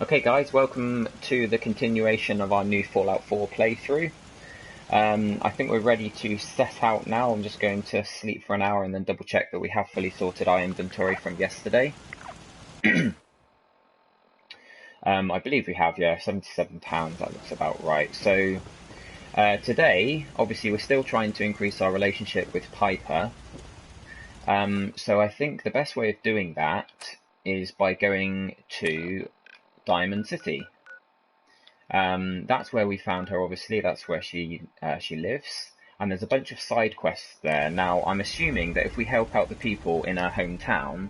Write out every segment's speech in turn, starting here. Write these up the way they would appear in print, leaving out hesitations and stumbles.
Okay guys, welcome to the continuation of our new Fallout 4 playthrough. I think we're ready to set out now. I'm just going to sleep for an hour and then double check that we have fully sorted our inventory from yesterday. I believe we have, yeah, £77, that looks about right. So today, obviously we're still trying to increase our relationship with Piper. So I think the best way of doing that is by going to Diamond City. That's where we found her, obviously. That's where she lives. And there's a bunch of side quests there. Now, I'm assuming that if we help out the people in her hometown,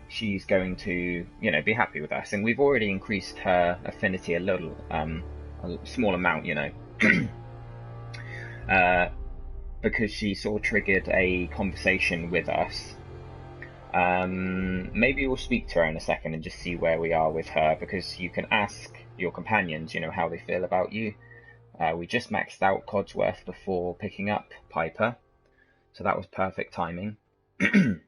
she's going to, be happy with us. And we've already increased her affinity a little, a small amount, because she sort of triggered a conversation with us. Maybe we'll speak to her in a second and just see where we are with her, because you can ask your companions, how they feel about you. We just maxed out Codsworth before picking up Piper, so that was perfect timing. We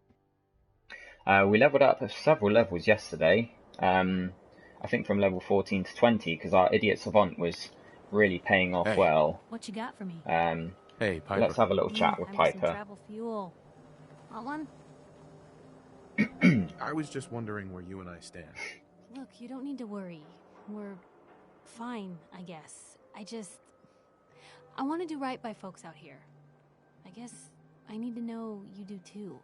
leveled up several levels yesterday, I think from level 14 to 20, because our Idiot Savant was really paying off well. What you got for me? Hey, Piper. Let's have a little chat with Piper. Some travel fuel. Want one? I was just wondering where you and I stand. Look, you don't need to worry. We're fine, I guess. I want to do right by folks out here. I guess I need to know you do too.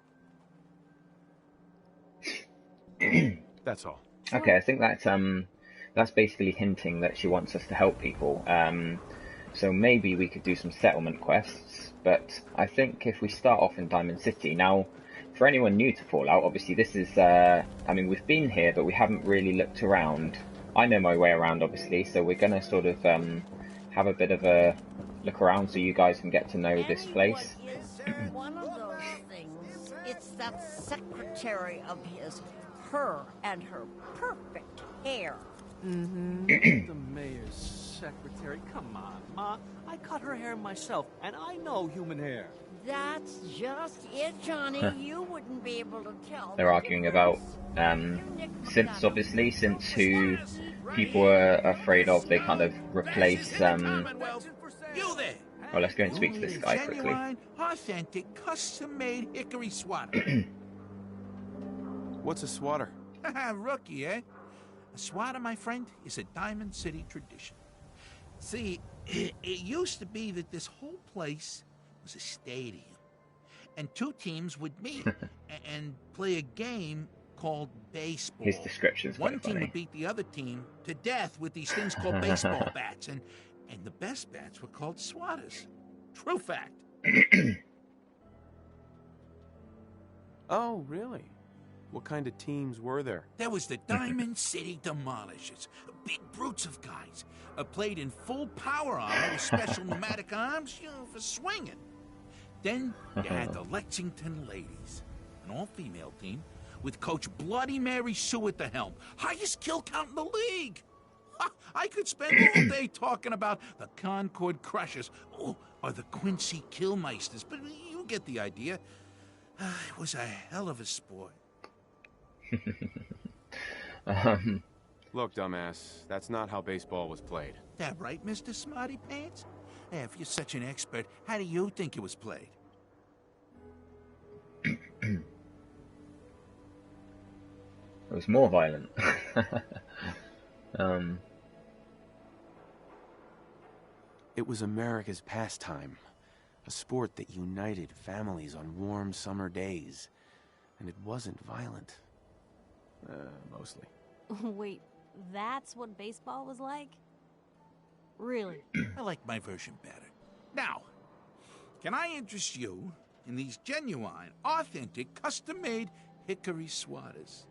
That's all. Sure. Okay, I think that's basically hinting that she wants us to help people. So maybe we could do some settlement quests, but I think if we start off in Diamond City. Now, for anyone new to Fallout, obviously this is, we've been here, but we haven't really looked around. I know my way around, obviously, so we're going to sort of have a bit of a look around so you guys can get to know this place. One of those things. It's that secretary of his, her and her perfect hair. The mayor's secretary. Come on, Ma. I cut her hair myself, and I know human hair. That's just it, Johnny. You wouldn't be able to tell. They're arguing about synths, obviously, since who people are afraid of. They kind of replace. You there. Well, let's go and speak to this guy quickly. Genuine, authentic, custom-made hickory swatter. What's a swatter? Rookie, eh? A swatter, my friend, is a Diamond City tradition. See, it used to be that this whole place was a stadium, and two teams would meet and play a game called baseball. His description's quite One team funny. would beat the other team to death with these things called baseball bats, and the best bats were called swatters. True fact. Oh, really? What kind of teams were there? There was the Diamond City Demolishers, big brutes of guys, played in full power armor with special pneumatic arms, for swinging. Then you had the Lexington Ladies, an all-female team with Coach Bloody Mary Sue at the helm, highest kill count in the league. I could spend all day talking about the Concord Crushers or the Quincy Killmeisters, but you get the idea. It was a hell of a sport. Look, dumbass, that's not how baseball was played. That right, Mr. Smarty Pants? If you're such an expert, how do you think it was played? It was more violent. It was America's pastime. A sport that united families on warm summer days. And it wasn't violent. Mostly. Wait, that's what baseball was like? Really? I like my version better. Now, can I interest you in these genuine, authentic, custom-made hickory swatters?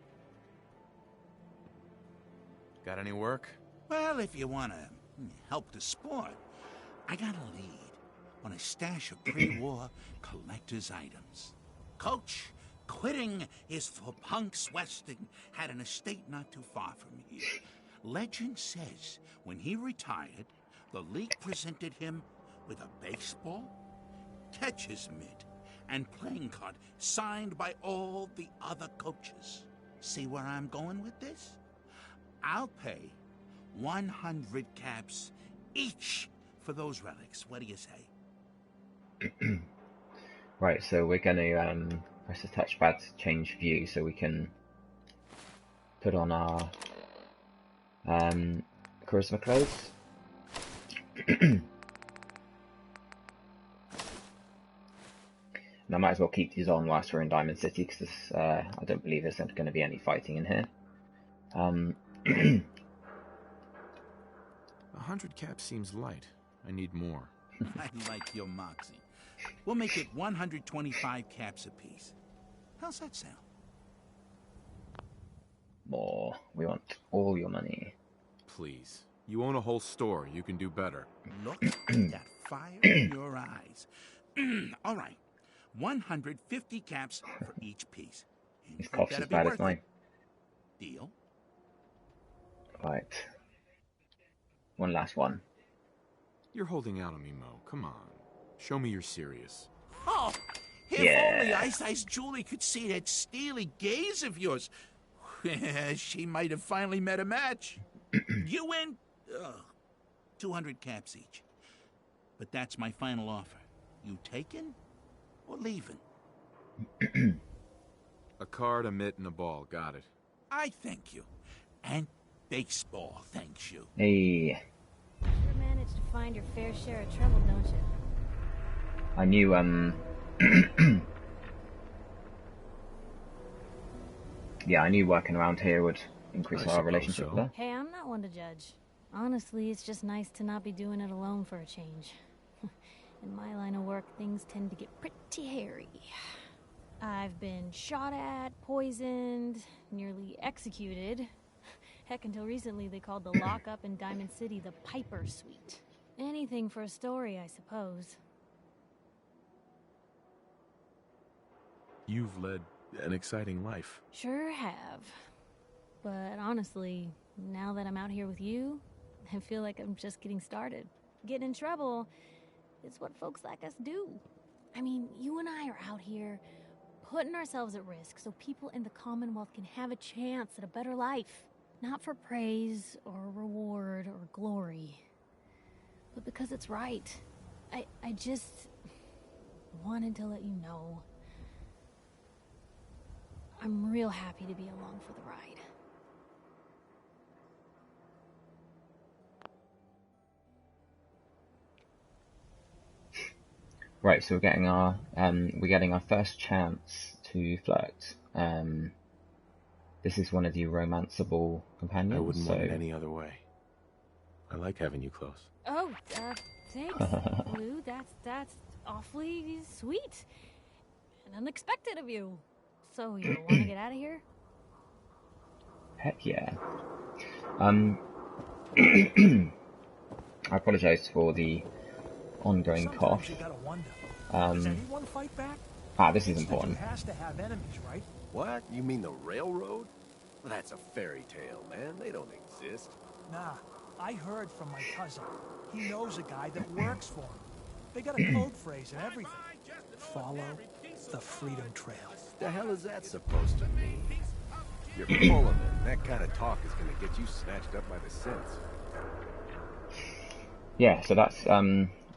Got any work? Well, if you want to help the sport, I got a lead on a stash of pre-war collector's items. Coach, quitting is for punks Westing had an estate not too far from here. Legend says when he retired, the league presented him with a baseball, catcher's mitt, and playing card signed by all the other coaches. See where I'm going with this? I'll pay 100 caps each for those relics. What do you say? Right, so we're going to press the touchpad to change view so we can put on our charisma clothes. And I might as well keep these on whilst we're in Diamond City, because I don't believe there's going to be any fighting in here. 100 caps seems light. I need more. I like your moxie. We'll make it 125 caps apiece. How's that sound? More. We want all your money. Please. You own a whole store. You can do better. Look at that fire in your eyes. All right. 150 caps for each piece. His cough's as bad as mine. Deal? Right. One last one. You're holding out on me, Mo. Come on. Show me you're serious. Oh, if only Ice Julie could see that steely gaze of yours. She might have finally met a match. You win 200 caps each. But that's my final offer. You taking or leaving? A card, a mitt, and a ball. Got it. I thank you. And baseball thanks you. Hey. Sure managed to find your fair share of trouble, don't you? I knew, yeah, I knew working around here would increase our relationship so. with her. Hey, I'm not one to judge. Honestly, it's just nice to not be doing it alone for a change. In my line of work, things tend to get pretty hairy. I've been shot at, poisoned, nearly executed. Heck, until recently they called the lockup in Diamond City the Piper Suite. Anything for a story, I suppose. You've led an exciting life. Sure have. But honestly, now that I'm out here with you, I feel like I'm just getting started. Getting in trouble is what folks like us do. I mean, you and I are out here putting ourselves at risk so people in the Commonwealth can have a chance at a better life. Not for praise or reward or glory, but because it's right. I just wanted to let you know I'm real happy to be along for the ride. Right, so we're getting our first chance to flirt. This is one of the romanceable companions. I wouldn't want it any other way. I like having you close. Oh, thanks, Lou. That's awfully sweet and unexpected of you. So you want to get out of here? Heck yeah. I apologize for the ongoing cough. Does anyone fight back? This is important. Has to have enemies, right? What? You mean the railroad? Well, that's a fairy tale, man. They don't exist. Nah, I heard from my cousin. He knows a guy that works for him. They got a code phrase and everything. Follow the Freedom Trail. The hell is that supposed to mean? You're full of it. That kind of talk is gonna get you snatched up by the synths. Yeah, so that's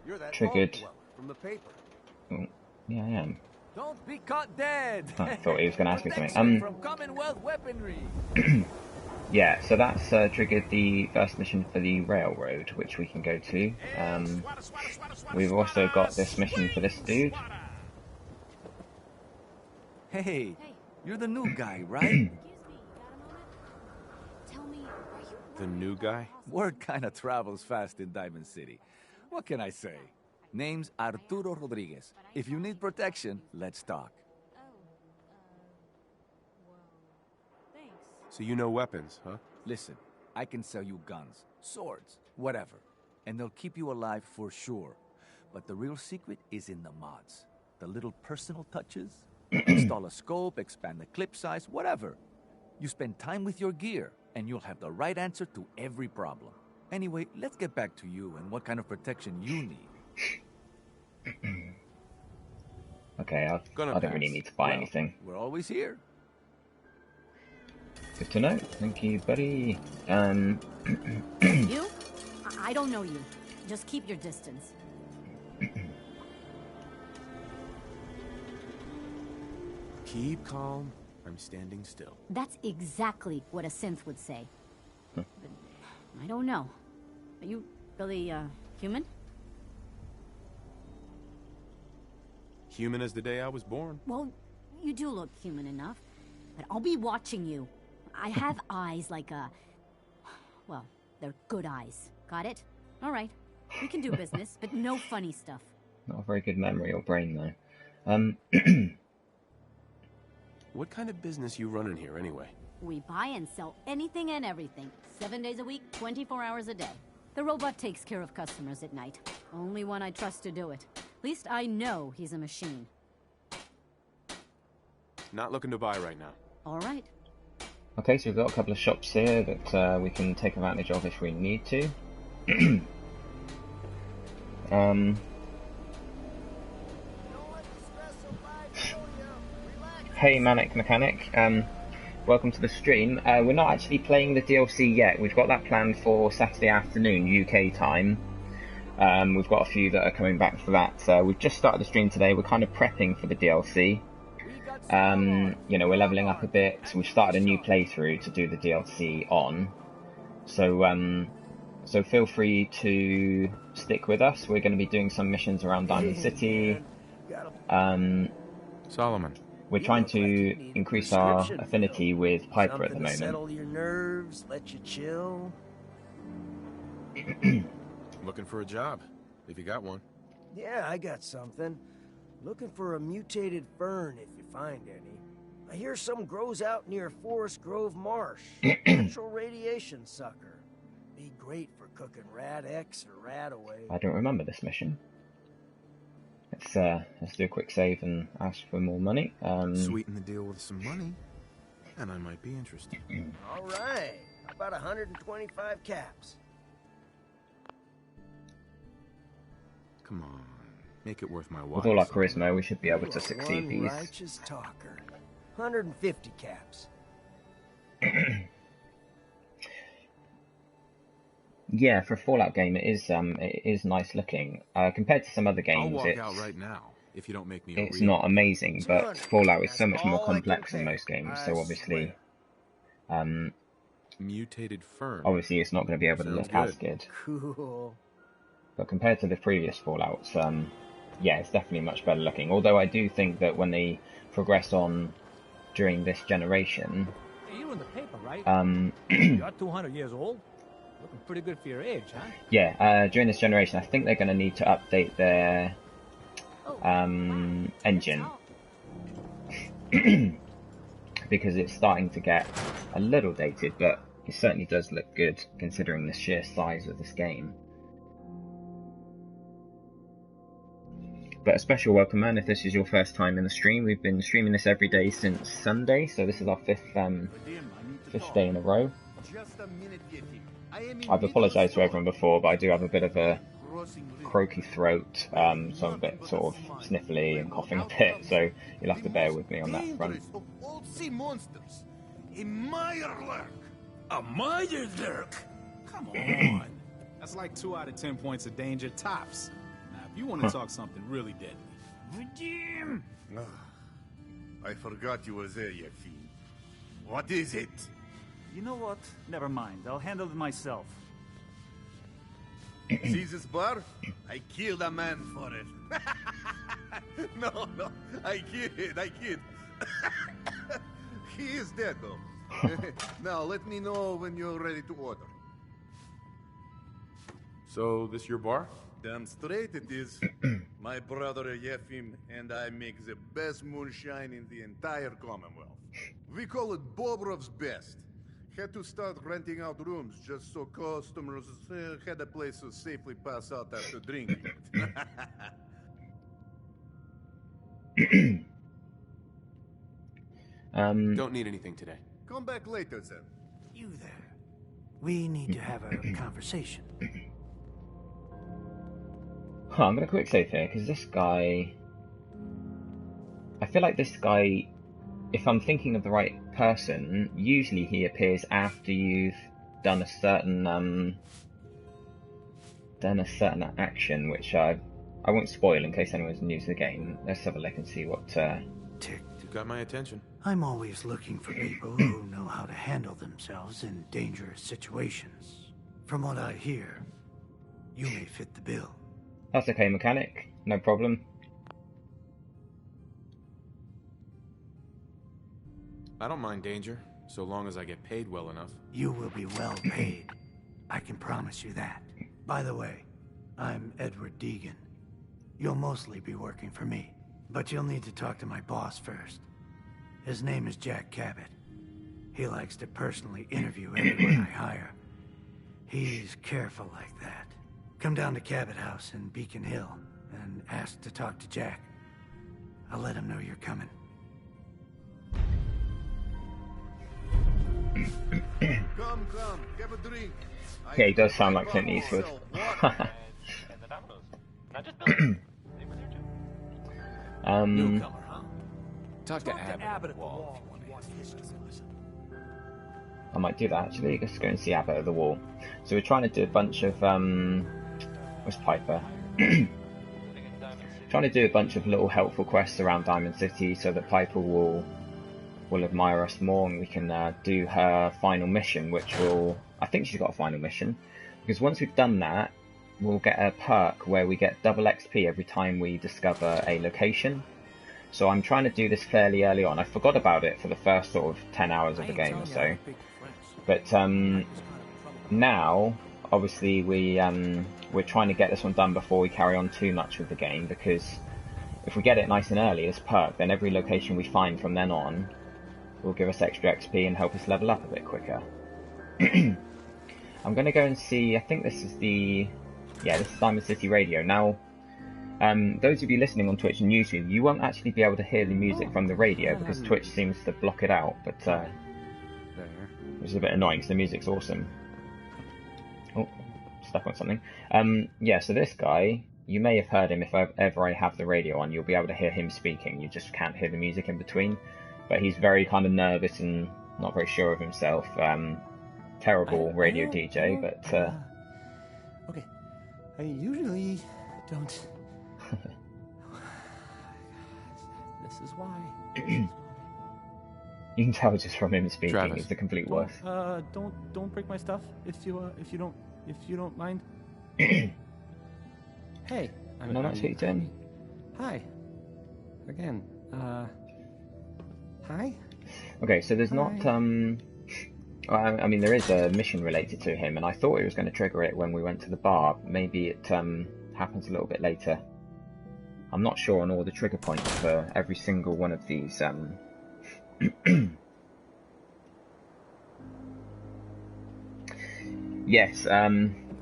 You're that triggered. from the paper. Oh, yeah, I am. Don't be caught dead. I thought he was going to ask me Protection something. from Commonwealth weaponry. Yeah, so that's triggered the first mission for the railroad, which we can go to. We've also got this mission for this dude. Hey, you're the new guy, right? Excuse me, you got a moment? Tell me, are you The new guy? Word kind of travels fast in Diamond City. What can I say? Name's Arturo Rodriguez. If you need protection, let's talk. well, thanks. So you know weapons, huh? Listen, I can sell you guns, swords, whatever. And they'll keep you alive for sure. But the real secret is in the mods. The little personal touches. Install a scope, expand the clip size, whatever. You spend time with your gear, and you'll have the right answer to every problem. Anyway, let's get back to you and what kind of protection you need. Okay, I don't really need to buy anything. We're always here. Good to know. Thank you, buddy. You? I don't know you. Just keep your distance. Keep calm. I'm standing still. That's exactly what a synth would say. But I don't know. Are you really, human? Human as the day I was born. Well, you do look human enough. But I'll be watching you. I have eyes like a... Well, they're good eyes. Got it? All right. We can do business, but no funny stuff. Not a very good memory or brain, though. What kind of business you running here, anyway? We buy and sell anything and everything. 7 days a week, 24 hours a day. The robot takes care of customers at night. Only one I trust to do it. At least I know he's a machine. Not looking to buy right now. All right. Okay, so we've got a couple of shops here that we can take advantage of if we need to. Hey Manic Mechanic, welcome to the stream. We're not actually playing the DLC yet. We've got that planned for Saturday afternoon UK time. We've got a few that are coming back for that. We've just started the stream today. We're kind of prepping for the DLC. You know, we're leveling up a bit. We've started a new playthrough to do the DLC on. So so feel free to stick with us. We're going to be doing some missions around Diamond City. Solomon. We're trying to increase our affinity with Piper at the moment. Settle your nerves, let you chill. Looking for a job, if you got one. Yeah, I got something. Looking for a mutated fern if you find any. I hear some grows out near Forest Grove Marsh. Natural radiation sucker. Be great for cooking rat X or rat away. I don't remember this mission. Let's do a quick save and ask for more money. Sweeten the deal with some money, and I might be interested. All right, about 125 caps. Come on, make it worth my while. With all our charisma, we should be able to succeed One these. righteous talker. 150 caps. Yeah, for a Fallout game, it is nice looking. Compared to some other games, I'll walk out right now if you don't make me. It's not amazing, but Fallout is so much more complex than most games. So obviously, mutated fern. Obviously, it's not going to be able to look as good. Cool. But compared to the previous Fallouts, yeah, it's definitely much better looking. Although I do think that when they progress on during this generation, Hey, you're in the paper, right? You're 200 years old. Looking pretty good for your age, huh? Yeah, during this generation, I think they're going to need to update their engine. Because it's starting to get a little dated, but it certainly does look good considering the sheer size of this game. But a special welcome, man, if this is your first time in the stream. We've been streaming this every day since Sunday, so this is our fifth day in a row. I've apologised to everyone before, but I do have a bit of a croaky throat, so I'm a bit sort of sniffly and coughing a bit, so you'll have to bear with me on that front. A Mirelurk! A Mirelurk! Come on! That's like 2 out of 10 points of danger tops. Now, if you want to talk something really deadly. Redeem! I forgot you were there, Yefim. What is it? You know what? Never mind. I'll handle it myself. See this bar? I killed a man for it. No, I kid. He is dead, though. Now, let me know when you're ready to order. So, this your bar? Damn straight it is. My brother Yefim and I make the best moonshine in the entire Commonwealth. We call it Bobrov's Best. Had to start renting out rooms just so customers had a place to safely pass out after drinking it. Don't need anything today. Come back later, then. You there. We need to have a conversation. I'm going to quick save here, because this guy... I feel like this guy if I'm thinking of the right person, usually he appears after you've done a certain action, which I won't spoil in case anyone's new to the game. Let's have a look and see what. Tick, you got my attention. I'm always looking for people who know how to handle themselves in dangerous situations. From what I hear, you may fit the bill. That's okay, mechanic. No problem. I don't mind danger, so long as I get paid well enough. You will be well paid. I can promise you that. By the way, I'm Edward Deegan. You'll mostly be working for me, but you'll need to talk to my boss first. His name is Jack Cabot. He likes to personally interview everyone I hire. He's careful like that. Come down to Cabot House in Beacon Hill and ask to talk to Jack. I'll let him know you're coming. Come, have a drink. Yeah, he does sound like Clint Eastwood. Newcomer, huh? Talk to Abbott Abbott at the wall. if you want a history lesson. I might do that actually. Let's go and see Abbott at the wall. So we're trying to do a bunch of where's Piper? Trying to do a bunch of little helpful quests around Diamond City so that Piper will admire us more, and we can do her final mission, which will... I think she's got a final mission, because once we've done that, we'll get a perk where we get double XP every time we discover a location. So I'm trying to do this fairly early on. I forgot about it for the first sort of 10 hours of the game or so. But now, obviously, we're trying to get this one done before we carry on too much with the game, because if we get it nice and early, this perk, then every location we find from then on will give us extra XP and help us level up a bit quicker. I'm going to go and see, I think this is the... Yeah, this is Diamond City Radio. Now, those of you listening on Twitch and YouTube, you won't actually be able to hear the music from the radio because Twitch seems to block it out, but which is a bit annoying because the music's awesome. Oh, stuck on something. Yeah, so this guy, you may have heard him if ever I have the radio on. You'll be able to hear him speaking. You just can't hear the music in between. But he's very kind of nervous and not very sure of himself. Terrible radio DJ, but... Okay, I usually don't... This is why. You can tell just from him speaking, Travis. he's the complete worst. Don't break my stuff if you don't mind. Hey, No, that's what you're doing. Hi. Again. Hi. Okay, so there's not I mean, there is a mission related to him, and I thought it was going to trigger it when we went to the bar. Maybe it happens a little bit later. I'm not sure on all the trigger points for every single one of these. Yes,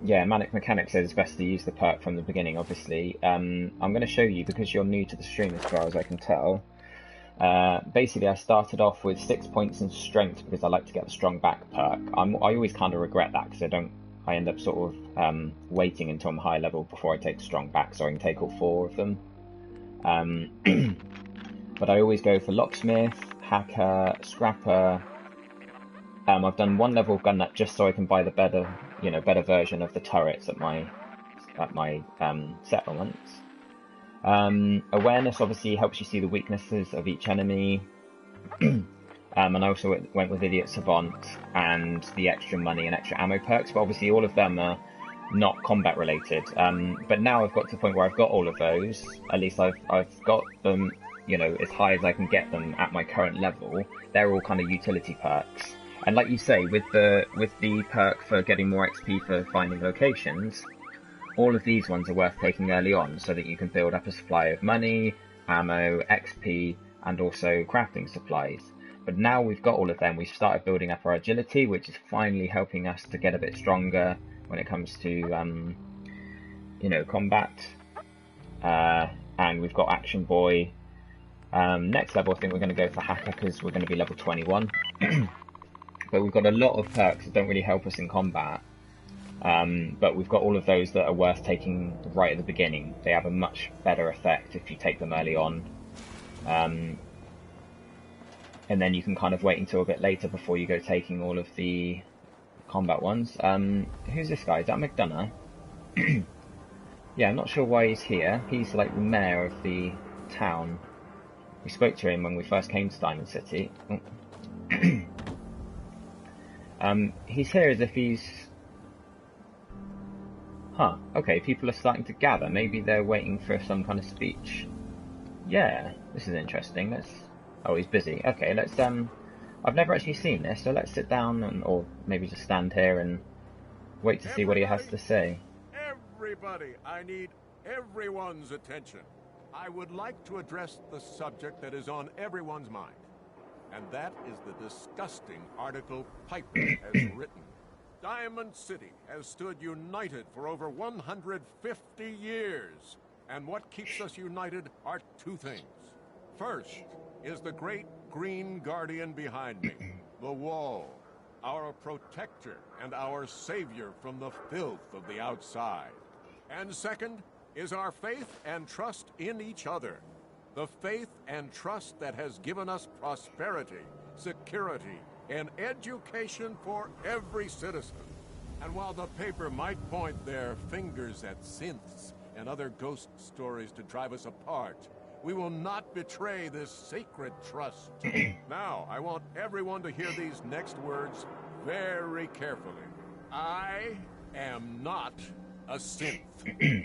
yeah, Manic Mechanic says it's best to use the perk from the beginning, obviously. I'm going to show you, because you're new to the stream as far as I can tell. Basically, I started off with 6 points in strength because I like to get the strong back perk. I always kind of regret that because I end up sort of waiting until I'm high level before I take the strong back so I can take all 4 of them. But I always go for locksmith, hacker, scrapper. I've done 1 level gun nut just so I can buy the better version of the turrets at my settlements. Awareness obviously helps you see the weaknesses of each enemy. And I also went with Idiot Savant and the extra money and extra ammo perks, but obviously all of them are not combat related. But now I've got to the point where I've got all of those. At least I've got them, as high as I can get them at my current level. They're all kind of utility perks. And like you say, with the perk for getting more XP for finding locations, all of these ones are worth taking early on so that you can build up a supply of money, ammo, XP, and also crafting supplies. But now we've got all of them, we've started building up our agility, which is finally helping us to get a bit stronger when it comes to, combat. And we've got Action Boy. Next level, I think we're going to go for Hacker because we're going to be level 21. But we've got a lot of perks that don't really help us in combat. But we've got all of those that are worth taking right at the beginning. They have a much better effect if you take them early on. and then you can kind of wait until a bit later before you go taking all of the combat ones. Who's this guy? Is that McDonough? Yeah, I'm not sure why he's here. He's like the mayor of the town. We spoke to him when we first came to Diamond City. He's here as if he's... Huh, okay, people are starting to gather. Maybe they're waiting for some kind of speech. Yeah, this is interesting. Let's... Oh, he's busy. Okay, let's... I've never actually seen this, so let's sit down and, or maybe just stand here and wait to see what he has to say. Everybody, I need everyone's attention. I would like to address the subject that is on everyone's mind. And that is the disgusting article Piper has written. Diamond City has stood united for over 150 years. And what keeps us united are two things. First is the great green guardian behind me, the wall, our protector and our savior from the filth of the outside. And second is our faith and trust in each other. The faith and trust that has given us prosperity, security, and education for every citizen. And while the paper might point their fingers at synths and other ghost stories to drive us apart, we will not betray this sacred trust. Now, I want everyone to hear these next words very carefully. I am not a synth.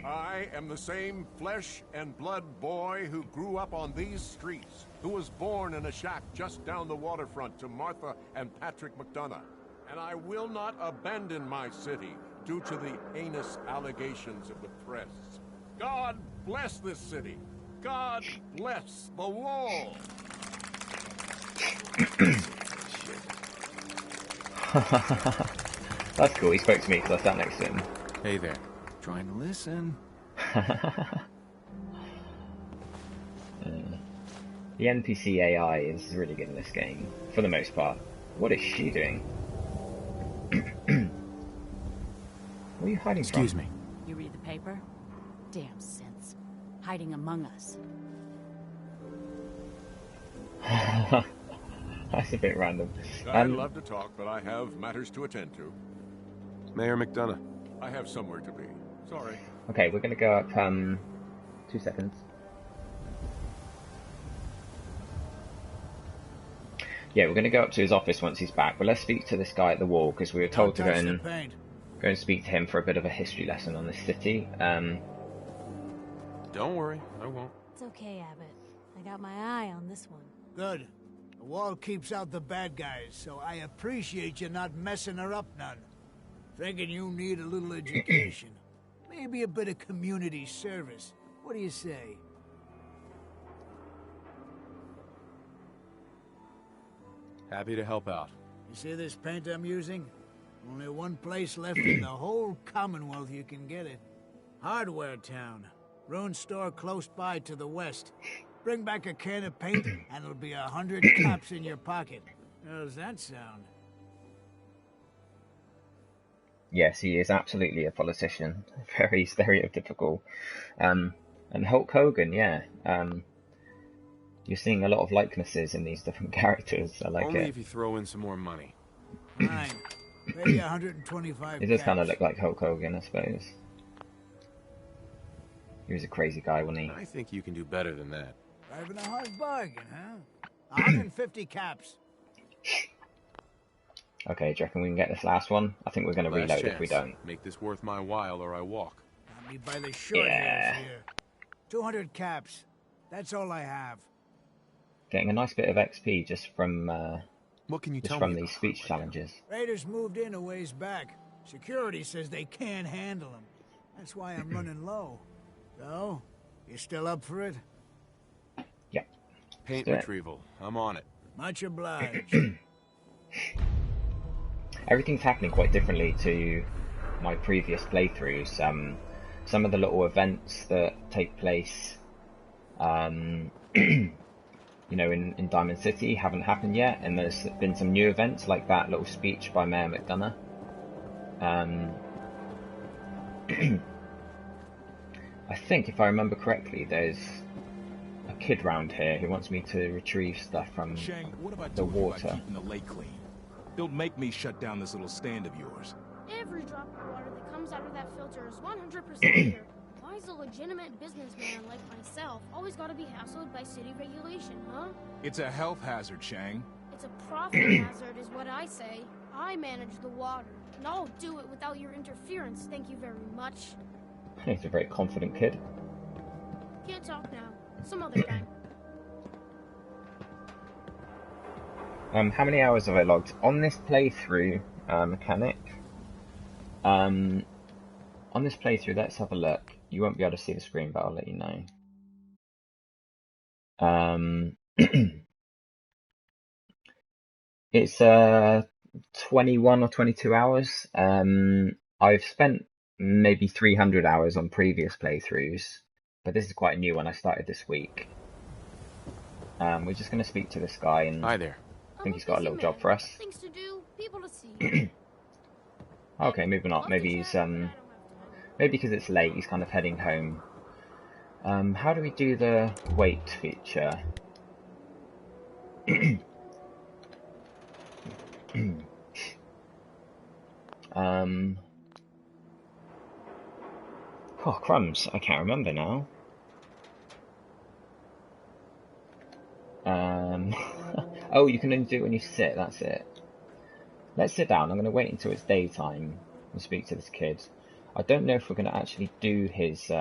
I am the same flesh and blood boy who grew up on these streets, who was born in a shack just down the waterfront to Martha and Patrick McDonough. And I will not abandon my city due to the heinous allegations of the press. God bless this city. God bless the wall. That's cool. He spoke to me because I sat next to him. Hey there. Trying to listen. The NPC AI is really good in this game, for the most part. What is she doing? Where are you hiding from? Excuse me. You read the paper? Damn sense. Hiding among us. That's a bit random. I'd love to talk, but I have matters to attend to. Mayor McDonough. I have somewhere to be. Sorry. Okay, we're gonna go up, 2 seconds. Yeah, we're gonna go up to his office once he's back, but let's speak to this guy at the wall, because we were told to go and speak to him for a bit of a history lesson on this city. Don't worry, I won't. It's okay, Abbott. I got my eye on this one. Good. The wall keeps out the bad guys, so I appreciate you not messing her up none. Thinking you need a little education. Maybe a bit of community service. What do you say? Happy to help out. You see this paint I'm using? Only one place left in the whole Commonwealth you can get it. Hardware Town. Ruin store close by to the west. Bring back a can of paint, and it'll be 100 caps in your pocket. How does that sound? Yes, he is absolutely a politician. Very stereotypical. And Hulk Hogan, yeah. You're seeing a lot of likenesses in these different characters. I like Only it. if you throw in some more money. Fine. Maybe 125 He does kind of caps. look like Hulk Hogan, I suppose. He was a crazy guy, wasn't he? I think you can do better than that. Driving a hard bargain, huh? 150 caps. Okay, do you reckon we can get this last one? I think we're going to Last reload chance. if we don't. Make this worth my while or I walk. Got me by the short Yeah. hairs here. 200 caps. That's all I have. Getting a nice bit of XP just from What can you just tell from me these speech challenges. Raiders moved in a ways back. Security says they can't handle them. That's why I'm running low. So, you still up for it? Yep. Paint Yeah. retrieval. I'm on it. Much obliged. Everything's happening quite differently to my previous playthroughs. Some of the little events that take place, you know, in Diamond City haven't happened yet, and there's been some new events like that little speech by Mayor McDonough. I think, if I remember correctly, there's a kid round here who wants me to retrieve stuff from Shang, what have I the told you water. about keeping the lake clean? Don't make me shut down this little stand of yours. Every drop of water that comes out of that filter is 100% pure. Why is a legitimate businessman like myself always got to be hassled by city regulation, huh? It's a health hazard, Shang. It's a profit hazard is what I say. I manage the water, and I'll do it without your interference, thank you very much. He's a very confident kid. Can't talk now. Some other time. How many hours have I logged? On this playthrough, mechanic, on this playthrough, let's have a look. You won't be able to see the screen, but I'll let you know. It's 21 or 22 hours. I've spent maybe 300 hours on previous playthroughs, but this is quite a new one. I started this week. We're just going to speak to this guy, and hi there. I think he's got a little job for us. Things to do, people to see. Okay, moving on. Maybe he's maybe because it's late, he's kind of heading home. How do we do the wait feature? Oh, crumbs. I can't remember now. Oh, you can only do it when you sit. That's it. Let's sit down. I'm going to wait until it's daytime and speak to this kid. I don't know if we're going to actually do his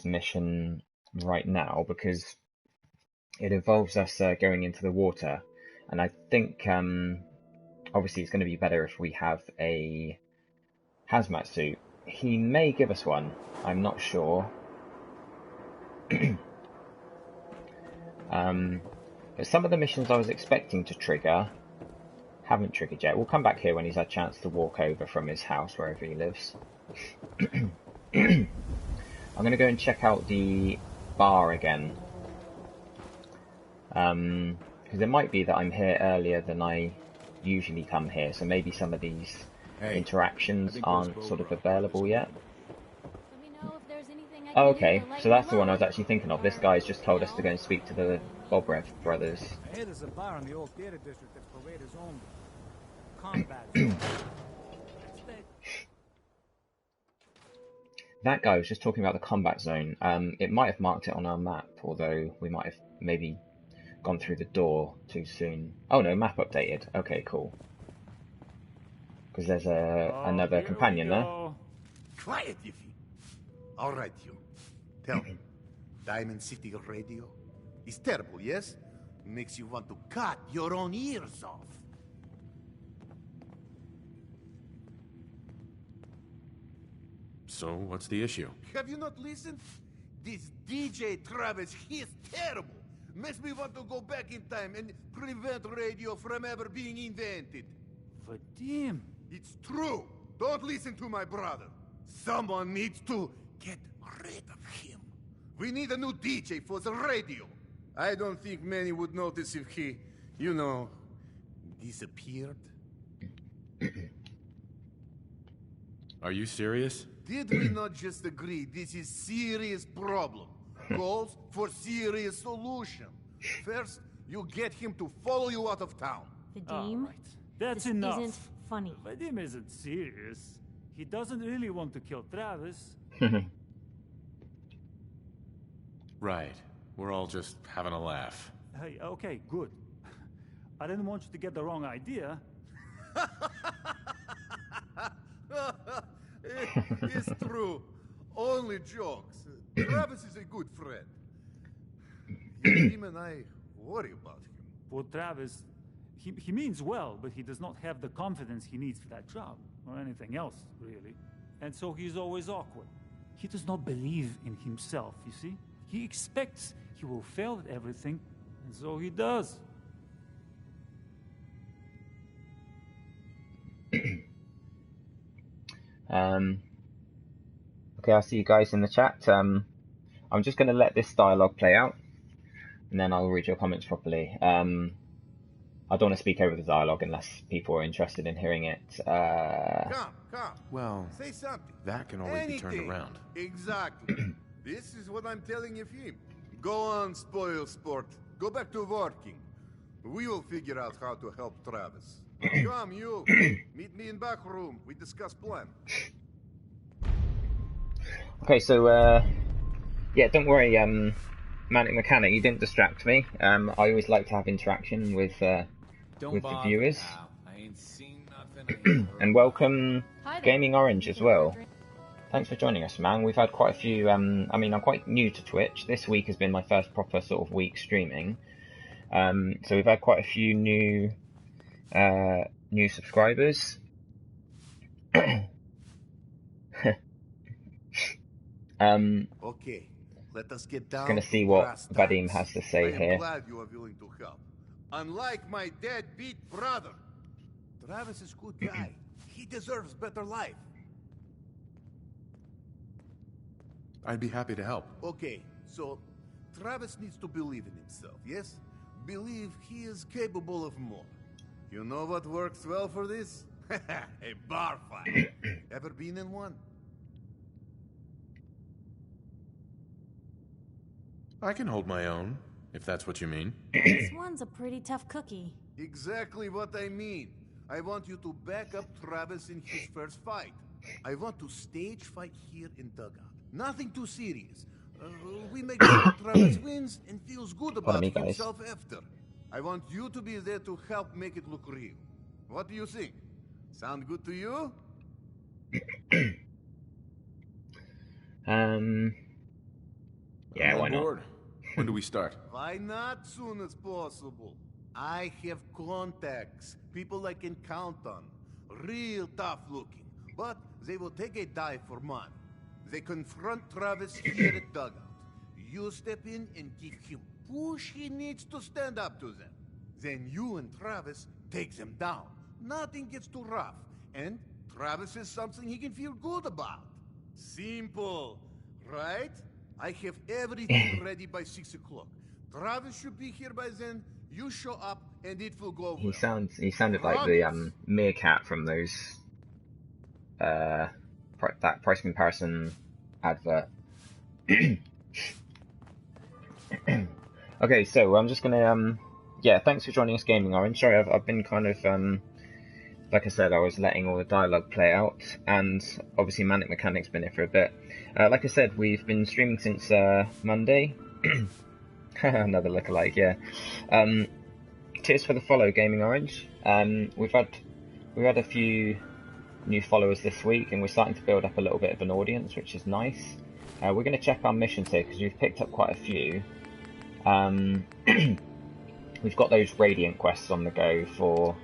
mission right now, because it involves us going into the water, and I think obviously it's going to be better if we have a hazmat suit. He may give us one. I'm not sure. But some of the missions I was expecting to trigger haven't triggered yet. We'll come back here when he's had a chance to walk over from his house, wherever he lives. I'm going to go and check out the bar again. Because it might be that I'm here earlier than I usually come here, so maybe some of these interactions aren't sort of available yet. Oh, okay, so that's the one I was actually thinking of. This guy's just told us to go and speak to the Bobrev brothers. I hear there's a bar in the old theater district that's Provader's own combat zone. That guy was just talking about the combat zone. It might have marked it on our map, although we might have maybe gone through the door too soon. Oh no, map updated. Okay, cool. Because there's another companion there. Quiet, Yiffy. All right, you. Tell me, Diamond City radio is terrible, yes? Makes you want to cut your own ears off. So, what's the issue? Have you not listened? This DJ Travis, he's terrible. Makes me want to go back in time and prevent radio from ever being invented. Vadim! It's true. Don't listen to my brother. Someone needs to get rid of him. We need a new DJ for the radio. I don't think many would notice if he, you know, disappeared. Are you serious? Did we not just agree this is serious problem? Calls for serious solution. First, you get him to follow you out of town. Vadim, That's this enough. isn't funny. Vadim isn't serious. He doesn't really want to kill Travis. Right. We're all just having a laugh. Hey, okay, good. I didn't want you to get the wrong idea. It's true. Only jokes. Travis is a good friend. Him and I worry about him. Poor Travis, he means well, but he does not have the confidence he needs for that job, or anything else, really. And so he's always awkward. He does not believe in himself, you see? He expects he will fail at everything, and so he does. Okay, I'll see you guys in the chat. I'm just going to let this dialogue play out, and then I'll read your comments properly. I don't want to speak over the dialogue unless people are interested in hearing it. Come. Well, say something. That can always be turned around. Exactly. This is what I'm telling you, him. Go on, spoil sport. Go back to working. We will figure out how to help Travis. Come, you. Meet me in back room. We discuss plan. Okay, so yeah, don't worry, Manic Mechanic, you didn't distract me. I always like to have interaction with the viewers. I ain't seen nothing. And welcome, Hi there. Gaming Orange as well. Thanks for joining us, man. We've had quite a few. I mean, I'm quite new to Twitch. This week has been my first proper sort of week streaming. So we've had quite a few new subscribers. Okay, let us get down. Gonna see what Vadim has to say I here. am glad you are willing to help. Unlike my deadbeat brother, Travis is a good guy. He deserves better life. I'd be happy to help. Okay, so Travis needs to believe in himself, yes? Believe he is capable of more. You know what works well for this? A bar fight. Ever been in one? I can hold my own, if that's what you mean. This one's a pretty tough cookie. Exactly what I mean. I want you to back up Travis in his first fight. I want to stage fight here in Dugout. Nothing too serious. We make sure Travis wins and feels good about himself after. I want you to be there to help make it look real. What do you think? Sound good to you? Yeah, why not? When do we start? Why not soon as possible? I have contacts, people I can count on. Real tough looking, but they will take a dive for money. They confront Travis here at Dugout. You step in and give him push he needs to stand up to them. Then you and Travis take them down. Nothing gets too rough, and Travis is something he can feel good about. Simple, right? I have everything ready by 6 o'clock. Travis should be here by then. You show up, and it will go well. He sounded like the meerkat from those that price comparison advert. Okay, so I'm just gonna yeah, thanks for joining us, Gaming Orange. Sorry, I've been kind of like I said, I was letting all the dialogue play out, and obviously Manic Mechanic's been here for a bit. Like I said, we've been streaming since Monday. Another lookalike, yeah. Cheers for the follow, Gaming Orange. We've had a few new followers this week, and we're starting to build up a little bit of an audience, which is nice. We're going to check our missions here because we've picked up quite a few. We've got those Radiant quests on the go for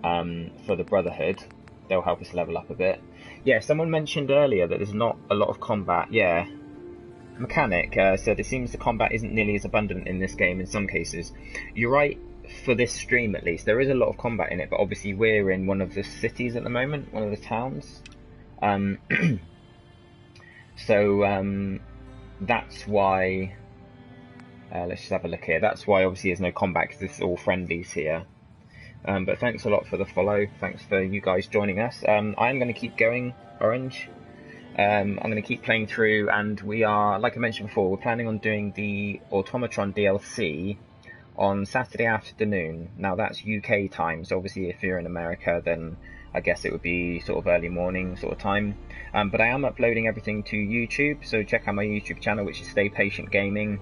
the Brotherhood. They'll help us level up a bit. Yeah, someone mentioned earlier that there's not a lot of combat. Yeah, Mechanic said it seems the combat isn't nearly as abundant in this game in some cases. You're right, for this stream at least. There is a lot of combat in it, but obviously we're in one of the cities at the moment, one of the towns. So that's why, let's just have a look here. That's why obviously there's no combat, because this is all friendlies here. But thanks a lot for the follow. Thanks for you guys joining us. I am going to keep going, Orange. I'm going to keep playing through, and we are, like I mentioned before, we're planning on doing the Automatron DLC on Saturday afternoon. Now that's UK time, so obviously if you're in America, then I guess it would be sort of early morning sort of time. But I am uploading everything to YouTube, so check out my YouTube channel, which is Stay Patient Gaming.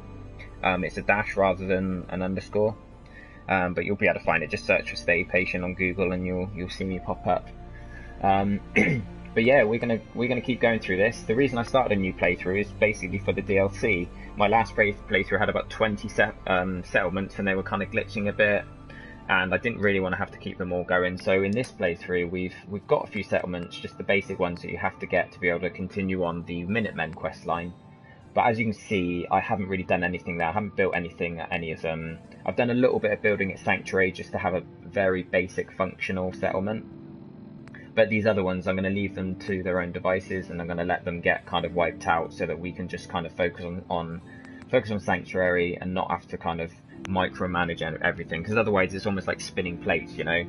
It's a dash rather than an underscore. But you'll be able to find it. Just search for Stay Patient on Google and you'll see me pop up. But yeah, we're gonna keep going through this. The reason I started a new playthrough is basically for the DLC. My last playthrough had about 20 settlements, and they were kind of glitching a bit, and I didn't really want to have to keep them all going. So in this playthrough, we've got a few settlements, just the basic ones that you have to get to be able to continue on the Minutemen quest line. But as you can see, I haven't really done anything there. I haven't built anything at any of them. I've done a little bit of building at Sanctuary just to have a very basic functional settlement. But these other ones, I'm going to leave them to their own devices, and I'm going to let them get kind of wiped out so that we can just kind of focus on Sanctuary and not have to kind of micromanage everything. Because otherwise, it's almost like spinning plates, you know.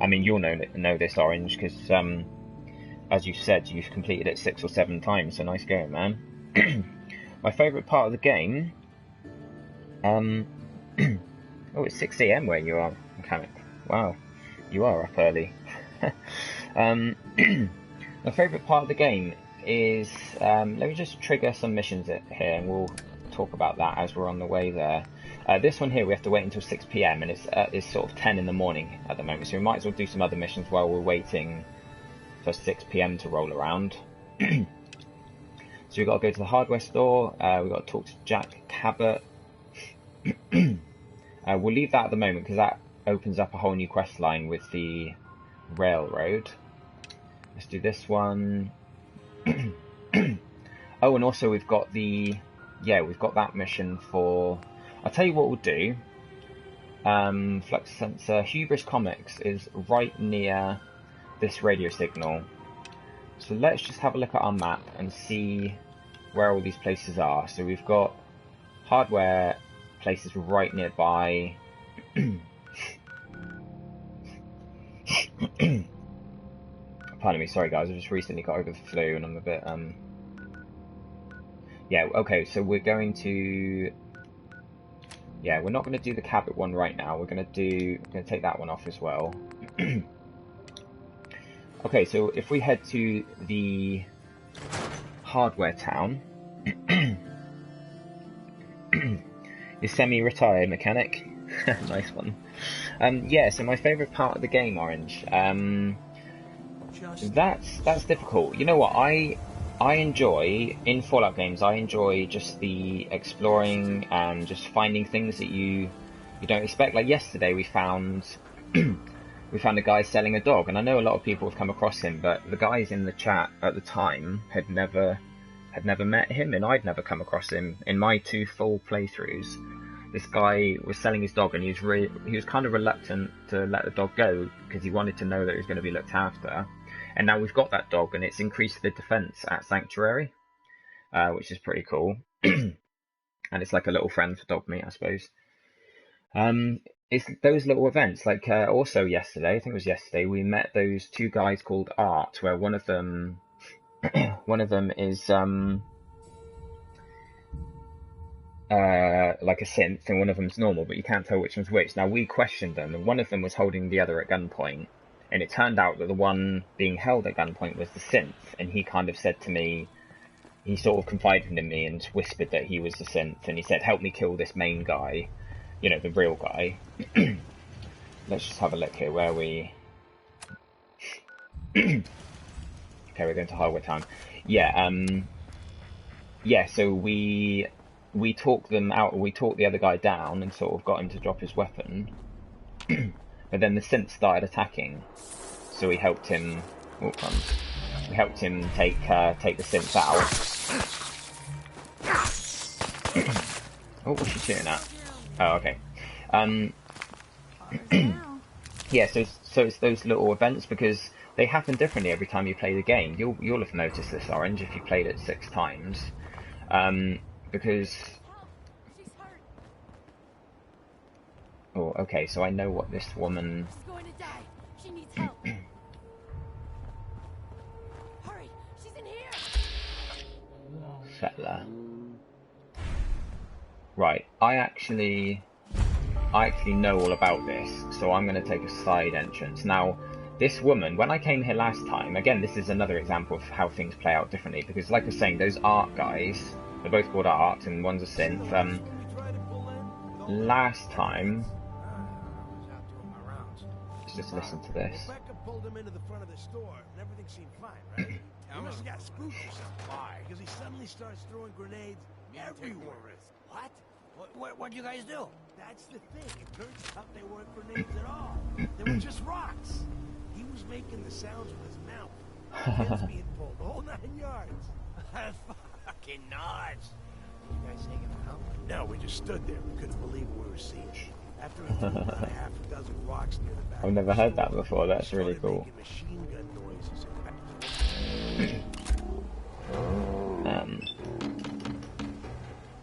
I mean, you'll know this, Orange, because as you said, you've completed it 6 or 7 times. So nice going, man. My favourite part of the game... oh, it's 6 AM where you are, mechanic. Wow, you are up early. My favourite part of the game is... let me just trigger some missions here and we'll talk about that as we're on the way there. This one here we have to wait until 6 PM and it's sort of 10 in the morning at the moment, so we might as well do some other missions while we're waiting for 6 PM to roll around. So we've got to go to the hardware store, we've got to talk to Jack Cabot. We'll leave that at the moment because that opens up a whole new quest line with the railroad. Let's do this one. Oh, and also we've got we've got that mission for... I'll tell you what we'll do. Flux sensor. Hubris Comics is right near this radio signal. So let's just have a look at our map and see where all these places are. So we've got hardware places right nearby. Pardon me, sorry guys, I just recently got over the flu and I'm a bit yeah, okay, so we're going to... Yeah, we're not going to do the Cabot one right now. We're going to take that one off as well. Okay, so if we head to the hardware town, the semi-retired mechanic. Nice one. Yeah, so my favourite part of the game, Orange. That's difficult. You know what? I enjoy, in Fallout games, I enjoy just the exploring and just finding things that you don't expect. Like yesterday we found we found a guy selling a dog, and I know a lot of people have come across him, but the guys in the chat at the time had never met him, and I'd never come across him in my 2 full playthroughs. This guy was selling his dog, and he was kind of reluctant to let the dog go because he wanted to know that he was going to be looked after. And now we've got that dog, and it's increased the defense at Sanctuary, which is pretty cool. And it's like a little friend for dog meat, I suppose. It's those little events, like also yesterday, I think it was yesterday, we met those 2 guys called Art, where one of them is like a synth, and one of them's normal, but you can't tell which one's which. Now we questioned them, and one of them was holding the other at gunpoint. And it turned out that the one being held at gunpoint was the synth, and he kind of said to me, he sort of confided in me and whispered that he was the synth, and he said, help me kill this main guy, you know, the real guy. Let's just have a look here, where we... Okay, we're going to Hardware Town. Yeah, yeah, so we talked them out, we talked the other guy down and sort of got him to drop his weapon. But then the synth started attacking, so we helped him. Oh, crumbs. We helped him take the synth out. Oh, what's she shooting at? Oh, okay. Yeah, so it's those little events because they happen differently every time you play the game. You'll have noticed this, Orange, if you played it 6 times, because. Oh, okay, so I know what this woman... She's going to die. She needs help. Hurry, she's in here. Settler. Right, I actually know all about this, so I'm going to take a side entrance. Now, this woman, when I came here last time, again, this is another example of how things play out differently, because like I was saying, those Art guys, they're both called Art, and one's a synth. Last time... Just listen to this. Rebecca pulled him into the front of the store, and everything seemed fine, right? He must have got spooked or something. Why? Because he suddenly starts throwing grenades everywhere. What? What'd you guys do? That's the thing. It turns out they weren't grenades at all. They were just rocks. He was making the sounds with his mouth. Heads being pulled, the whole 9 yards. Fucking nuts. Did you guys hang out? No, we just stood there. We couldn't believe what we were seeing. After he threw about a half a dozen rocks near the back. I've never heard that before. That's really cool. Machine gun noises.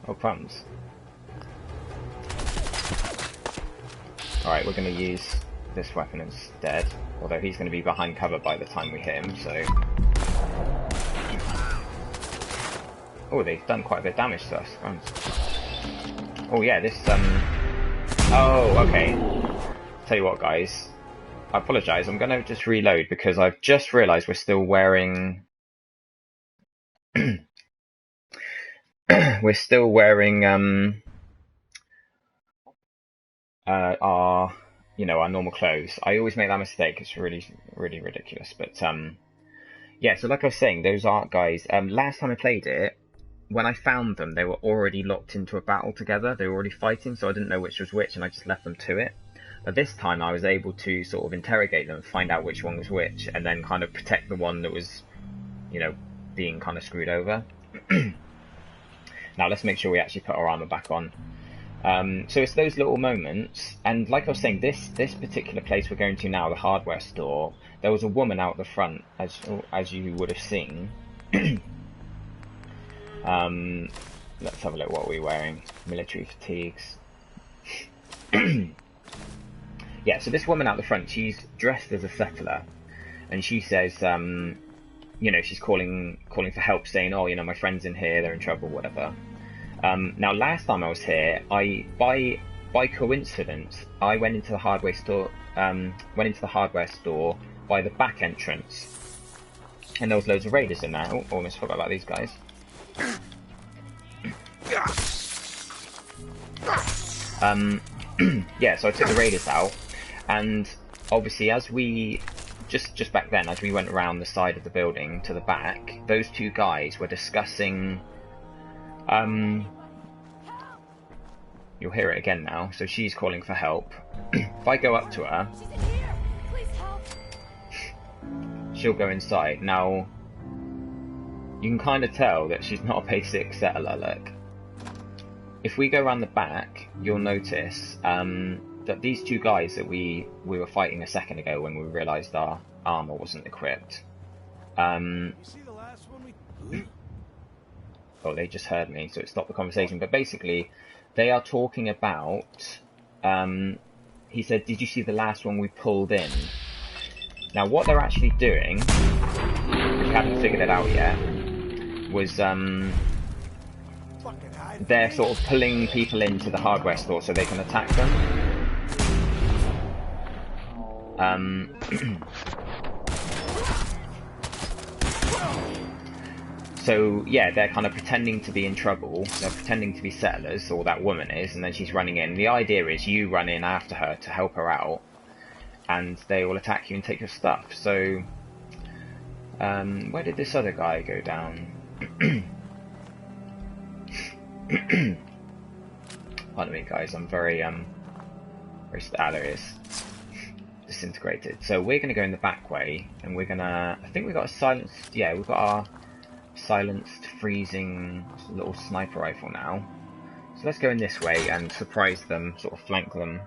Oh, crumbs. Alright, we're going to use this weapon instead. Although he's going to be behind cover by the time we hit him, so... Oh, they've done quite a bit of damage to us. Oh yeah, this oh, okay. Tell you what, guys. I apologise. I'm gonna just reload because I've just realised we're still wearing. We're still wearing our our normal clothes. I always make that mistake. It's really ridiculous. But yeah. So like I was saying, those art guys. Last time I played it, when I found them, they were already locked into a battle together. They were already fighting, so I didn't know which was which, and I just left them to it. But this time I was able to sort of interrogate them, find out which one was which, and then kind of protect the one that was, being kind of screwed over. Now let's make sure we actually put our armor back on. So it's those little moments, and like I was saying, this particular place we're going to now, the hardware store, there was a woman out the front, as you would have seen. Let's have a look what we're wearing. Military fatigues. Yeah, so this woman out the front, she's dressed as a settler, and she says, she's calling for help, saying, oh, my friend's in here, they're in trouble, whatever. Now, last time I was here, by coincidence, I went into the hardware store, by the back entrance, and there was loads of raiders in there. Oh, almost forgot about these guys. Yeah, so I took the raiders out, and obviously as we just back then, as we went around the side of the building to the back, those two guys were discussing. You'll hear it again now. So she's calling for help. If I go up to her, she'll go inside. Now, you can kind of tell that she's not a basic settler. Look. If we go around the back, you'll notice that these two guys that we were fighting a second ago when we realised our armour wasn't equipped. Oh, they just heard me, so it stopped the conversation. But basically, they are talking about... he said, did you see the last one we pulled in? Now, what they're actually doing, if you haven't figured it out yet, was... they're sort of pulling people into the hardware store so they can attack them. So yeah, they're kind of pretending to be in trouble. They're pretending to be settlers, or that woman is, and then she's running in. The idea is you run in after her to help her out, and they will attack you and take your stuff. So, where did this other guy go down? Pardon me, guys. I'm very there he is. Disintegrated. So we're going to go in the back way, and we're going to... I think we've got a silenced... Yeah, we've got our silenced, freezing little sniper rifle now. So let's go in this way and surprise them, sort of flank them.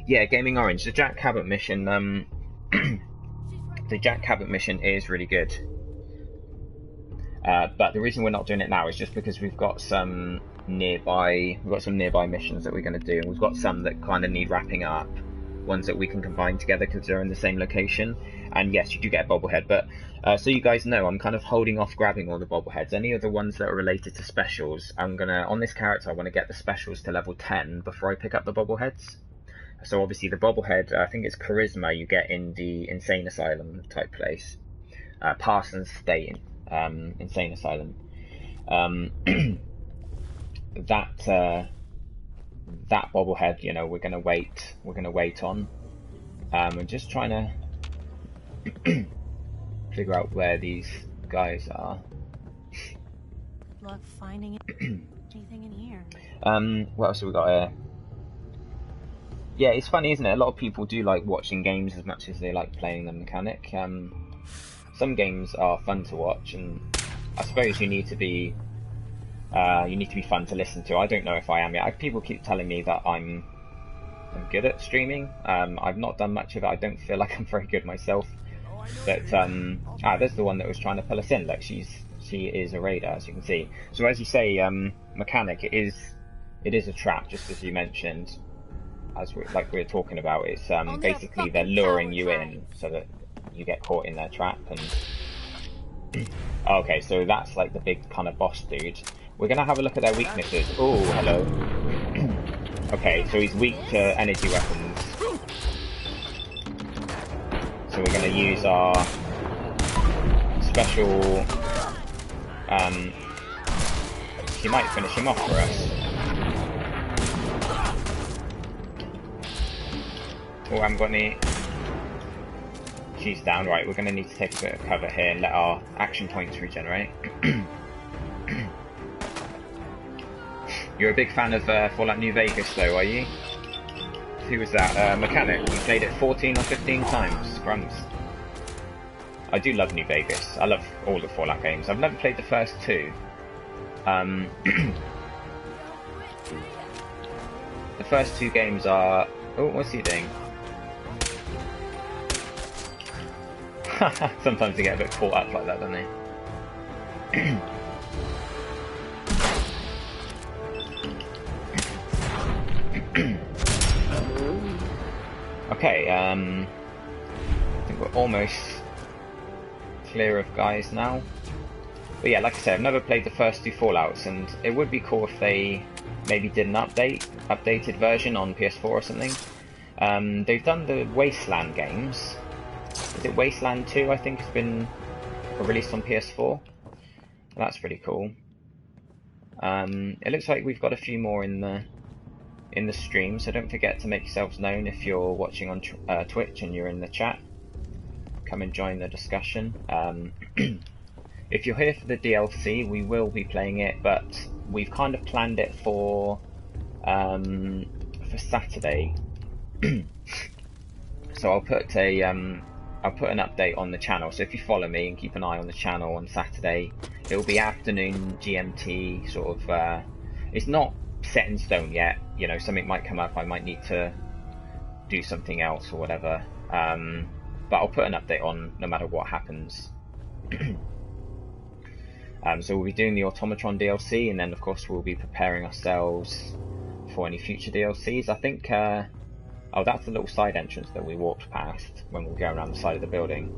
Yeah, Gaming Orange. The Jack Cabot mission, the Jack Cabot mission is really good. But the reason we're not doing it now is just because we've got some nearby missions that we're going to do, and we've got some that kind of need wrapping up, ones that we can combine together because they're in the same location. And yes, you do get a bobblehead, but so you guys know, I'm kind of holding off grabbing all the bobbleheads. Any of the ones that are related to specials, I'm gonna, on this character, I want to get the specials to level 10 before I pick up the bobbleheads. So obviously the bobblehead, I think it's charisma, you get in the insane asylum type place, Parsons State insane asylum. That bobblehead, you know, we're gonna wait on. I'm just trying to figure out where these guys are. Luck finding anything in here. What else have we got here? Yeah, it's funny, isn't it? A lot of people do like watching games as much as they like playing the mechanic. Some games are fun to watch, and I suppose you need to be fun to listen to. I don't know if I am yet. People keep telling me that I'm good at streaming. I've not done much of it. I don't feel like I'm very good myself. But there's the one that was trying to pull us in. Like she is a raider, as you can see. So as you say, mechanic, it is a trap, just as you mentioned. as like we were talking about, it's basically they're luring you in so that you get caught in their trap. And okay, so that's like the big kind of boss dude. We're gonna have a look at their weaknesses. Oh, hello. Okay, so he's weak to energy weapons. So we're gonna use our special. She might finish him off for us. Oh, I haven't got any. She's down. Right, we're going to need to take a bit of cover here and let our action points regenerate. You're a big fan of Fallout New Vegas, though, are you? Who was that? Mechanic. You played it 14 or 15 times. Crumbs. I do love New Vegas. I love all the Fallout games. I've never played the first two. The first two games are... Oh, what's he doing? Sometimes they get a bit caught up like that, don't they? Okay, I think we're almost clear of guys now. But yeah, like I said, I've never played the first two Fallouts, and it would be cool if they maybe did an updated version on PS4 or something. They've done the Wasteland games. Is it Wasteland 2, I think, has been released on PS4? That's pretty cool. It looks like we've got a few more in the stream, so don't forget to make yourselves known if you're watching on Twitch and you're in the chat. Come and join the discussion. If you're here for the DLC, we will be playing it, but we've kind of planned it for Saturday. So I'll put an update on the channel. So if you follow me and keep an eye on the channel on Saturday, it will be afternoon GMT. Sort of. It's not set in stone yet. You know, something might come up. I might need to do something else or whatever. But I'll put an update on no matter what happens. So we'll be doing the Automatron DLC, and then of course we'll be preparing ourselves for any future DLCs. I think, oh, that's the little side entrance that we walked past when we were going around the side of the building.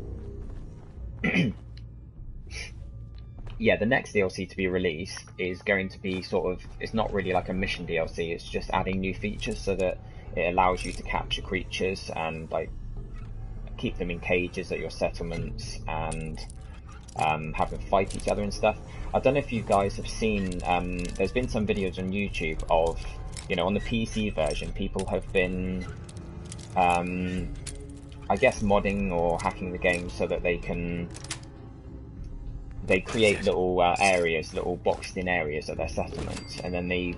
Yeah, the next DLC to be released is going to be sort of, it's not really like a mission DLC, it's just adding new features so that it allows you to capture creatures and like keep them in cages at your settlements and have them fight each other and stuff. I don't know if you guys have seen, there's been some videos on YouTube of, you know, on the PC version, people have been, I guess, modding or hacking the game so that they create little areas, little boxed in areas of their settlements, and then they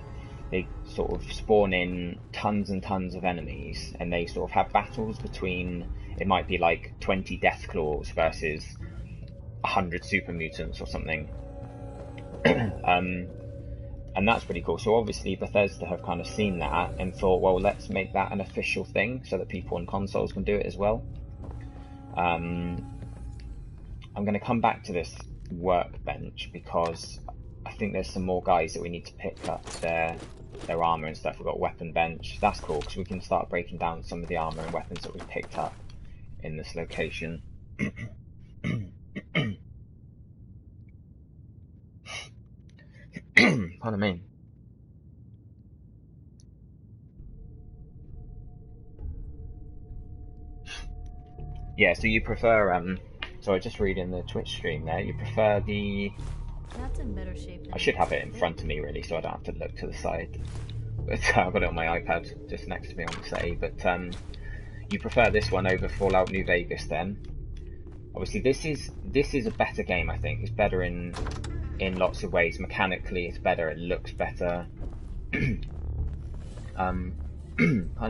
sort of spawn in tons and tons of enemies, and they sort of have battles between, it might be like 20 Deathclaws versus 100 super mutants or something. And that's pretty cool. So obviously Bethesda have kind of seen that and thought, well, let's make that an official thing so that people on consoles can do it as well. I'm going to come back to this workbench because I think there's some more guys that we need to pick up their armor and stuff. We've got weapon bench. That's cool because we can start breaking down some of the armor and weapons that we picked up in this location. Pardon me. Yeah, so you prefer, so I just read in the Twitch stream there, you prefer the... That's in better shape than I should have it in front of me really, so I don't have to look to the side. But I've got it on my iPad just next to me on the settee, but you prefer this one over Fallout New Vegas then? Obviously this is a better game, I think. It's better in lots of ways. Mechanically it's better, it looks better. Pardon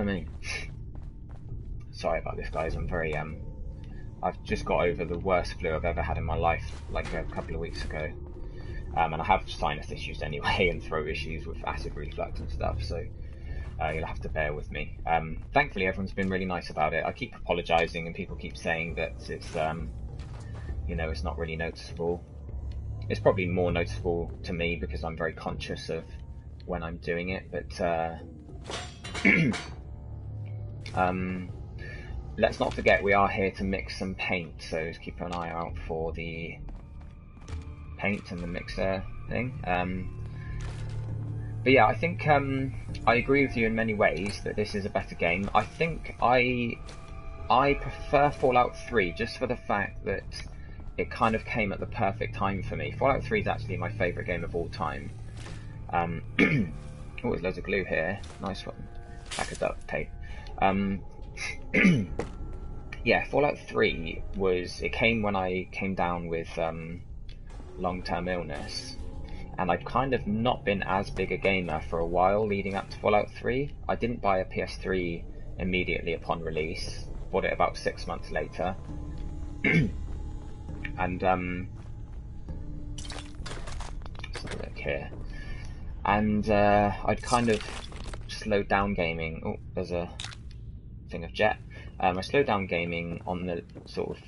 me. Sorry about this, guys. I'm very I've just got over the worst flu I've ever had in my life, like a couple of weeks ago. And I have sinus issues anyway, and throat issues with acid reflux and stuff, so you'll have to bear with me. Thankfully everyone's been really nice about it. I keep apologising and people keep saying that it's, you know, it's not really noticeable. It's probably more noticeable to me because I'm very conscious of when I'm doing it, but Let's not forget we are here to mix some paint, so just keep an eye out for the paint and the mixer thing. But yeah, I think I agree with you in many ways that this is a better game. I think I prefer Fallout 3 just for the fact that it kind of came at the perfect time for me. Fallout 3 is actually my favourite game of all time. Oh, there's loads of glue here. Nice one. Pack of duct tape. Yeah, Fallout 3 it came when I came down with long-term illness, and I'd kind of not been as big a gamer for a while leading up to Fallout 3. I didn't buy a PS3 immediately upon release, bought it about 6 months later. And let's have a look here. And I'd kind of slowed down gaming. Oh, there's a thing of jet. I slowed down gaming on the sort of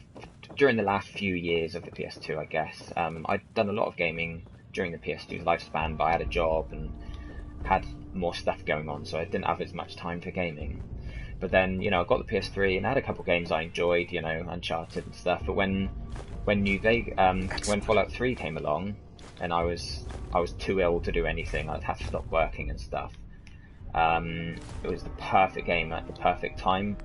during the last few years of the PS2, I guess. I'd done a lot of gaming during the PS2's lifespan, but I had a job and had more stuff going on, so I didn't have as much time for gaming. But then, you know, I got the PS3 and I had a couple of games I enjoyed, you know, Uncharted and stuff. But when Fallout 3 came along, and I was too ill to do anything, I'd have to stop working and stuff. It was the perfect game at the perfect time.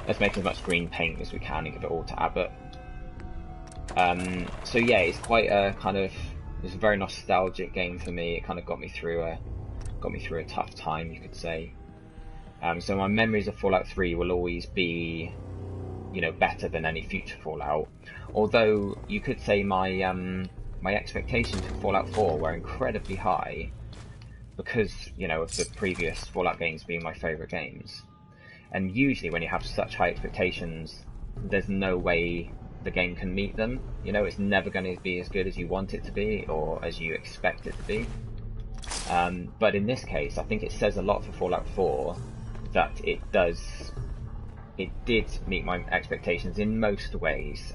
Let's make as much green paint as we can and give it all to Abbott. So yeah, it's quite a kind of, it's a very nostalgic game for me. It kind of got me through a tough time, you could say. So my memories of Fallout 3 will always be, you know, better than any future Fallout. Although you could say my my expectations for Fallout 4 were incredibly high because, you know, of the previous Fallout games being my favourite games. And usually when you have such high expectations, there's no way the game can meet them. You know, it's never going to be as good as you want it to be or as you expect it to be. But in this case, I think it says a lot for Fallout 4 that it did meet my expectations in most ways.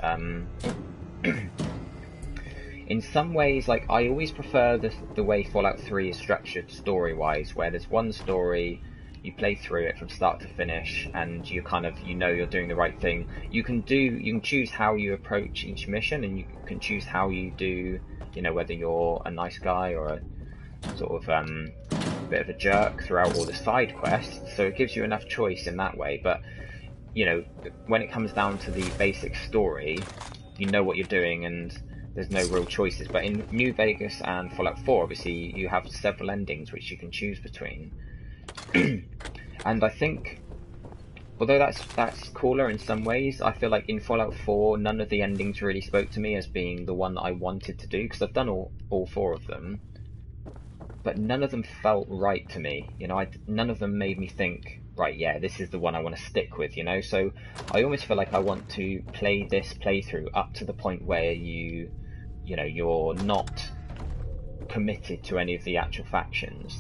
In some ways, like, I always prefer the way Fallout 3 is structured story-wise, where there's one story, you play through it from start to finish, and you kind of, you know, you're doing the right thing. You can choose how you approach each mission, and you can choose how you do, you know, whether you're a nice guy or a sort of bit of a jerk throughout all the side quests. So it gives you enough choice in that way. But, you know, when it comes down to the basic story, you know what you're doing, and there's no real choices. But in New Vegas and Fallout 4, obviously, you have several endings which you can choose between. And I think, although that's cooler in some ways, I feel like in Fallout 4, none of the endings really spoke to me as being the one that I wanted to do, because I've done all four of them, but none of them felt right to me. You know, none of them made me think, right, yeah, this is the one I want to stick with, you know? So I almost feel like I want to play this playthrough up to the point where you know, you're not committed to any of the actual factions.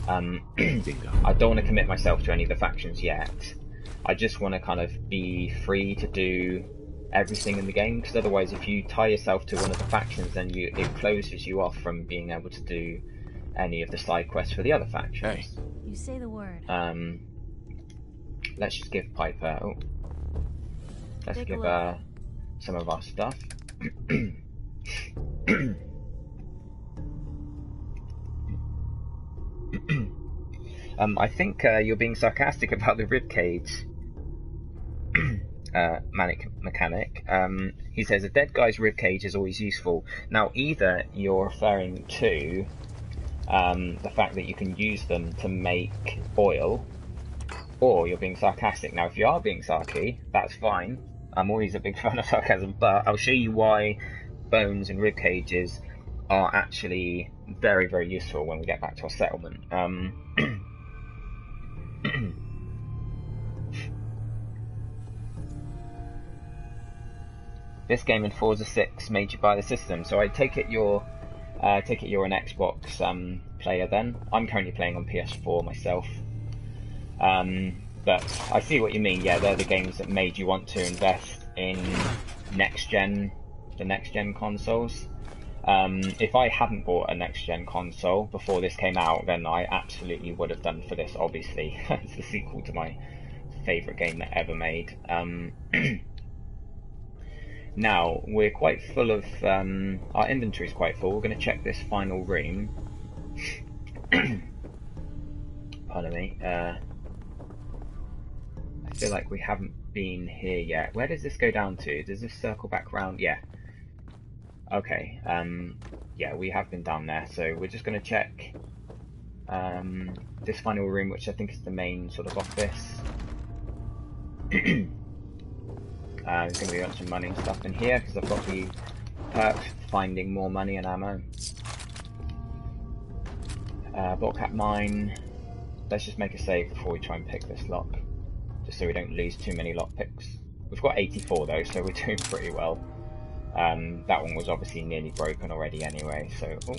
I don't want to commit myself to any of the factions yet. I just want to kind of be free to do everything in the game, because otherwise if you tie yourself to one of the factions, then it closes you off from being able to do any of the side quests for the other factions. Hey. You say the word. Let's just give Piper... let's give some of our stuff. I think you're being sarcastic about the ribcage, Manic Mechanic. He says a dead guy's ribcage is always useful. Now, either you're referring to the fact that you can use them to make oil, or you're being sarcastic. Now, if you are being sarky, that's fine. I'm always a big fan of sarcasm, but I'll show you why bones and rib cages are actually very, very useful when we get back to our settlement. This game in Forza 6 made you buy the system, so I take it you're an Xbox player then. I'm currently playing on PS4 myself. But I see what you mean. Yeah, they're the games that made you want to invest in the next gen consoles. If I hadn't bought a next-gen console before this came out, then I absolutely would have done for this, obviously. It's the sequel to my favourite game that ever made. Now, we're quite full of... our inventory's quite full. We're going to check this final room. Pardon me. I feel like we haven't been here yet. Where does this go down to? Does this circle back round? Yeah. Okay. Yeah, we have been down there. So we're just going to check this final room, which I think is the main sort of office. There's going to be some money and stuff in here because I've got the perk finding more money and ammo. Block cap mine. Let's just make a save before we try and pick this lock, just so we don't lose too many lock picks. We've got 84 though, so we're doing pretty well. That one was obviously nearly broken already anyway, so... Oh.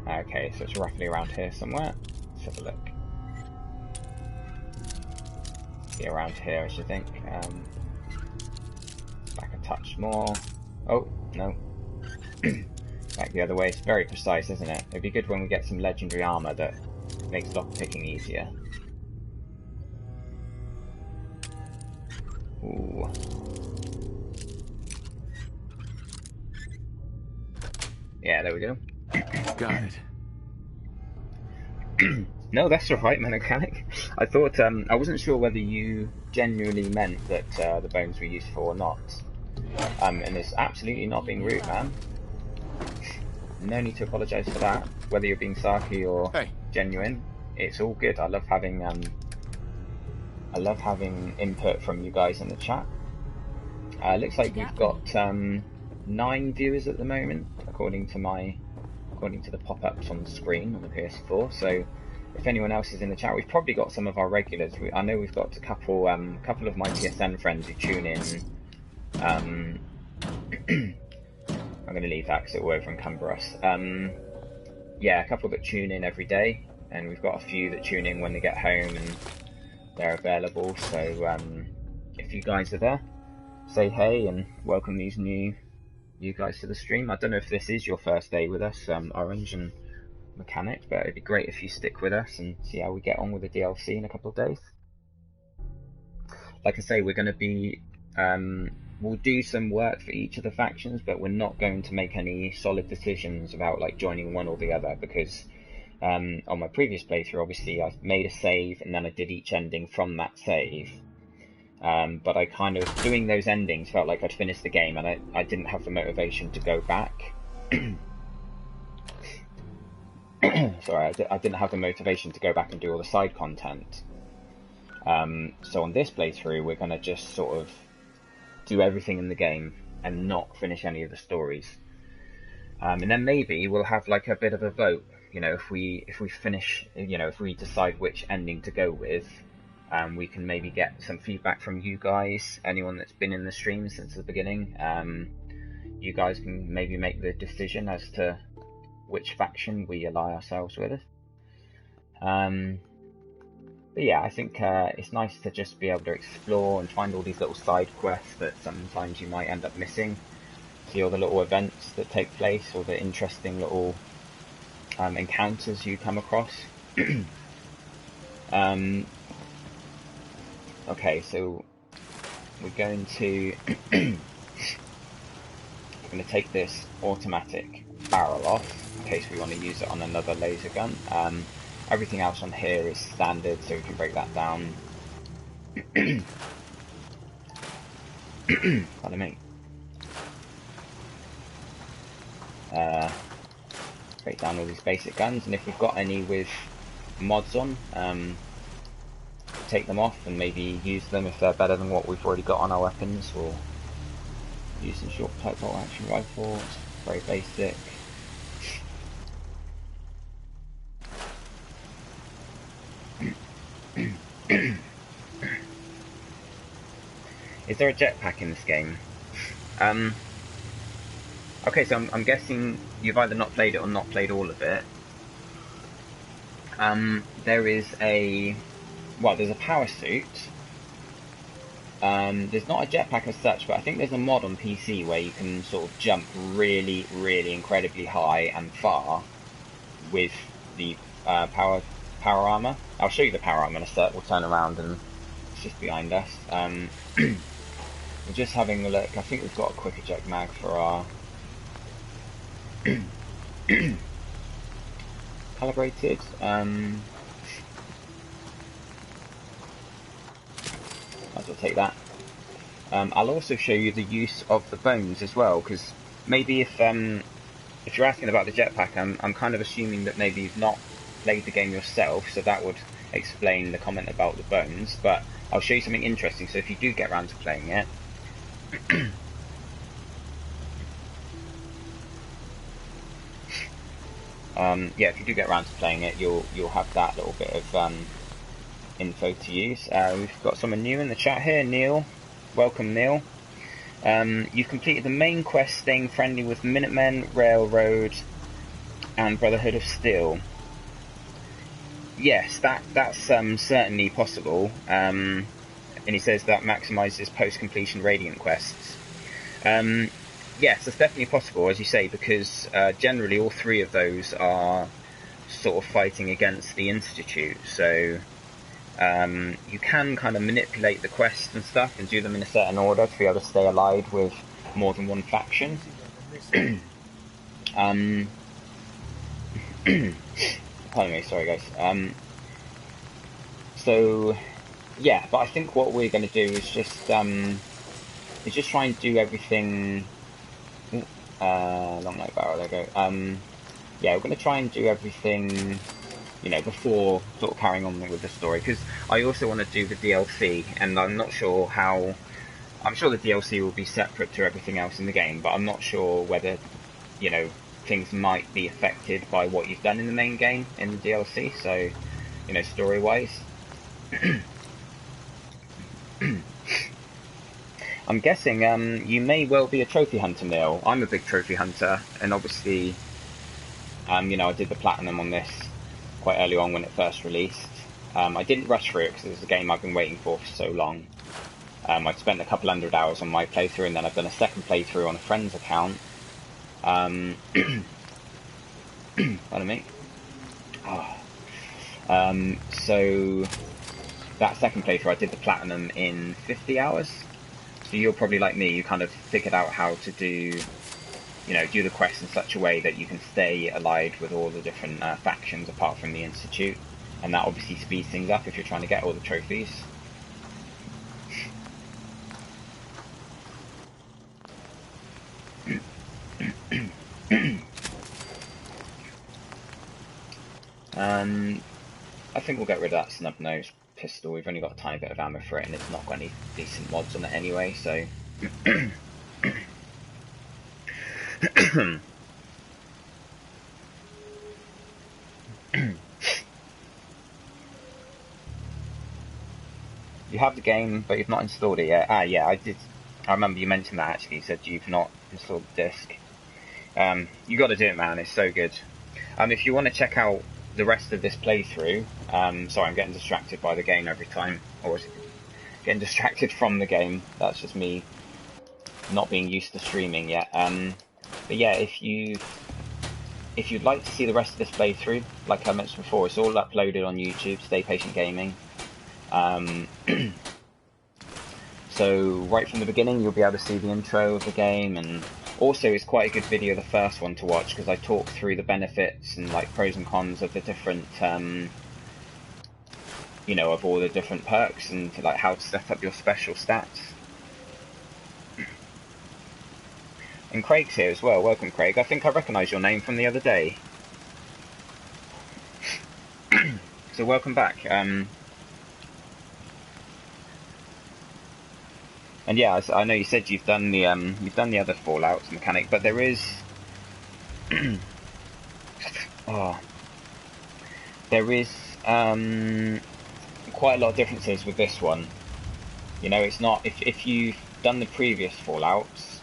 Okay, so it's roughly around here somewhere. Let's have a look. Yeah, around here I should think. Back a touch more. Oh, no. Back the other way. It's very precise, isn't it? It'd be good when we get some legendary armor that makes lockpicking easier. Ooh. Yeah, there we go. Got it. No, that's alright, mechanic. I thought, I wasn't sure whether you genuinely meant that the bones were useful or not. And it's absolutely not being rude, man. No need to apologise for that. Whether you're being sarky or genuine, it's all good. I love having input from you guys in the chat. Looks like we've got 9 viewers at the moment, according to the pop-ups on the screen on the PS4. So if anyone else is in the chat, we've probably got some of our regulars. I know we've got a couple of my TSN friends who tune in. I'm going to leave that because it will over encumber us. Yeah, a couple that tune in every day, and we've got a few that tune in when they get home and they're available. So if you guys are there, say hey and welcome these new guys to the stream. I don't know if this is your first day with us, Orange and Mechanic, but it'd be great if you stick with us and see how we get on with the DLC in a couple of days. Like I say, we're going to be we'll do some work for each of the factions, but we're not going to make any solid decisions about like joining one or the other, because on my previous playthrough, obviously I made a save and then I did each ending from that save. But I kind of, doing those endings, felt like I'd finished the game and I didn't have the motivation to go back. Sorry, I didn't have the motivation to go back and do all the side content. So on this playthrough, we're going to just sort of do everything in the game and not finish any of the stories. And then maybe we'll have like a bit of a vote. You know, if we finish, you know, if we decide which ending to go with, we can maybe get some feedback from you guys, anyone that's been in the stream since the beginning. You guys can maybe make the decision as to which faction we ally ourselves with. But yeah, I think it's nice to just be able to explore and find all these little side quests that sometimes you might end up missing. See all the little events that take place, or the interesting little encounters you come across. Okay, so we're going to take this automatic barrel off in case we want to use it on another laser gun. Everything else on here is standard, so we can break that down. Pardon me. Break down all these basic guns, and if we've got any with mods on, take them off and maybe use them if they're better than what we've already got on our weapons. We'll use some short type bolt action rifle. It's very basic. Is there a jetpack in this game? Okay, so I'm guessing you've either not played it or not played all of it. There is a... well, there's a power suit, There's not a jetpack as such, but I think there's a mod on PC where you can sort of jump really, really incredibly high and far with the power armor. I'll show you the power armor in a sec. We'll turn around and it's just behind us. We're just having a look. I think we've got a quick eject mag for our calibrated. Might as well take that. I'll also show you the use of the bones as well, because maybe if you're asking about the jetpack, I'm kind of assuming that maybe you've not played the game yourself, so that would explain the comment about the bones. But I'll show you something interesting. So if you do get around to playing it, yeah, if you do get around to playing it, you'll have that little bit of info to use. We've got someone new in the chat here, Neil. Welcome, Neil. You've completed the main quest, staying friendly with Minutemen, Railroad, and Brotherhood of Steel. Yes, that's certainly possible. And he says that maximises post-completion Radiant quests. Yes, that's definitely possible, as you say, because generally all three of those are sort of fighting against the Institute. So you can kind of manipulate the quests and stuff and do them in a certain order to be able to stay allied with more than one faction. Pardon me, sorry guys. So yeah, but I think what we're going to do is just try and do everything. Long night barrel, there we go. Yeah, we're going to try and do everything, you know, before sort of carrying on with the story, because I also want to do the DLC, and I'm not sure how. I'm sure the DLC will be separate to everything else in the game, but I'm not sure whether, you know, things might be affected by what you've done in the main game in the DLC. So, you know, story-wise. I'm guessing you may well be a trophy hunter, Neil. I'm a big trophy hunter, and obviously, you know, I did the platinum on this quite early on when it first released. I didn't rush through it because it's a game I've been waiting for so long. I'd spent a couple hundred hours on my playthrough, and then I've done a second playthrough on a friend's account. Pardon me. Oh. So that second playthrough I did the platinum in 50 hours. So you're probably like me, you kind of figured out how to do, you know, do the quest in such a way that you can stay allied with all the different factions apart from the Institute. And that obviously speeds things up if you're trying to get all the trophies. I think we'll get rid of that snub-nosed pistol. We've only got a tiny bit of ammo for it, and it's not got any decent mods on it anyway, so... You have the game, but you've not installed it yet. Ah, yeah, I did. I remember you mentioned that, actually. You said you've not installed the disc. You got to do it, man. It's so good. If you want to check out the rest of this playthrough, sorry, I'm getting distracted by the game every time. Or getting distracted from the game. That's just me not being used to streaming yet. But yeah, if you'd like to see the rest of this playthrough, like I mentioned before, it's all uploaded on YouTube, Stay Patient Gaming. So right from the beginning you'll be able to see the intro of the game, and also it's quite a good video, the first one, to watch, because I talk through the benefits and like pros and cons of the different you know, of all the different perks and like how to set up your special stats. And Craig's here as well. Welcome, Craig. I think I recognise your name from the other day. So welcome back. And yeah, I know you said you've done the other Fallout mechanic, but there is there is quite a lot of differences with this one. You know, it's not, if you've done the previous Fallouts,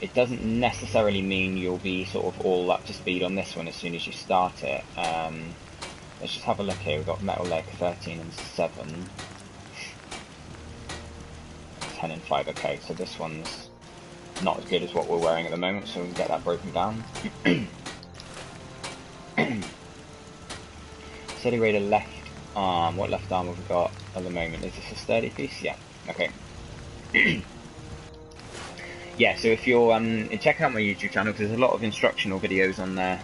it doesn't necessarily mean you'll be sort of all up to speed on this one as soon as you start it. Let's just have a look here. We've got Metal Leg 13 and 7. 10 and 5. Okay, so this one's not as good as what we're wearing at the moment, so we can get that broken down. Steady Raider left arm. What left arm have we got at the moment? Is this a sturdy piece? Yeah. Okay. Yeah, so if you're check out my YouTube channel, because there's a lot of instructional videos on there.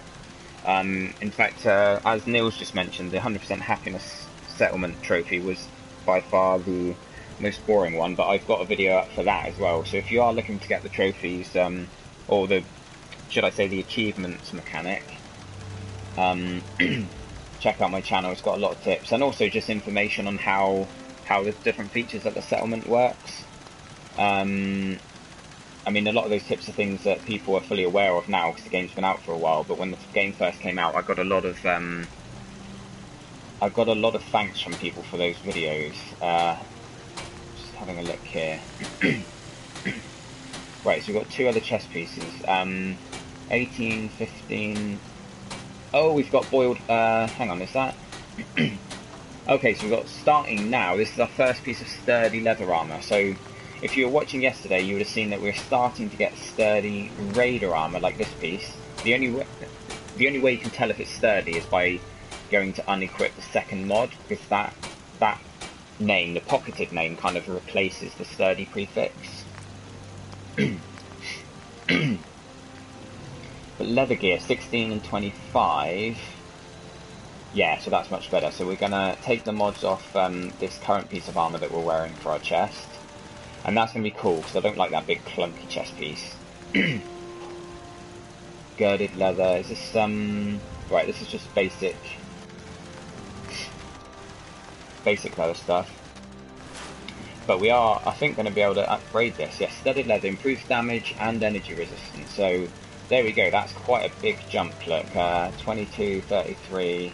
In fact, as Neil's just mentioned, the 100% happiness settlement trophy was by far the most boring one, but I've got a video up for that as well. So if you are looking to get the trophies, or the, should I say, the achievements mechanic, check out my channel. It's got a lot of tips, and also just information on how the different features of the settlement works. I mean, a lot of those tips are things that people are fully aware of now because the game's been out for a while. But when the game first came out, I got a lot of thanks from people for those videos. Just having a look here. Right, so we've got 2 other chess pieces. 18, 15. Oh, we've got boiled. Hang on, is that? Okay, so we've got starting now. This is our first piece of sturdy leather armor. So if you were watching yesterday, you would have seen that we're starting to get sturdy raider armor like this piece. The only way you can tell if it's sturdy is by going to unequip the second mod, because that name, the pocketed name, kind of replaces the sturdy prefix. But leather gear, 16 and 25. Yeah, so that's much better. So we're gonna take the mods off this current piece of armor that we're wearing for our chest. And that's going to be cool, because I don't like that big clunky chest piece. Girded leather. Is this, right, this is just basic leather stuff. But we are, I think, going to be able to upgrade this. Yes, studded leather improves damage and energy resistance. So, there we go. That's quite a big jump, look. 22, 33.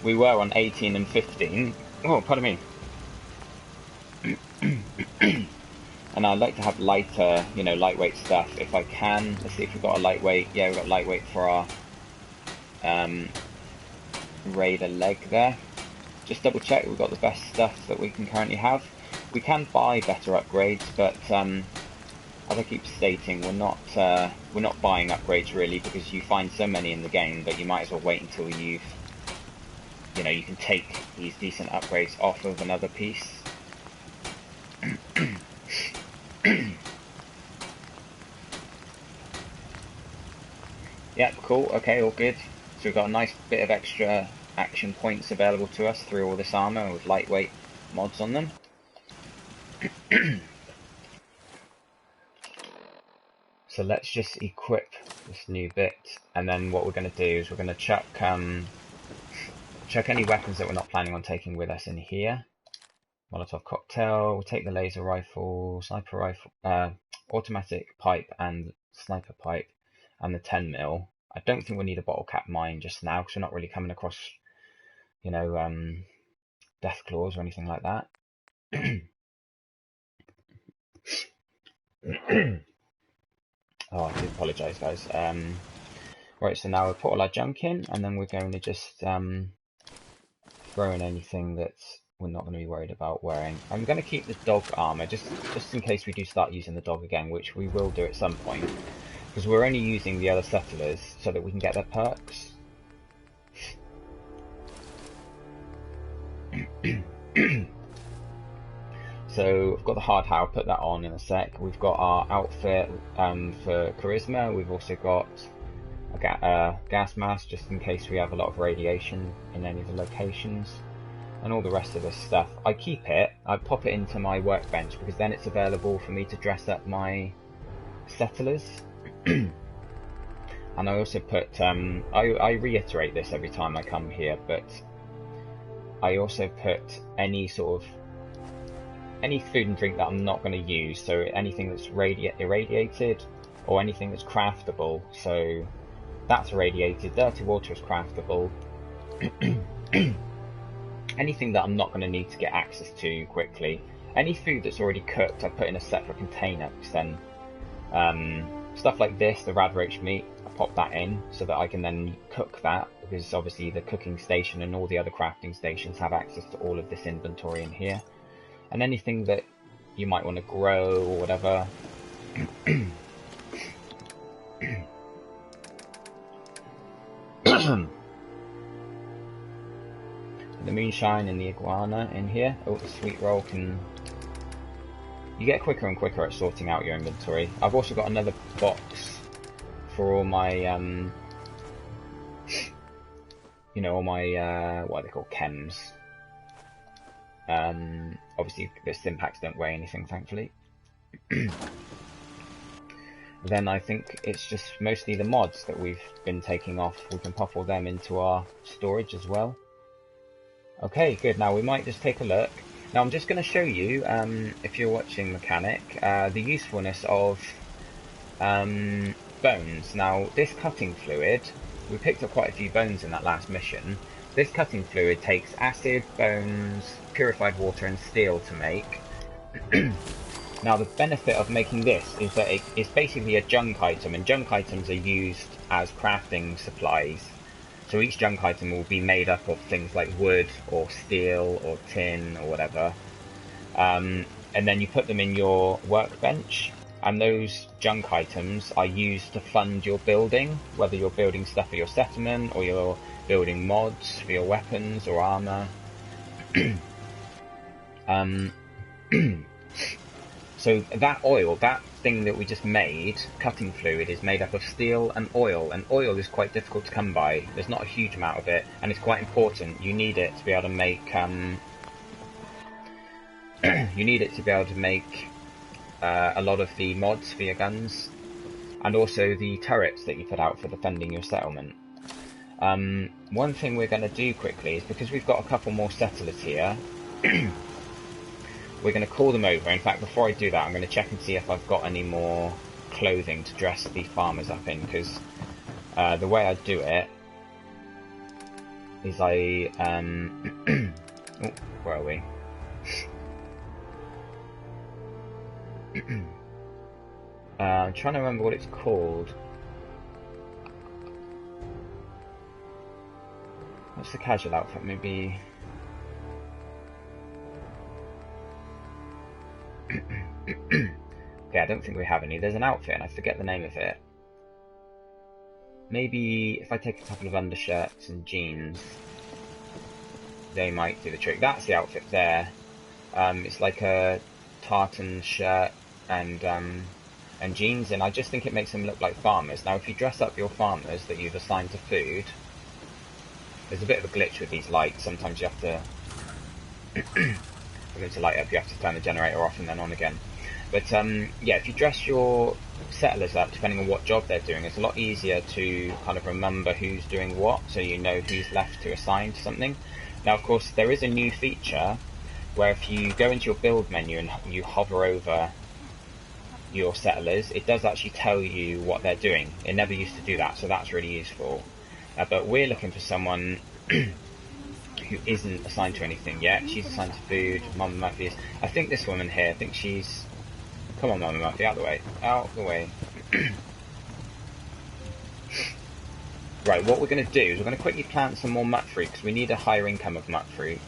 We were on 18 and 15. Oh, pardon me. And I'd like to have lighter, lightweight stuff if I can. Let's see if we've got a lightweight. Yeah, we've got lightweight for our raider leg there. Just double check we've got the best stuff that we can currently have. We can buy better upgrades, but as I keep stating, we're not buying upgrades really, because you find so many in the game that you might as well wait until you can take these decent upgrades off of another piece. Yep, cool, okay, all good. So we've got a nice bit of extra action points available to us through all this armor with lightweight mods on them. So let's just equip this new bit, and then what we're going to do is we're going to chuck any weapons that we're not planning on taking with us in here. Molotov cocktail, we'll take the laser rifle, sniper rifle, automatic pipe and sniper pipe, and the 10mm. I don't think we need a bottle cap mine just now, because we're not really coming across, death claws or anything like that. Oh, I do apologise, guys. Right, so now we'll put all our junk in, and then we're going to just throw in anything that we're not going to be worried about wearing. I'm going to keep the dog armour, just in case we do start using the dog again, which we will do at some point, because we're only using the other settlers so that we can get their perks. So we've got the hard hat, I'll put that on in a sec. We've got our outfit for charisma. We've also got a gas mask just in case we have a lot of radiation in any of the locations. And all the rest of this stuff, I keep it, I pop it into my workbench, because then it's available for me to dress up my settlers. And I also put, I reiterate this every time I come here, but I also put any food and drink that I'm not going to use, so anything that's irradiated, or anything that's craftable, so that's irradiated, dirty water is craftable. Anything that I'm not going to need to get access to quickly. Any food that's already cooked, I put in a separate container, because then stuff like this, the rad roach meat, I pop that in so that I can then cook that, because obviously the cooking station and all the other crafting stations have access to all of this inventory in here. And anything that you might want to grow or whatever. The moonshine and the iguana in here. Oh, the sweet roll can... You get quicker and quicker at sorting out your inventory. I've also got another box for all my, you know, all my, what are they called? Chems. Obviously, the Stimpaks don't weigh anything, thankfully. Then I think it's just mostly the mods that we've been taking off. We can pop all them into our storage as well. Okay, good. Now we might just take a look. Now I'm just going to show you, if you're watching Mechanic, the usefulness of bones. Now this cutting fluid, we picked up quite a few bones in that last mission. This cutting fluid takes acid, bones, purified water and steel to make. Now the benefit of making this is that it's basically a junk item, and junk items are used as crafting supplies. So each junk item will be made up of things like wood or steel or tin or whatever. And then you put them in your workbench, and those junk items are used to fund your building, whether you're building stuff for your settlement or you're building mods for your weapons or armor. So that oil, that thing that we just made, cutting fluid, is made up of steel and oil is quite difficult to come by. There's not a huge amount of it, and it's quite important. You need it to be able to make a lot of the mods for your guns, and also the turrets that you put out for defending your settlement. One thing we're going to do quickly is, because we've got a couple more settlers here, we're going to call them over. In fact, before I do that, I'm going to check and see if I've got any more clothing to dress the farmers up in, because the way I do it is I... oh, where are we? I'm trying to remember what it's called. What's the casual outfit? Maybe... Okay, I don't think we have any. There's an outfit and I forget the name of it. Maybe if I take a couple of undershirts and jeans, they might do the trick. That's the outfit there. It's like a tartan shirt and jeans, and I just think it makes them look like farmers. Now, if you dress up your farmers that you've assigned to food, there's a bit of a glitch with these lights. Sometimes you have to... for them to light up, you have to turn the generator off and then on again. But yeah, if you dress your settlers up, depending on what job they're doing, it's a lot easier to kind of remember who's doing what, so you know who's left to assign to something. Now, of course, there is a new feature where if you go into your build menu and you hover over your settlers, it does actually tell you what they're doing. It never used to do that, so that's really useful. But we're looking for someone who isn't assigned to anything yet. She's assigned to food. Mama Murphy is. I think this woman here, I think she's... Come on, Mama Murphy, out of the way. Out of the way. Right, what we're going to do is we're going to quickly plant some more mutt fruit, because we need a higher income of mutt fruit.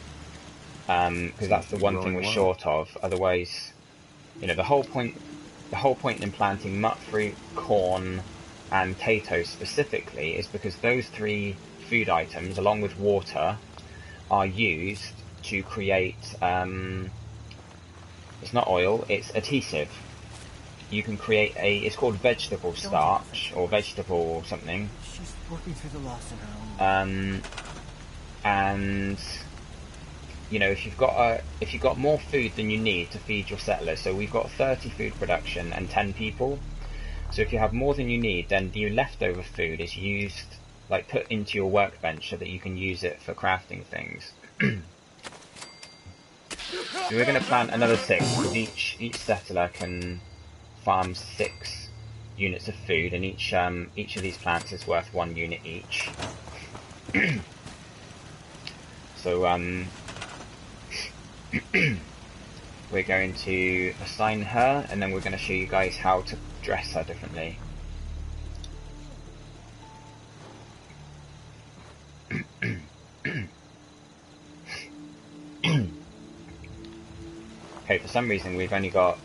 Because that's the one thing we're short of. Otherwise, you know, the whole point in planting mutt fruit, corn, and potatoes specifically is because those three food items, along with water, are used to create, it's not oil, it's adhesive. You can create it's called vegetable starch, or vegetable something. She's working through the loss in her own. And, you know, if you've got more food than you need to feed your settlers, so we've got 30 food production and 10 people, so if you have more than you need, then the leftover food is used, like put into your workbench so that you can use it for crafting things. So we're going to plant another 6, because each settler can farm 6 units of food, and each of these plants is worth 1 unit each. So we're going to assign her, and then we're going to show you guys how to dress her differently. Okay, for some reason we've only got...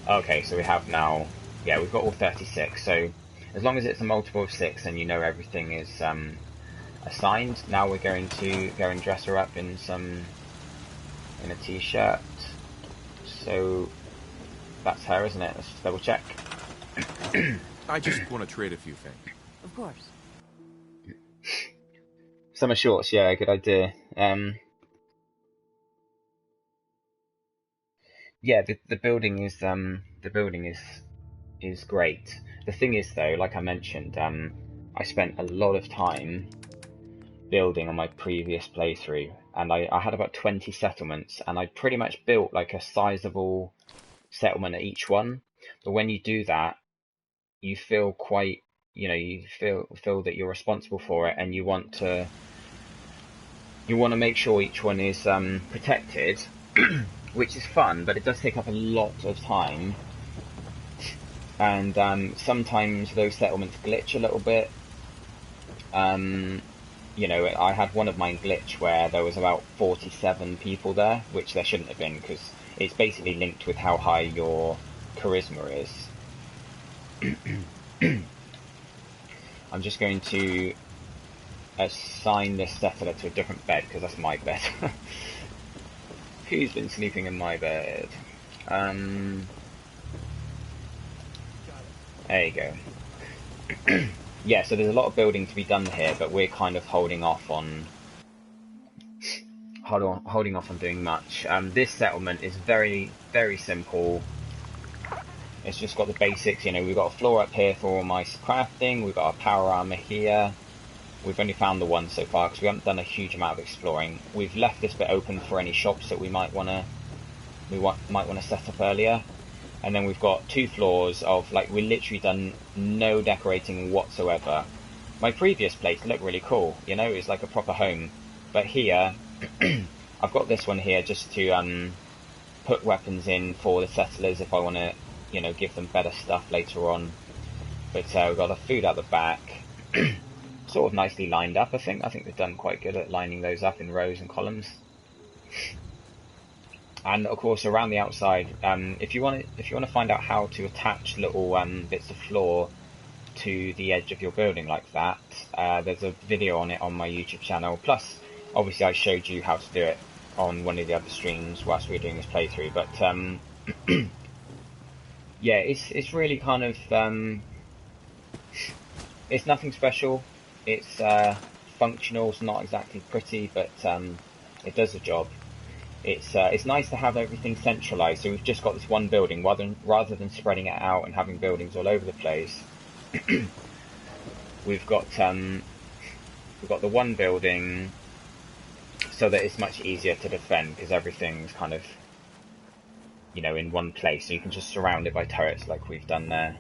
Okay, so we have now... Yeah, we've got all 36, so as long as it's a multiple of 6 and you know everything is assigned, now we're going to go and dress her up in a t-shirt. So that's her, isn't it? Let's just double check. I just want to trade a few things. Of course. Summer shorts, yeah, good idea. Yeah, the building is great. The thing is though, like I mentioned, I spent a lot of time building on my previous playthrough, and I had about 20 settlements, and I pretty much built like a sizable settlement at each one. But when you do that, you feel quite, you feel that you're responsible for it, and you want to make sure each one is protected, which is fun, but it does take up a lot of time. And sometimes those settlements glitch a little bit. I had one of mine glitch where there was about 47 people there, which there shouldn't have been, because it's basically linked with how high your charisma is. I'm just going to assign this settler to a different bed, because that's my bed. Who's been sleeping in my bed? There you go. Yeah, so there's a lot of building to be done here, but we're kind of holding off on doing much. This settlement is very, very simple. It's just got the basics, we've got a floor up here for all my crafting, we've got a power armor here. We've only found the one so far because we haven't done a huge amount of exploring. We've left this bit open for any shops that we might want to set up earlier. And then we've got 2 floors of, we literally done no decorating whatsoever. My previous place looked really cool, it's like a proper home. But here, I've got this one here just to put weapons in for the settlers if I want to, give them better stuff later on. But we've got the food out the back, sort of nicely lined up. I think they've done quite good at lining those up in rows and columns. And of course, around the outside, if you want to find out how to attach little bits of floor to the edge of your building like that, there's a video on it on my YouTube channel. Plus, obviously, I showed you how to do it on one of the other streams whilst we were doing this playthrough. But yeah, it's really kind of it's nothing special. It's functional. It's not exactly pretty, but it does the job. It's nice to have everything centralized. So we've just got this one building rather than spreading it out and having buildings all over the place. we've got the one building so that it's much easier to defend because everything's kind of in one place. So you can just surround it by turrets like we've done there.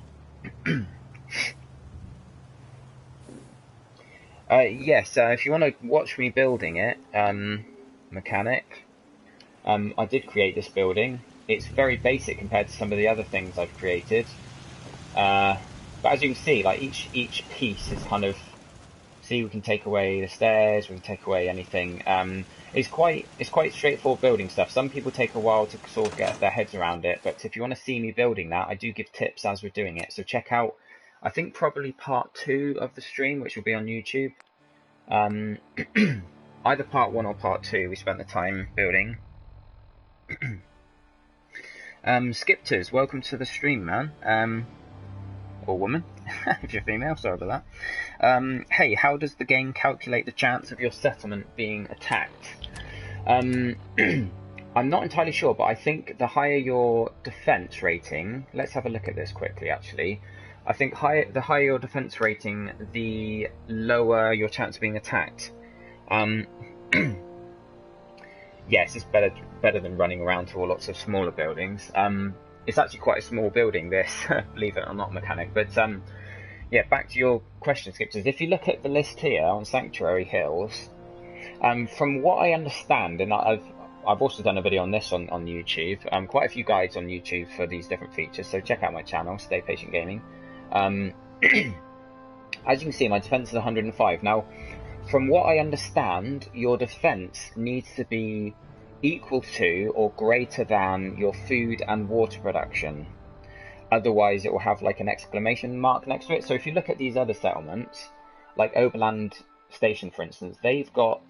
Yes, if you want to watch me building it, mechanic. I did create this building. It's very basic compared to some of the other things I've created. But as you can see, each piece is kind of... See, we can take away the stairs, we can take away anything. It's quite straightforward building stuff. Some people take a while to sort of get their heads around it, but if you want to see me building that, I do give tips as we're doing it. So check out, I think probably part 2 of the stream, which will be on YouTube. Either part 1 or part 2, we spent the time building. Skipters, welcome to the stream, man. Or woman, if you're female, sorry about that. Hey, how does the game calculate the chance of your settlement being attacked? I'm not entirely sure, but I think the higher your defense rating... Let's have a look at this quickly, actually. I think the higher your defense rating, the lower your chance of being attacked. Yes, it's better than running around to all lots of smaller buildings. It's actually quite a small building, this, believe it or not, mechanic. But yeah, back to your question, Skipters. If you look at the list here on Sanctuary Hills, from what I understand, and I've also done a video on this on YouTube, quite a few guides on YouTube for these different features, so check out my channel, Stay Patient Gaming. As you can see, my defense is 105. Now, from what I understand, your defense needs to be equal to or greater than your food and water production. Otherwise, it will have like an exclamation mark next to it. So if you look at these other settlements, like Oberland Station, for instance, they've got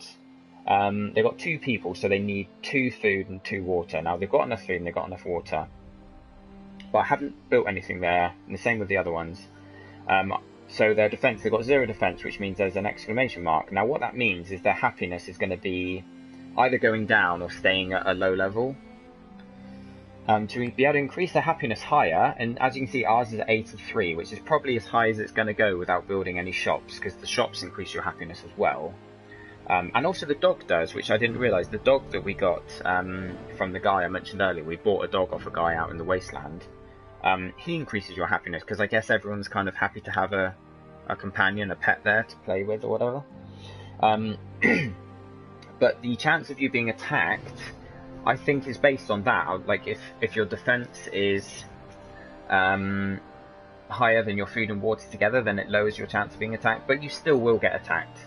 2 people, so they need 2 food and 2 water. Now they've got enough food and they've got enough water, but I haven't built anything there. And the same with the other ones. So their defense, they've got 0 defense, which means there's an exclamation mark. Now what that means is their happiness is going to be either going down or staying at a low level. To be able to increase their happiness higher, and as you can see, ours is 83, which is probably as high as it's going to go without building any shops, because the shops increase your happiness as well. And also the dog does, which I didn't realise. The dog that we got from the guy I mentioned earlier, we bought a dog off a guy out in the wasteland. He increases your happiness, because I guess everyone's kind of happy to have a companion, a pet there to play with or whatever. But the chance of you being attacked, I think, is based on that. Like if your defense is higher than your food and water together, then it lowers your chance of being attacked, but you still will get attacked.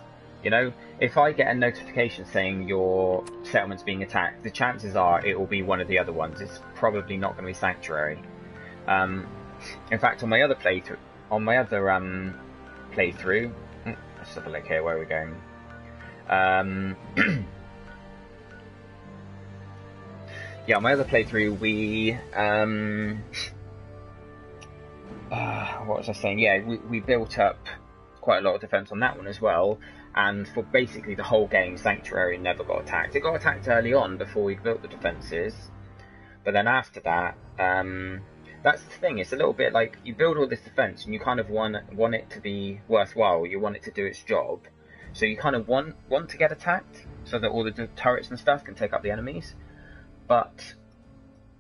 You know, if I get a notification saying your settlement's being attacked, the chances are it will be one of the other ones. It's probably not going to be Sanctuary. In fact, on my other playthrough, let's have a look here. Where are we going? Yeah, on my other playthrough, we what was I saying? Yeah, we built up quite a lot of defense on that one as well. And for basically the whole game, Sanctuary never got attacked. It got attacked early on before we built the defences, but then after that, that's the thing. It's a little bit like you build all this defense and you kind of want it to be worthwhile. You want it to do its job, so you kind of want to get attacked so that all the turrets and stuff can take up the enemies. But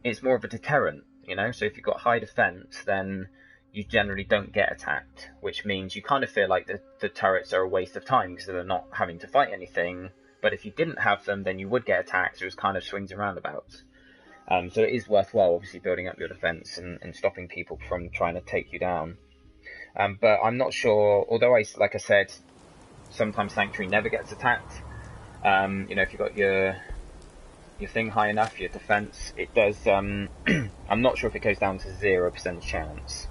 it's more of a deterrent, you know. So if you've got high defense, then you generally don't get attacked, which means you kind of feel like the turrets are a waste of time because they're not having to fight anything. But if you didn't have them, then you would get attacked, so it's kind of swings and roundabouts. So it is worthwhile, obviously, building up your defense and stopping people from trying to take you down. But I'm not sure, although like I said, sometimes Sanctuary never gets attacked. You know, if you've got your thing high enough, your defense, it does. I'm not sure if it goes down to 0% chance.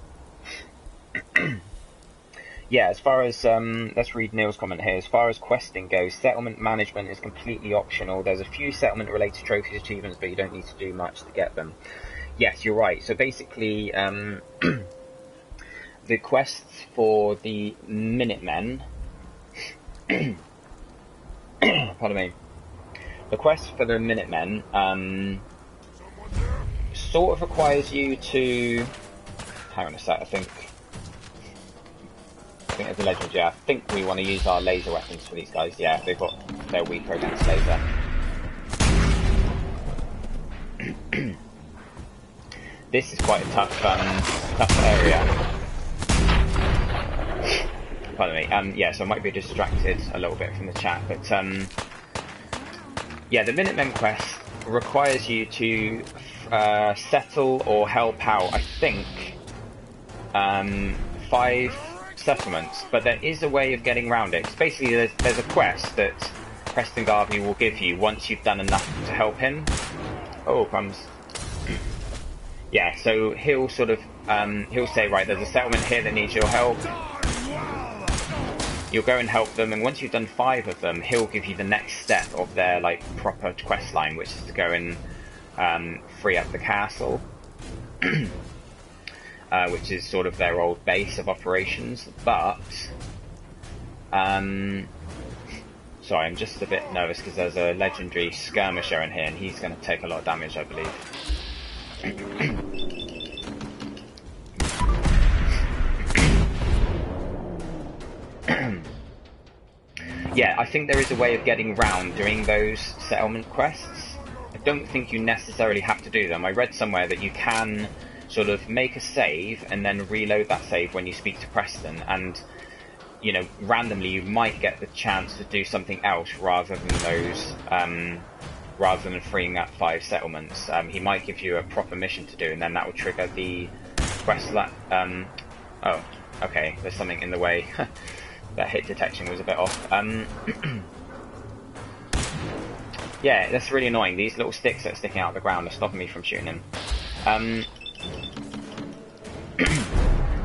Yeah, as far as let's read Neil's comment here. As far as questing goes, settlement management is completely optional. There's a few settlement related trophies achievements, but you don't need to do much to get them. Yes, you're right. So basically, the quests for the Minutemen pardon me. The quest for the Minutemen sort of requires you to... Hang on a sec, I think there's a legend, yeah. I think we want to use our laser weapons for these guys, yeah. They've got their weak against laser. This is quite a tough area. Pardon me, yeah, so I might be distracted a little bit from the chat, but yeah, the Minutemen quest requires you to settle or help out, I think, 5 settlements, but there is a way of getting around it. It's basically, there's a quest that Preston Garvey will give you once you've done enough to help him. Oh, crumbs. Yeah, so he'll sort of, he'll say, right, there's a settlement here that needs your help. You'll go and help them, and once you've done 5 of them, he'll give you the next step of their, like, proper quest line, which is to go and free up the castle. Which is sort of their old base of operations, but sorry, I'm just a bit nervous because there's a legendary skirmisher in here and he's going to take a lot of damage, I believe. Yeah, I think there is a way of getting around doing those settlement quests. I don't think you necessarily have to do them. I read somewhere that you can sort of make a save and then reload that save when you speak to Preston, and you know, randomly you might get the chance to do something else rather than those, rather than freeing up 5 settlements. He might give you a proper mission to do, and then that will trigger the quest. Oh, okay, there's something in the way. That hit detection was a bit off. Yeah, that's really annoying. These little sticks that are sticking out of the ground are stopping me from shooting him.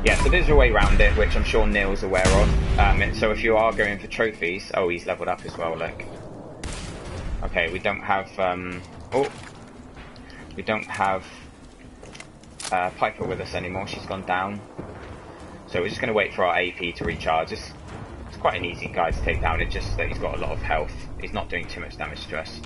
Yeah, so there's a way around it, which I'm sure Neil's aware of. So if you are going for trophies... Oh, he's leveled up as well, look. Okay, we don't have... we don't have Piper with us anymore. She's gone down. So we're just going to wait for our AP to recharge. It's quite an easy guy to take down. It's just that he's got a lot of health. He's not doing too much damage to us.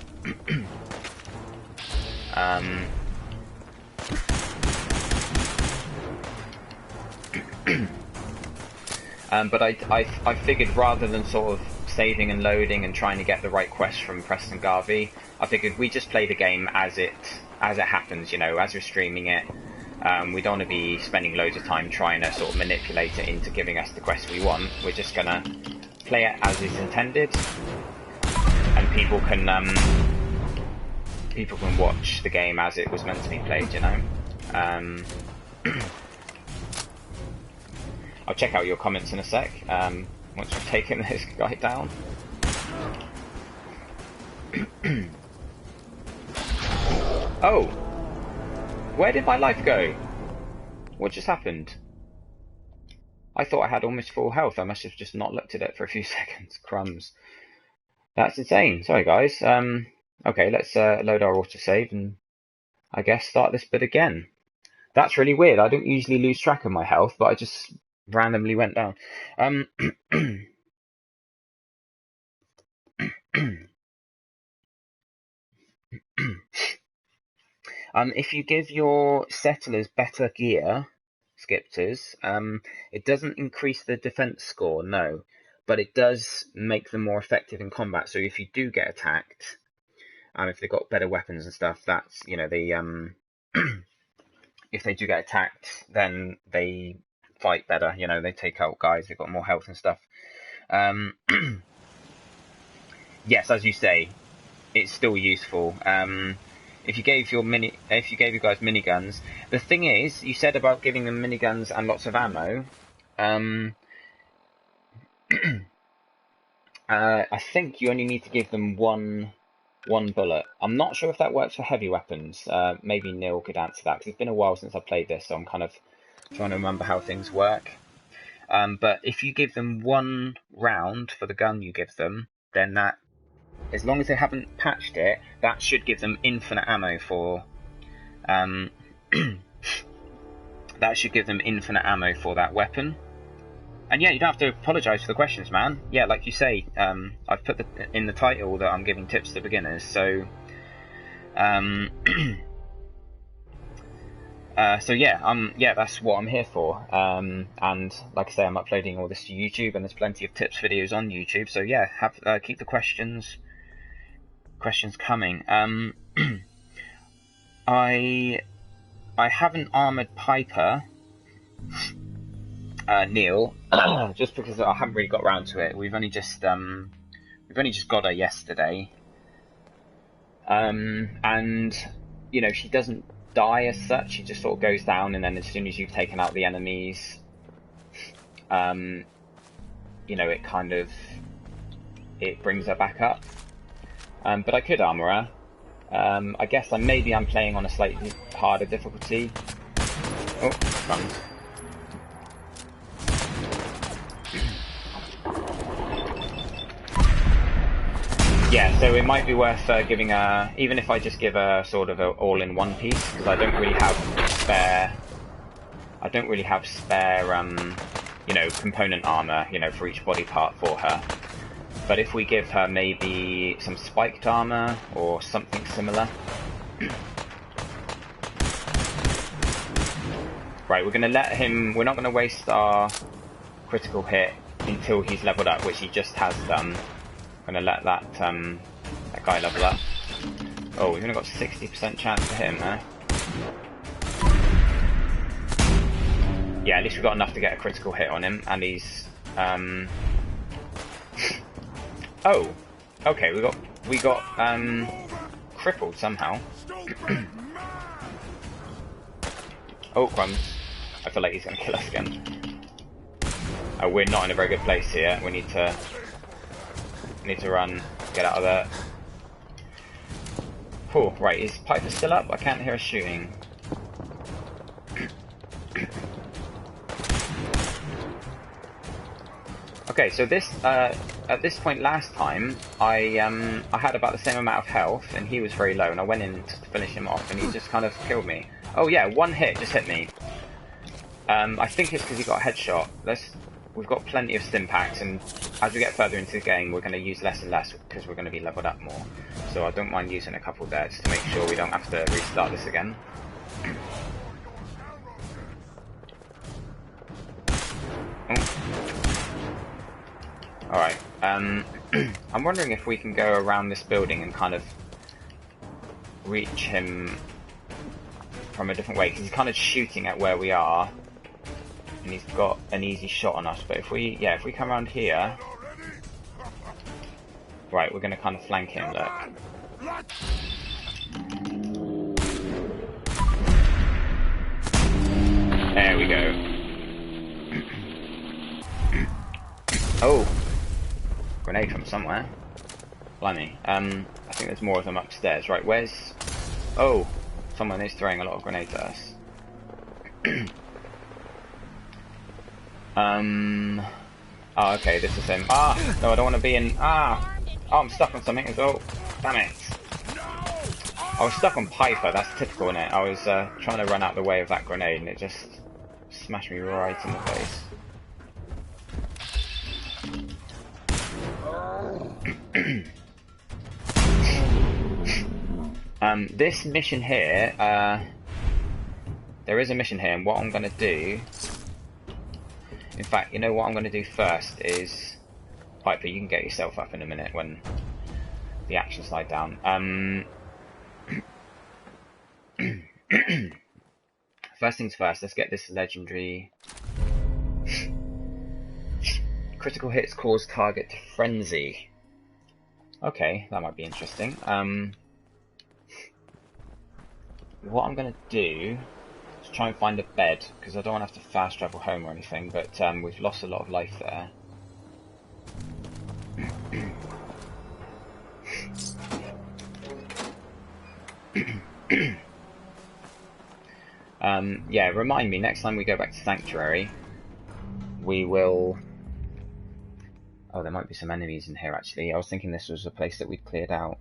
But I figured rather than sort of saving and loading and trying to get the right quest from Preston Garvey, I figured we just play the game as it happens, you know, as we're streaming it. We don't want to be spending loads of time trying to sort of manipulate it into giving us the quest we want. We're just gonna play it as is intended, and people can watch the game as it was meant to be played, you know. I'll check out your comments in a sec, once we've taken this guy down. Oh! Where did my life go? What just happened? I thought I had almost full health. I must have just not looked at it for a few seconds. Crumbs. That's insane. Sorry, guys. Okay, let's load our autosave and I guess start this bit again. That's really weird. I don't usually lose track of my health, but I just randomly went down. If you give your settlers better gear, Skipters, it doesn't increase the defense score, no, but it does make them more effective in combat. So if you do get attacked, if they've got better weapons and stuff, that's, you know, they if they do get attacked, then they fight better, you know, they take out guys, they've got more health and stuff. Yes, as you say, it's still useful. If you gave your guys miniguns, the thing is, you said about giving them miniguns and lots of ammo. I think you only need to give them one bullet. I'm not sure if that works for heavy weapons. Maybe Neil could answer that, because it's been a while since I played this, so I'm kind of trying to remember how things work. But if you give them one round for the gun you give them, then that, as long as they haven't patched it, that should give them infinite ammo for that should give them infinite ammo for that weapon. And yeah, you don't have to apologise for the questions, man. Yeah, like you say, I've put in the title that I'm giving tips to beginners, so so yeah, that's what I'm here for. And like I say, I'm uploading all this to YouTube, and there's plenty of tips videos on YouTube. So yeah, keep the questions coming. I haven't armoured Piper, Neil, just because I haven't really got around to it. We've only just got her yesterday, and you know, she doesn't die as such. She just sort of goes down, and then as soon as you've taken out the enemies, you know, it brings her back up. But I could armour her. I guess maybe I'm playing on a slightly harder difficulty. Oh, crumbs. Yeah, so it might be worth giving her, even if I just give her sort of an all-in-one piece, because I don't really have spare, you know, component armour, you know, for each body part for her. But if we give her maybe some spiked armour or something similar. Right, we're going to we're not going to waste our critical hit until he's leveled up, which he just has done. I'm going to let that guy level up. Oh, we've only got 60% chance to hit him there. Yeah, at least we've got enough to get a critical hit on him, and he's oh, okay, we got crippled somehow. Oh, crumbs. I feel like he's gonna kill us again. Oh, we're not in a very good place here. We need to run, get out of there. Cool. Right, is Piper still up? I can't hear her shooting. Okay, so this at this point last time, I had about the same amount of health, and he was very low, and I went in to finish him off, and he just kind of killed me. Oh yeah, one hit just hit me. I think it's because he got a headshot. We've got plenty of stim packs, and as we get further into the game, we're going to use less and less because we're going to be leveled up more. So I don't mind using a couple there just to make sure we don't have to restart this again. Alright, I'm wondering if we can go around this building and kind of reach him from a different way, because he's kind of shooting at where we are, and he's got an easy shot on us. But if we come around here, right, we're going to kind of flank him, look. There we go. Oh! Grenade from somewhere. Blimey. I think there's more of them upstairs. Right, where's... Oh! Someone is throwing a lot of grenades at us. Oh, okay, this is him. Ah! No, I don't want to be in... Ah! Oh, I'm stuck on something as well. Damn it. I was stuck on Piper, that's typical, isn't it? I was trying to run out the way of that grenade and it just smashed me right in the face. This mission here, there is a mission here, and what I'm going to do... In fact, you know what I'm going to do first is... Piper, you can get yourself up in a minute when the actions slide down. First things first, let's get this legendary... Critical hits cause target to frenzy. Okay, that might be interesting. What I'm going to do is try and find a bed, because I don't want to have to fast travel home or anything, but we've lost a lot of life there. Yeah, remind me, next time we go back to Sanctuary, we will... Oh, there might be some enemies in here, actually. I was thinking this was a place that we'd cleared out.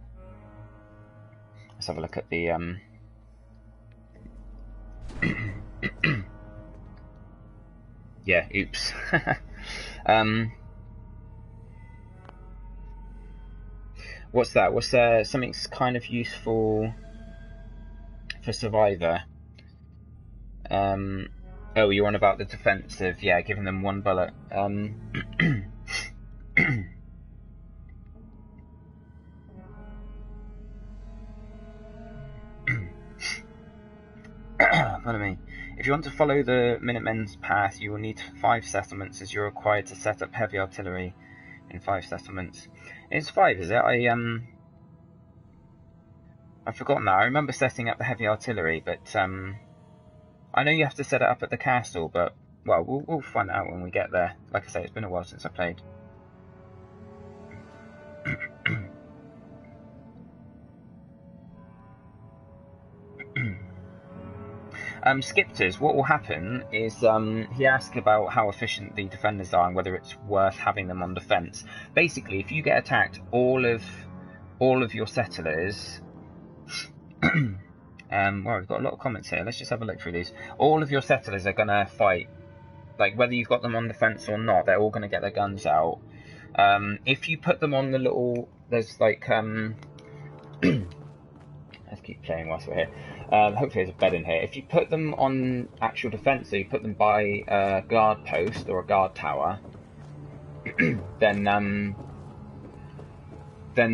Let's have a look at the... Yeah, oops. What's that? What's something kind of useful for Survivor? Oh, you're on about the defensive. Yeah, giving them one bullet. Pardon me. If you want to follow the Minutemen's path, you will need 5 settlements, as you're required to set up heavy artillery in 5 settlements. It's 5, is it? I've forgotten that. I remember setting up the heavy artillery, but I know you have to set it up at the castle, but well, we'll find out when we get there. Like I say, it's been a while since I played. Skipters, what will happen is he asked about how efficient the defenders are and whether it's worth having them on defence. Basically, if you get attacked, all of your settlers... well, we've got a lot of comments here. Let's just have a look through these. All of your settlers are going to fight. Like, whether you've got them on defence or not, they're all going to get their guns out. If you put them on the little... There's like... Let's keep playing whilst we're here. Hopefully there's a bed in here. If you put them on actual defence, so you put them by a guard post or a guard tower, then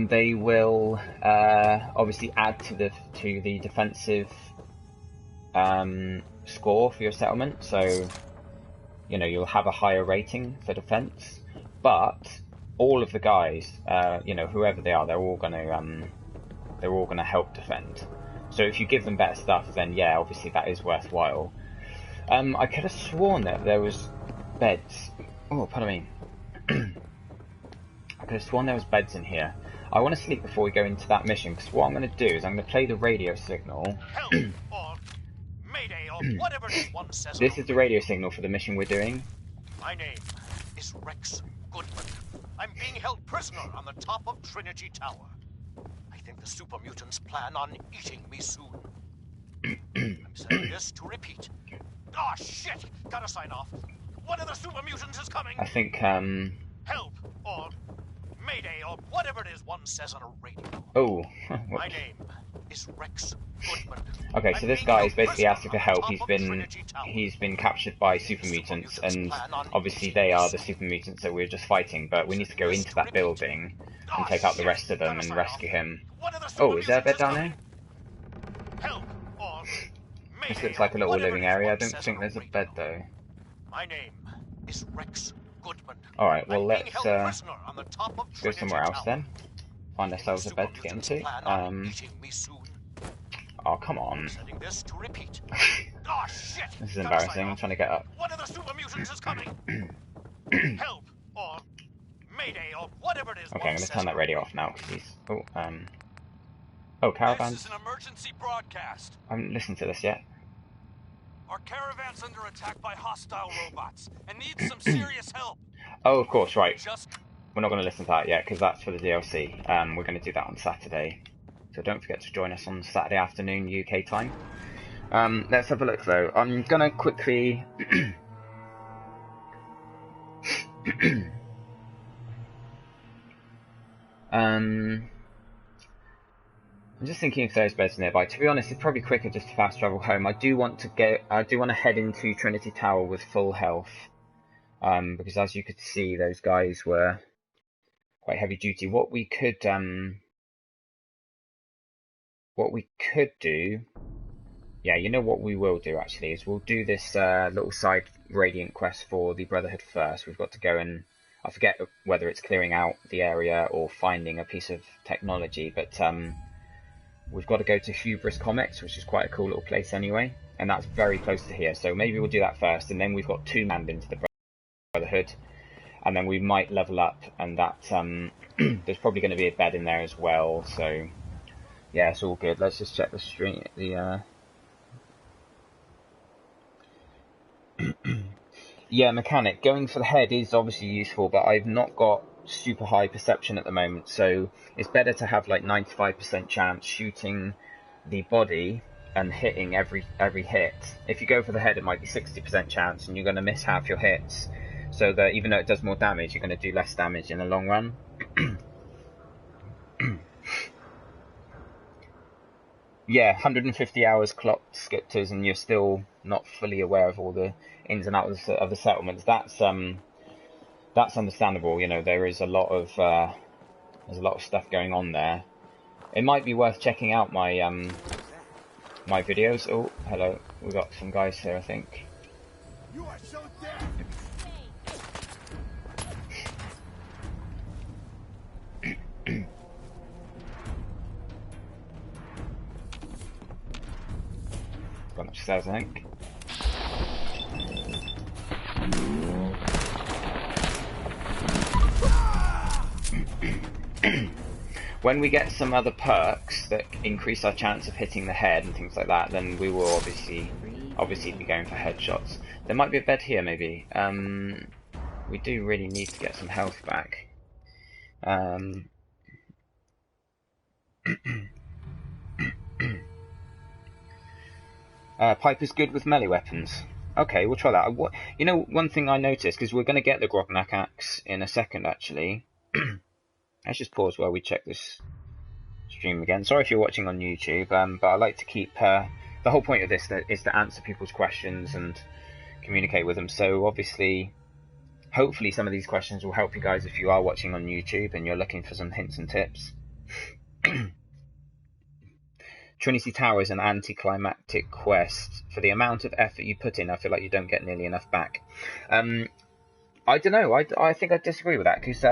they will obviously add to the defensive score for your settlement. So you know you'll have a higher rating for defence. But all of the guys, you know, whoever they are, they're all going to help defend. So if you give them better stuff, then yeah, obviously that is worthwhile. I could have sworn that there was beds. Oh, pardon me. I could have sworn there was beds in here. I want to sleep before we go into that mission, because what I'm going to do is I'm going to play the radio signal. Help or mayday or whatever it is one says. This is the radio signal for the mission we're doing. My name is Rex Goodman. I'm being held prisoner on the top of Trinity Tower. I think the super mutants plan on eating me soon. I'm saying this to repeat. Ah, shit! Gotta sign off. One of the super mutants is coming. I think, Help or mayday or whatever it is one says on a radio. Oh. My name is Rex Goodman. Okay, so this guy is basically asking for help. He's been captured by super mutants, and obviously they are the super mutants that we're just fighting. But we need to go into that building and take out the rest of them and rescue him. Oh, is there a bed down there? This looks like a little living area. I don't think there's a bed though. My name is Rex Goodman. All right, well let's go somewhere else then. Find ourselves a bed to get into. Oh, come on. This is embarrassing. I'm trying to get up. One of the super mutants is coming. Help or mayday or whatever it is. Okay, I'm gonna turn that radio off now because he's. Oh, caravans. This is an emergency broadcast. I haven't listened to this yet. Our caravan's under attack by hostile robots and needs some serious help. Oh, of course, right. We're not going to listen to that yet because that's for the DLC. We're going to do that on Saturday. So don't forget to join us on Saturday afternoon UK time. Let's have a look though. I'm going to quickly... I'm just thinking if there's beds nearby. To be honest, it's probably quicker just to fast travel home. I do want to head into Trinity Tower with full health. Because as you could see, those guys were quite heavy duty. What we could do, yeah, you know what we will do actually, is we'll do this little side Radiant quest for the Brotherhood first. We've got to go and, I forget whether it's clearing out the area or finding a piece of technology, but we've got to go to Hubris Comics, which is quite a cool little place anyway, and that's very close to here, so maybe we'll do that first, and then we've got 2 manned into the Brotherhood, and then we might level up, and that there's probably going to be a bed in there as well, so yeah, it's all good. Let's just check the stream, yeah, mechanic. Going for the head is obviously useful, but I've not got super high perception at the moment, so it's better to have like 95% chance shooting the body and hitting every hit. If you go for the head, it might be 60% chance, and you're going to miss half your hits. So that even though it does more damage, you're going to do less damage in the long run. Yeah, 150 hours clocked skippers, and you're still not fully aware of all the ins and outs of the settlements. That's understandable. You know, there is a lot of stuff going on there. It might be worth checking out my my videos. Oh, hello, we got some guys here, I think. You are so dead. Got much stairs, I think. When we get some other perks that increase our chance of hitting the head and things like that, then we will obviously be going for headshots. There might be a bed here, maybe. We do really need to get some health back. Piper's good with melee weapons. Okay, we'll try that. You know, one thing I noticed, because we're going to get the Grognak axe in a second, actually. Let's just pause while we check this stream again. Sorry if you're watching on YouTube, but I like to keep... the whole point of this is to answer people's questions and communicate with them. So, obviously, hopefully some of these questions will help you guys if you are watching on YouTube and you're looking for some hints and tips. Trinity Tower is an anticlimactic quest. For the amount of effort you put in, I feel like you don't get nearly enough back. I don't know. I think I disagree with that, because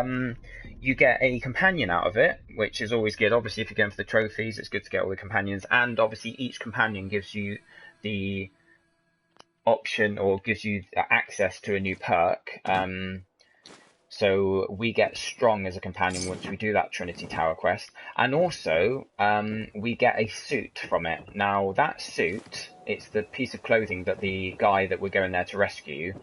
you get a companion out of it, which is always good. Obviously, if you're going for the trophies, it's good to get all the companions, and obviously each companion gives you the option or gives you access to a new perk. So we get strong as a companion once we do that Trinity Tower quest, and also we get a suit from it. Now that suit, it's the piece of clothing that the guy that we're going there to rescue,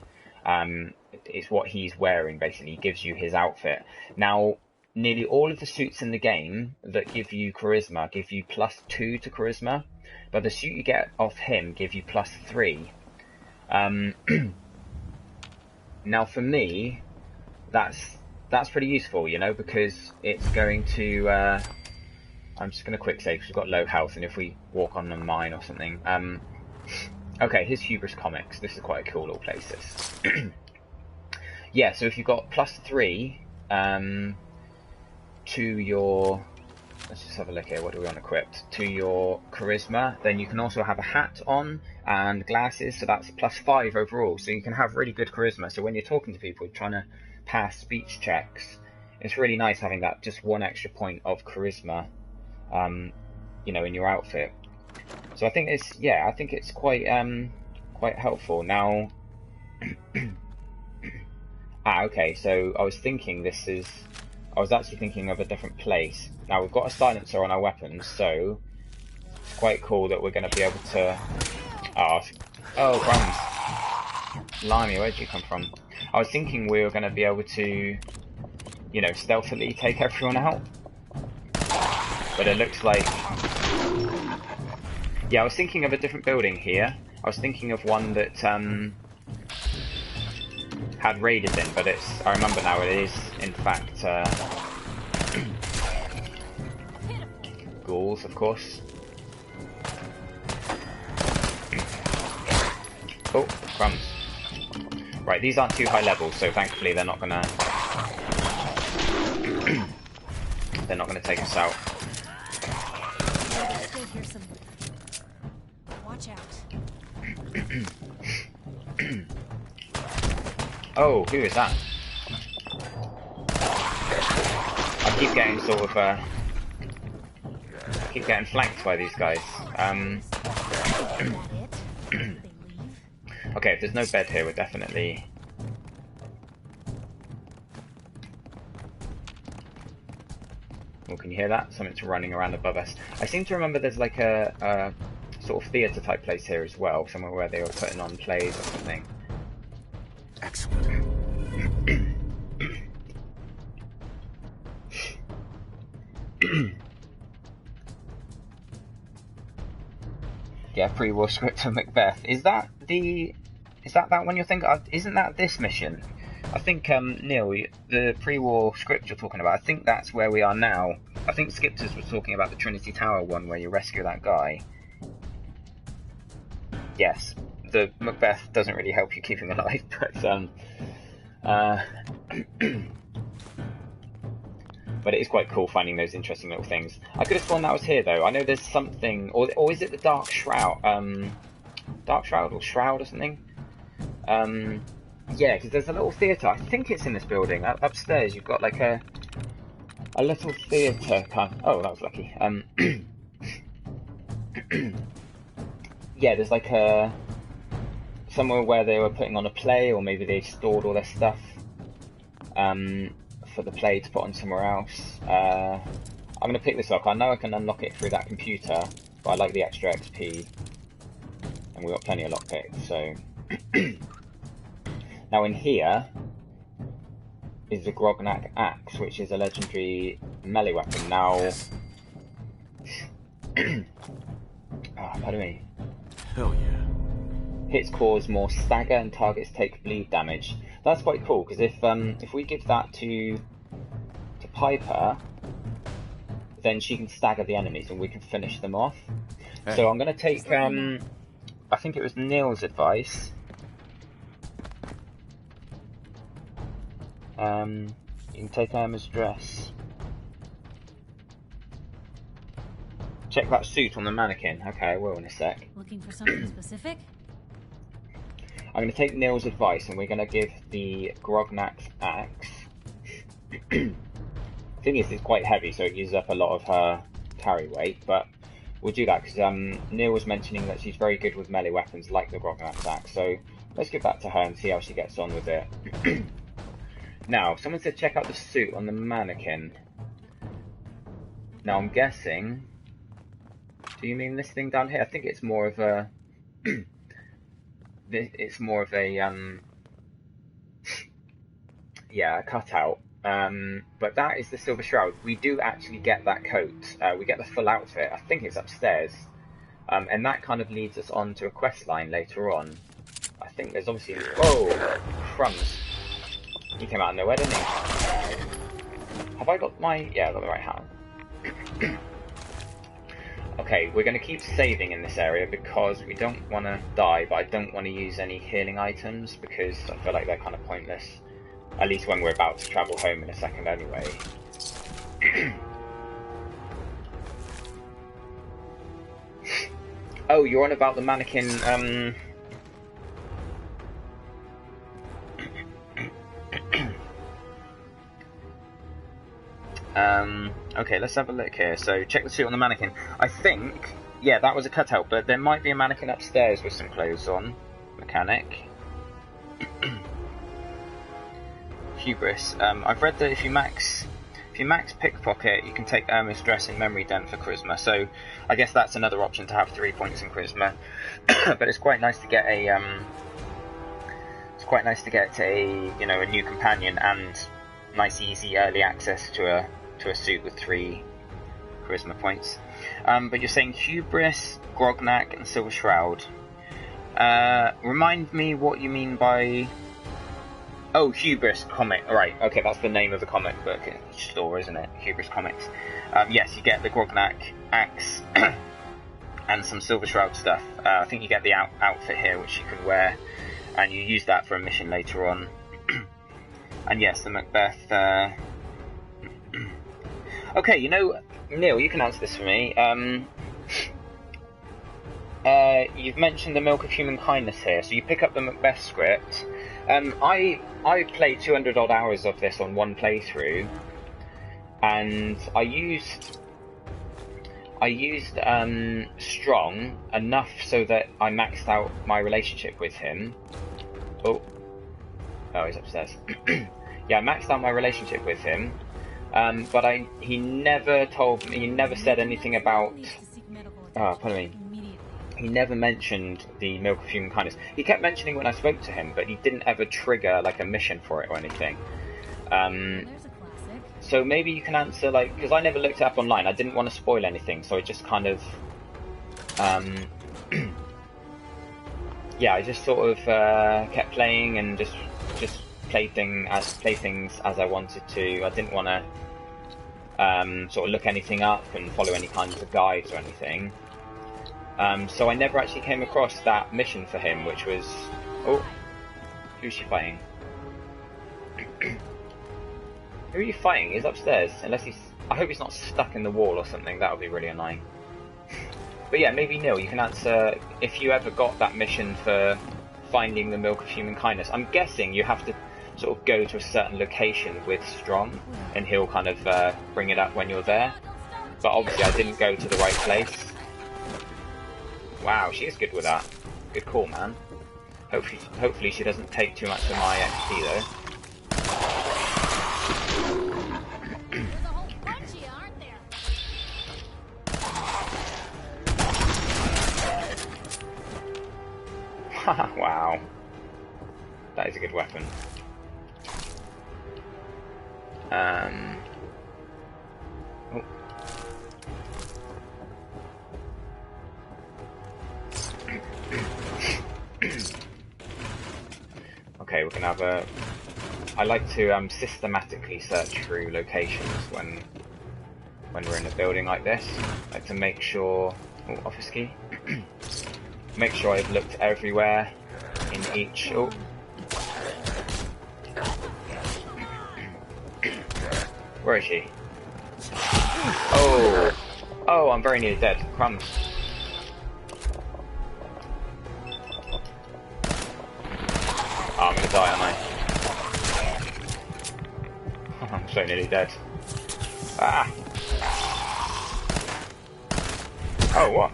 it's what he's wearing basically. He gives you his outfit. Now nearly all of the suits in the game that give you charisma give you +2 to charisma, but the suit you get off him give you +3. Now for me, that's pretty useful, you know, because it's going to I'm just going to quick save because we've got low health, and if we walk on a mine or something. Okay, here's Hubris Comics. This is quite a cool little place, this. Yeah, so if you've got +3 to your, let's just have a look here, what do we want equipped? To your charisma, then you can also have a hat on and glasses, so that's +5 overall, so you can have really good charisma. So when you're talking to people, trying to pass speech checks, it's really nice having that just one extra point of charisma, you know, in your outfit. So I think it's, yeah, I think it's quite helpful. Now, okay, so I was actually thinking of a different place. Now we've got a silencer on our weapons, so it's quite cool that we're going to be able to... Oh, crumbs. Blimey, where'd you come from? I was thinking we were going to be able to, you know, stealthily take everyone out. But it looks like... Yeah, I was thinking of a different building here. I was thinking of one that had raiders in, but I remember now it is, in fact, ghouls, of course. Oh, crumbs. Right, these aren't too high level, so thankfully they're not gonna they're not gonna take us out. Watch out. Oh, who is that? I keep getting sort of keep getting flanked by these guys. Okay, if there's no bed here, we're definitely... Oh, can you hear that? Something's running around above us. I seem to remember there's like a sort of theatre type place here as well, somewhere where they were putting on plays or something. Excellent. Yeah, pre-war script for Macbeth. Is that that one you're thinking of? Isn't that this mission? I think, Neil, the pre-war script you're talking about, I think that's where we are now. I think Skipters was talking about the Trinity Tower one where you rescue that guy. Yes, the Macbeth doesn't really help you keeping alive, but it is quite cool finding those interesting little things. I could have sworn that was here though. I know there's something, or is it the Dark Shroud? Dark Shroud or Shroud or something? Yeah, because there's a little theatre. I think it's in this building. Upstairs, you've got like a little theatre kind of... Oh, that was lucky. Yeah, there's like somewhere where they were putting on a play, or maybe they stored all their stuff for the play to put on somewhere else. I'm going to pick this up. I know I can unlock it through that computer, but I like the extra XP. And we've got plenty of lockpicks, so... Now in here is the Grognak Axe, which is a legendary melee weapon. Now... pardon me. Hell yeah. Hits cause more stagger and targets take bleed damage. That's quite cool, because if we give that to Piper, then she can stagger the enemies and we can finish them off. Hey. So I'm going to take, I think it was Neil's advice. You can take Irma's dress. Check that suit on the mannequin. Okay, I will in a sec. Looking for something specific? I'm going to take Neil's advice and we're going to give the Grognak's axe. Thing is, it's quite heavy, so it uses up a lot of her carry weight, but we'll do that because Neil was mentioning that she's very good with melee weapons like the Grognak's axe, so let's give that to her and see how she gets on with it. Now, someone said check out the suit on the mannequin. Now, I'm guessing... Do you mean this thing down here? I think it's more of a... it's more of a, yeah, a cutout. But that is the Silver Shroud. We do actually get that coat. We get the full outfit. I think it's upstairs. And that kind of leads us on to a quest line later on. I think there's obviously... Whoa! Crumbs. He came out of nowhere, didn't he? Have I got my... Yeah, I got the right hat. Okay, we're going to keep saving in this area because we don't want to die, but I don't want to use any healing items because I feel like they're kind of pointless. At least when we're about to travel home in a second anyway. Oh, you're on about the mannequin, okay, let's have a look here. So, check the suit on the mannequin. I think, yeah, that was a cutout, but there might be a mannequin upstairs with some clothes on. Mechanic. Hubris. I've read that if you max pickpocket, you can take Irma's dress and memory dent for charisma. So, I guess that's another option to have 3 points in charisma. But it's quite nice to get a, you know, a new companion and nice, easy, early access to a suit with 3 charisma points. But you're saying Hubris, Grognak, and Silver Shroud. Remind me what you mean by... Oh, Hubris comic. Right, okay, that's the name of the comic book store, isn't it? Hubris Comics. Yes, you get the Grognak axe and some Silver Shroud stuff. I think you get the outfit here, which you can wear, and you use that for a mission later on. And yes, the Macbeth... Okay, you know, Neil, you can answer this for me. You've mentioned the Milk of Human Kindness here, so you pick up the Macbeth script. I played 200 odd hours of this on one playthrough, and I used Strong enough so that I maxed out my relationship with him. Oh, he's upstairs. Yeah, I maxed out my relationship with him, but he never told me, he never said anything about, pardon me, he never mentioned the Milk of Human Kindness. He kept mentioning when I spoke to him, but he didn't ever trigger, like, a mission for it or anything. So maybe you can answer, like, because I never looked it up online, I didn't want to spoil anything, so I just kind of, yeah, I just sort of kept playing and just play things as I wanted to. I didn't want to sort of look anything up and follow any kinds of guides or anything. So I never actually came across that mission for him, which was... Oh, who's she fighting? Who are you fighting? He's upstairs. Unless he's... I hope he's not stuck in the wall or something. That would be really annoying. But yeah, maybe Neil, you can answer if you ever got that mission for finding the Milk of Human Kindness. I'm guessing you have to sort of go to a certain location with Strong, and he'll kind of bring it up when you're there. But obviously I didn't go to the right place. Wow, she's good with that. Good call, man. Hopefully she doesn't take too much of my XP though. There's a whole bunch of you, aren't there? Wow. That is a good weapon. Oh. Okay, we can have a... I like to systematically search through locations when we're in a building like this. I like to make sure... Oh, office key. Make sure I've looked everywhere in each... Oh. Where is she? Oh! Oh, I'm very nearly dead. Crumbs. Oh, I'm gonna die, aren't I? I'm so nearly dead. Ah! Oh, what?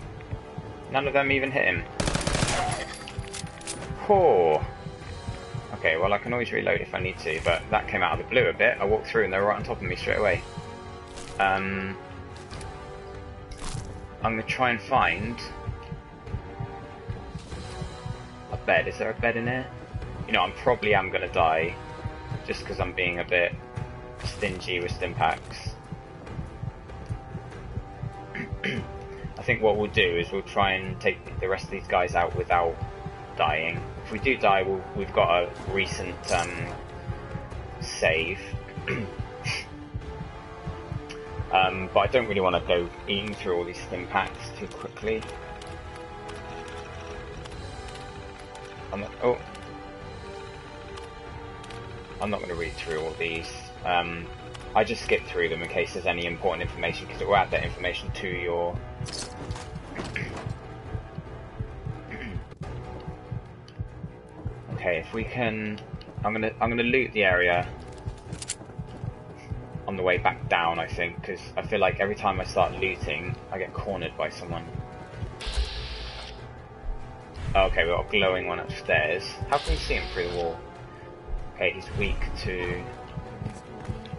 None of them even hit him. Oh! Okay, well I can always reload if I need to, but that came out of the blue a bit. I walked through and they were right on top of me straight away. I'm gonna try and find a bed. Is there a bed in here? You know, I probably am gonna die just because I'm being a bit stingy with stim packs. I think what we'll do is we'll try and take the rest of these guys out without dying. If we do die, we've got a recent save. But I don't really want to go eating through all these stim packs too quickly. I'm not going to read through all these. I just skip through them in case there's any important information, because it will add that information to your... Okay, if we can... I'm gonna loot the area on the way back down, I think, because I feel like every time I start looting, I get cornered by someone. Okay, we've got a glowing one upstairs. How can we see him through the wall? Okay, he's weak to...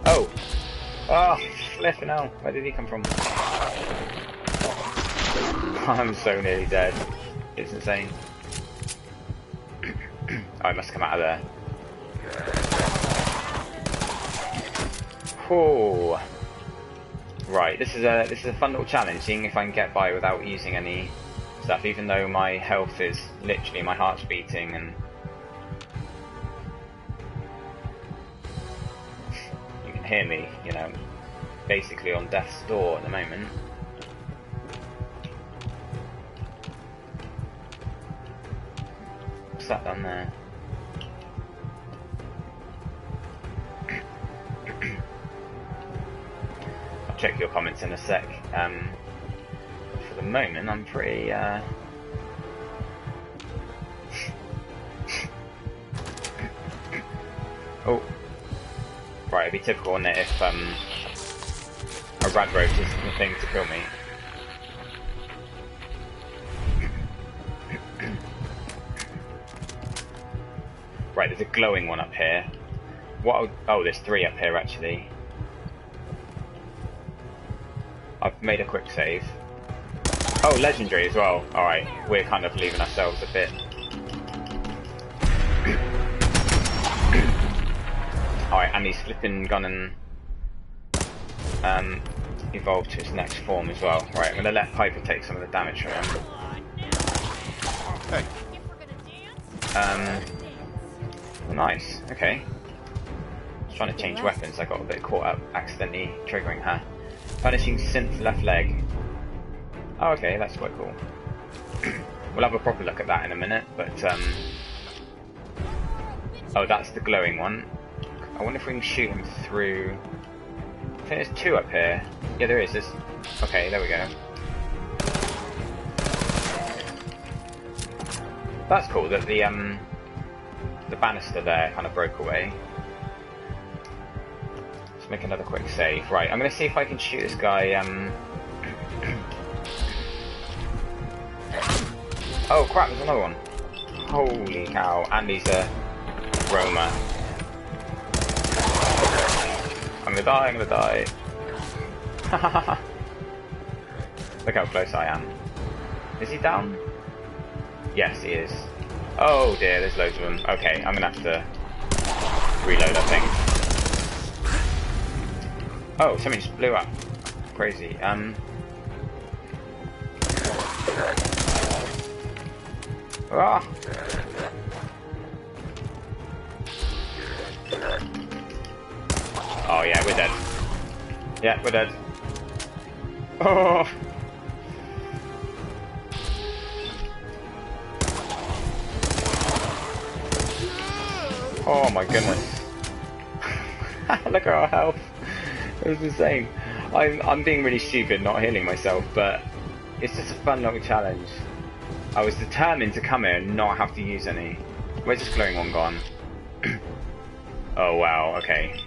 Oh! Oh, flipping hell. Where did he come from? I'm so nearly dead. It's insane. Oh, he must come out of there. Oh. Right, this is a fun little challenge, seeing if I can get by without using any stuff, even though my health is literally, my heart's beating and you can hear me, you know, basically on death's door at the moment. What's that down there? I'll check your comments in a sec. For the moment, I'm pretty oh, right, it'd be typical, wouldn't it, if a rad roach is the thing to kill me. Right, there's a glowing one up here. What? Oh, there's 3 up here actually. I've made a quick save. Oh, legendary as well. Alright, we're kind of leaving ourselves a bit. Alright, and he's flipping gone and evolved to his next form as well. Right, I'm going to let Piper take some of the damage from him. Hey. Nice, okay. I was trying to change weapons, I got a bit caught up accidentally triggering her. Punishing synth left leg. Oh, okay, that's quite cool. We'll have a proper look at that in a minute, but oh, that's the glowing one. I wonder if we can shoot him through... I think there's 2 up here. Yeah, there is. Okay, there we go. That's cool that the banister there kind of broke away. Let's make another quick save. Right, I'm going to see if I can shoot this guy. Oh crap, there's another one. Holy cow, and he's a roamer. I'm gonna die, I'm gonna die. Look how close I am. Is he down? Yes, he is. Oh dear, there's loads of them. Okay, I'm gonna have to reload, I think. Oh, something just blew up. Crazy. Ah. Oh yeah, we're dead. Yeah, we're dead. Oh. Oh my goodness. Look at our health. It was insane. I'm being really stupid not healing myself, but it's just a fun little challenge. I was determined to come here and not have to use any. Where's this glowing one gone? Oh wow, okay.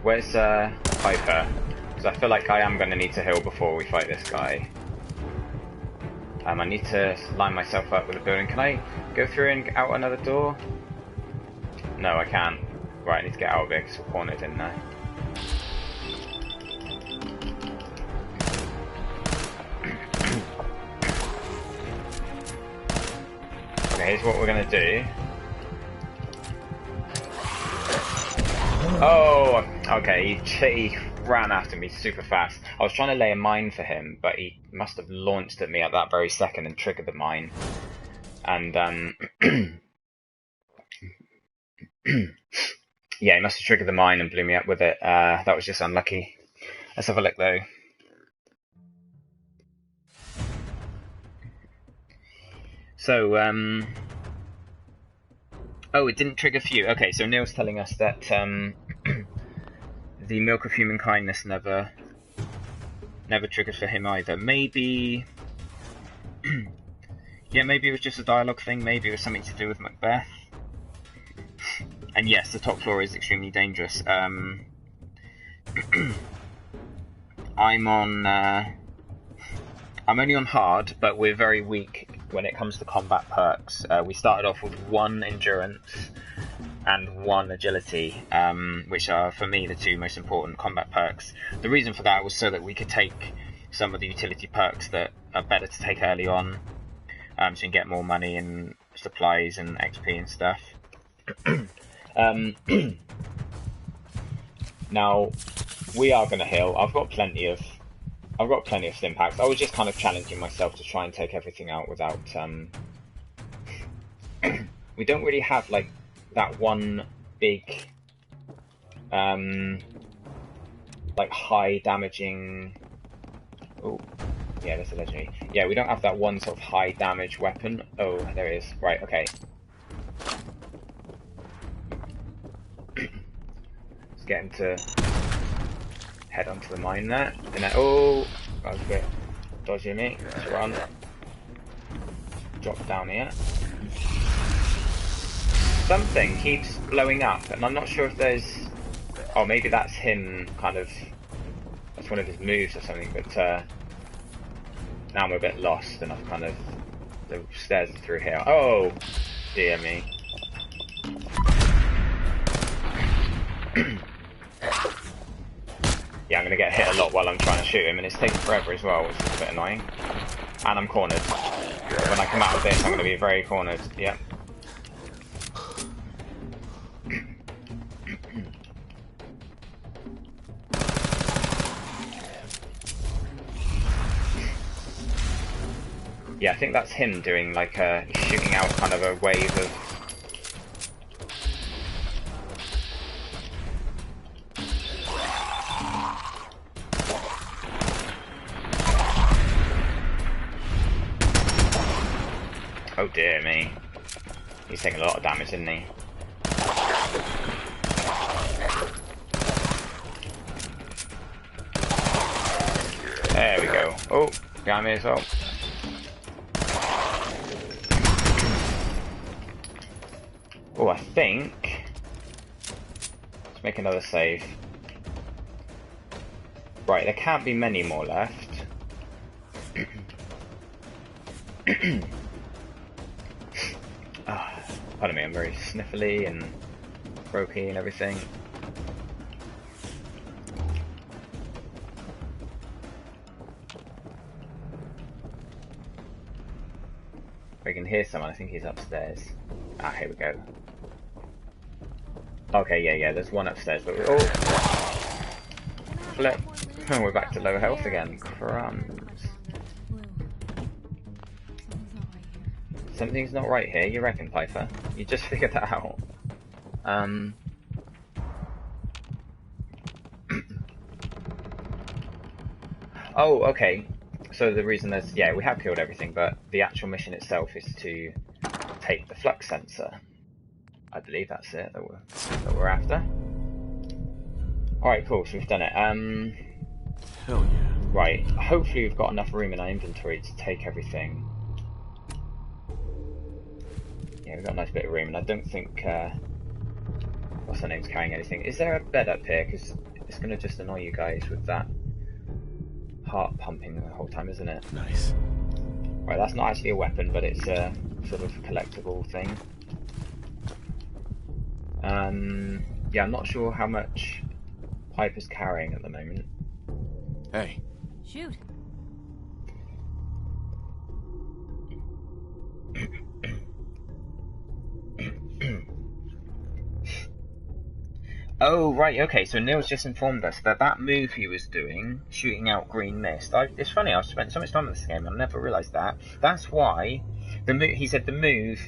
Where's Piper? Because I feel like I am going to need to heal before we fight this guy. I need to line myself up with a building. Can I go through and out another door? No, I can't. Right, I need to get out of it because we're cornered in there. Okay, here's what we're going to do. Oh, okay, he ran after me super fast. I was trying to lay a mine for him, but he must have launched at me at that very second and triggered the mine. And, yeah, he must have triggered the mine and blew me up with it. That was just unlucky. Let's have a look, though. So, oh, it didn't trigger for you. Okay, so Neil's telling us that, the milk of human kindness never triggered for him either. Maybe... yeah, maybe it was just a dialogue thing. Maybe it was something to do with Macbeth. And yes, the top floor is extremely dangerous. I'm only on hard, but we're very weak when it comes to combat perks. We started off with 1 endurance and 1 agility, which are, for me, the 2 most important combat perks. The reason for that was so that we could take some of the utility perks that are better to take early on, so you can get more money and supplies and XP and stuff. Now, we are going to heal. I've got plenty of stim packs. I was just kind of challenging myself to try and take everything out without... we don't really have, like, that one big, like, high damaging... Oh, yeah, that's a legendary. Yeah, we don't have that one sort of high damage weapon. Oh, there it is. Right, okay. Let's get him to head onto the mine there. And then, oh, that was a bit dodgy of me. Let's run. Drop down here. Something keeps blowing up, and I'm not sure if there's... Oh, maybe that's him, kind of... That's one of his moves or something, but now I'm a bit lost, and I've kind of... The stairs are through here. Oh, dear me. Yeah, I'm going to get hit a lot while I'm trying to shoot him, and it's taking forever as well, which is a bit annoying. And I'm cornered. When I come out of this, I'm going to be very cornered. Yep. Yeah, I think that's him doing like a shooting out kind of a wave of... Oh dear me. He's taking a lot of damage, isn't he? There we go. Oh, behind me as well. Oh, I think... Let's make another save. Right, there can't be many more left. Pardon me, I'm very sniffly and croaky and everything. I can hear someone, I think he's upstairs. Ah, here we go. Okay, yeah, there's one upstairs, but we're... Oh! Flip! We're back to low health again. Crumbs. Something's not right here, you reckon, Piper? You just figured that out. Oh, okay. So the reason there's... Yeah, we have killed everything, but the actual mission itself is to take the flux sensor. I believe that's it that we're after. Alright, cool, so we've done it. Hell yeah. Right, hopefully we've got enough room in our inventory to take everything. Yeah, we've got a nice bit of room, and I don't think... what's her name's carrying anything. Is there a bed up here? Because it's going to just annoy you guys with that heart pumping the whole time, isn't it? Nice. Right, that's not actually a weapon, but it's a sort of collectible thing. Yeah, I'm not sure how much Piper's carrying at the moment. Hey. Shoot. Oh, right, okay, so Neil's just informed us that that move he was doing, shooting out green mist, it's funny, I've spent so much time in this game, I never realised that. That's why, he said the move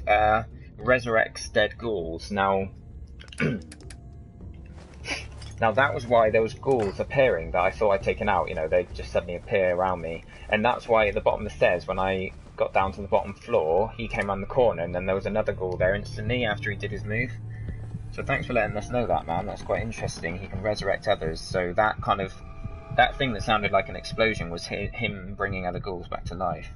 resurrects dead ghouls. Now, now that was why there was ghouls appearing that I thought I'd taken out, you know, they just suddenly appear around me. And that's why at the bottom of the stairs, when I got down to the bottom floor, he came around the corner and then there was another ghoul there instantly after he did his move. So thanks for letting us know that, man. That's quite interesting. He can resurrect others. So that kind of... that thing that sounded like an explosion was him bringing other ghouls back to life.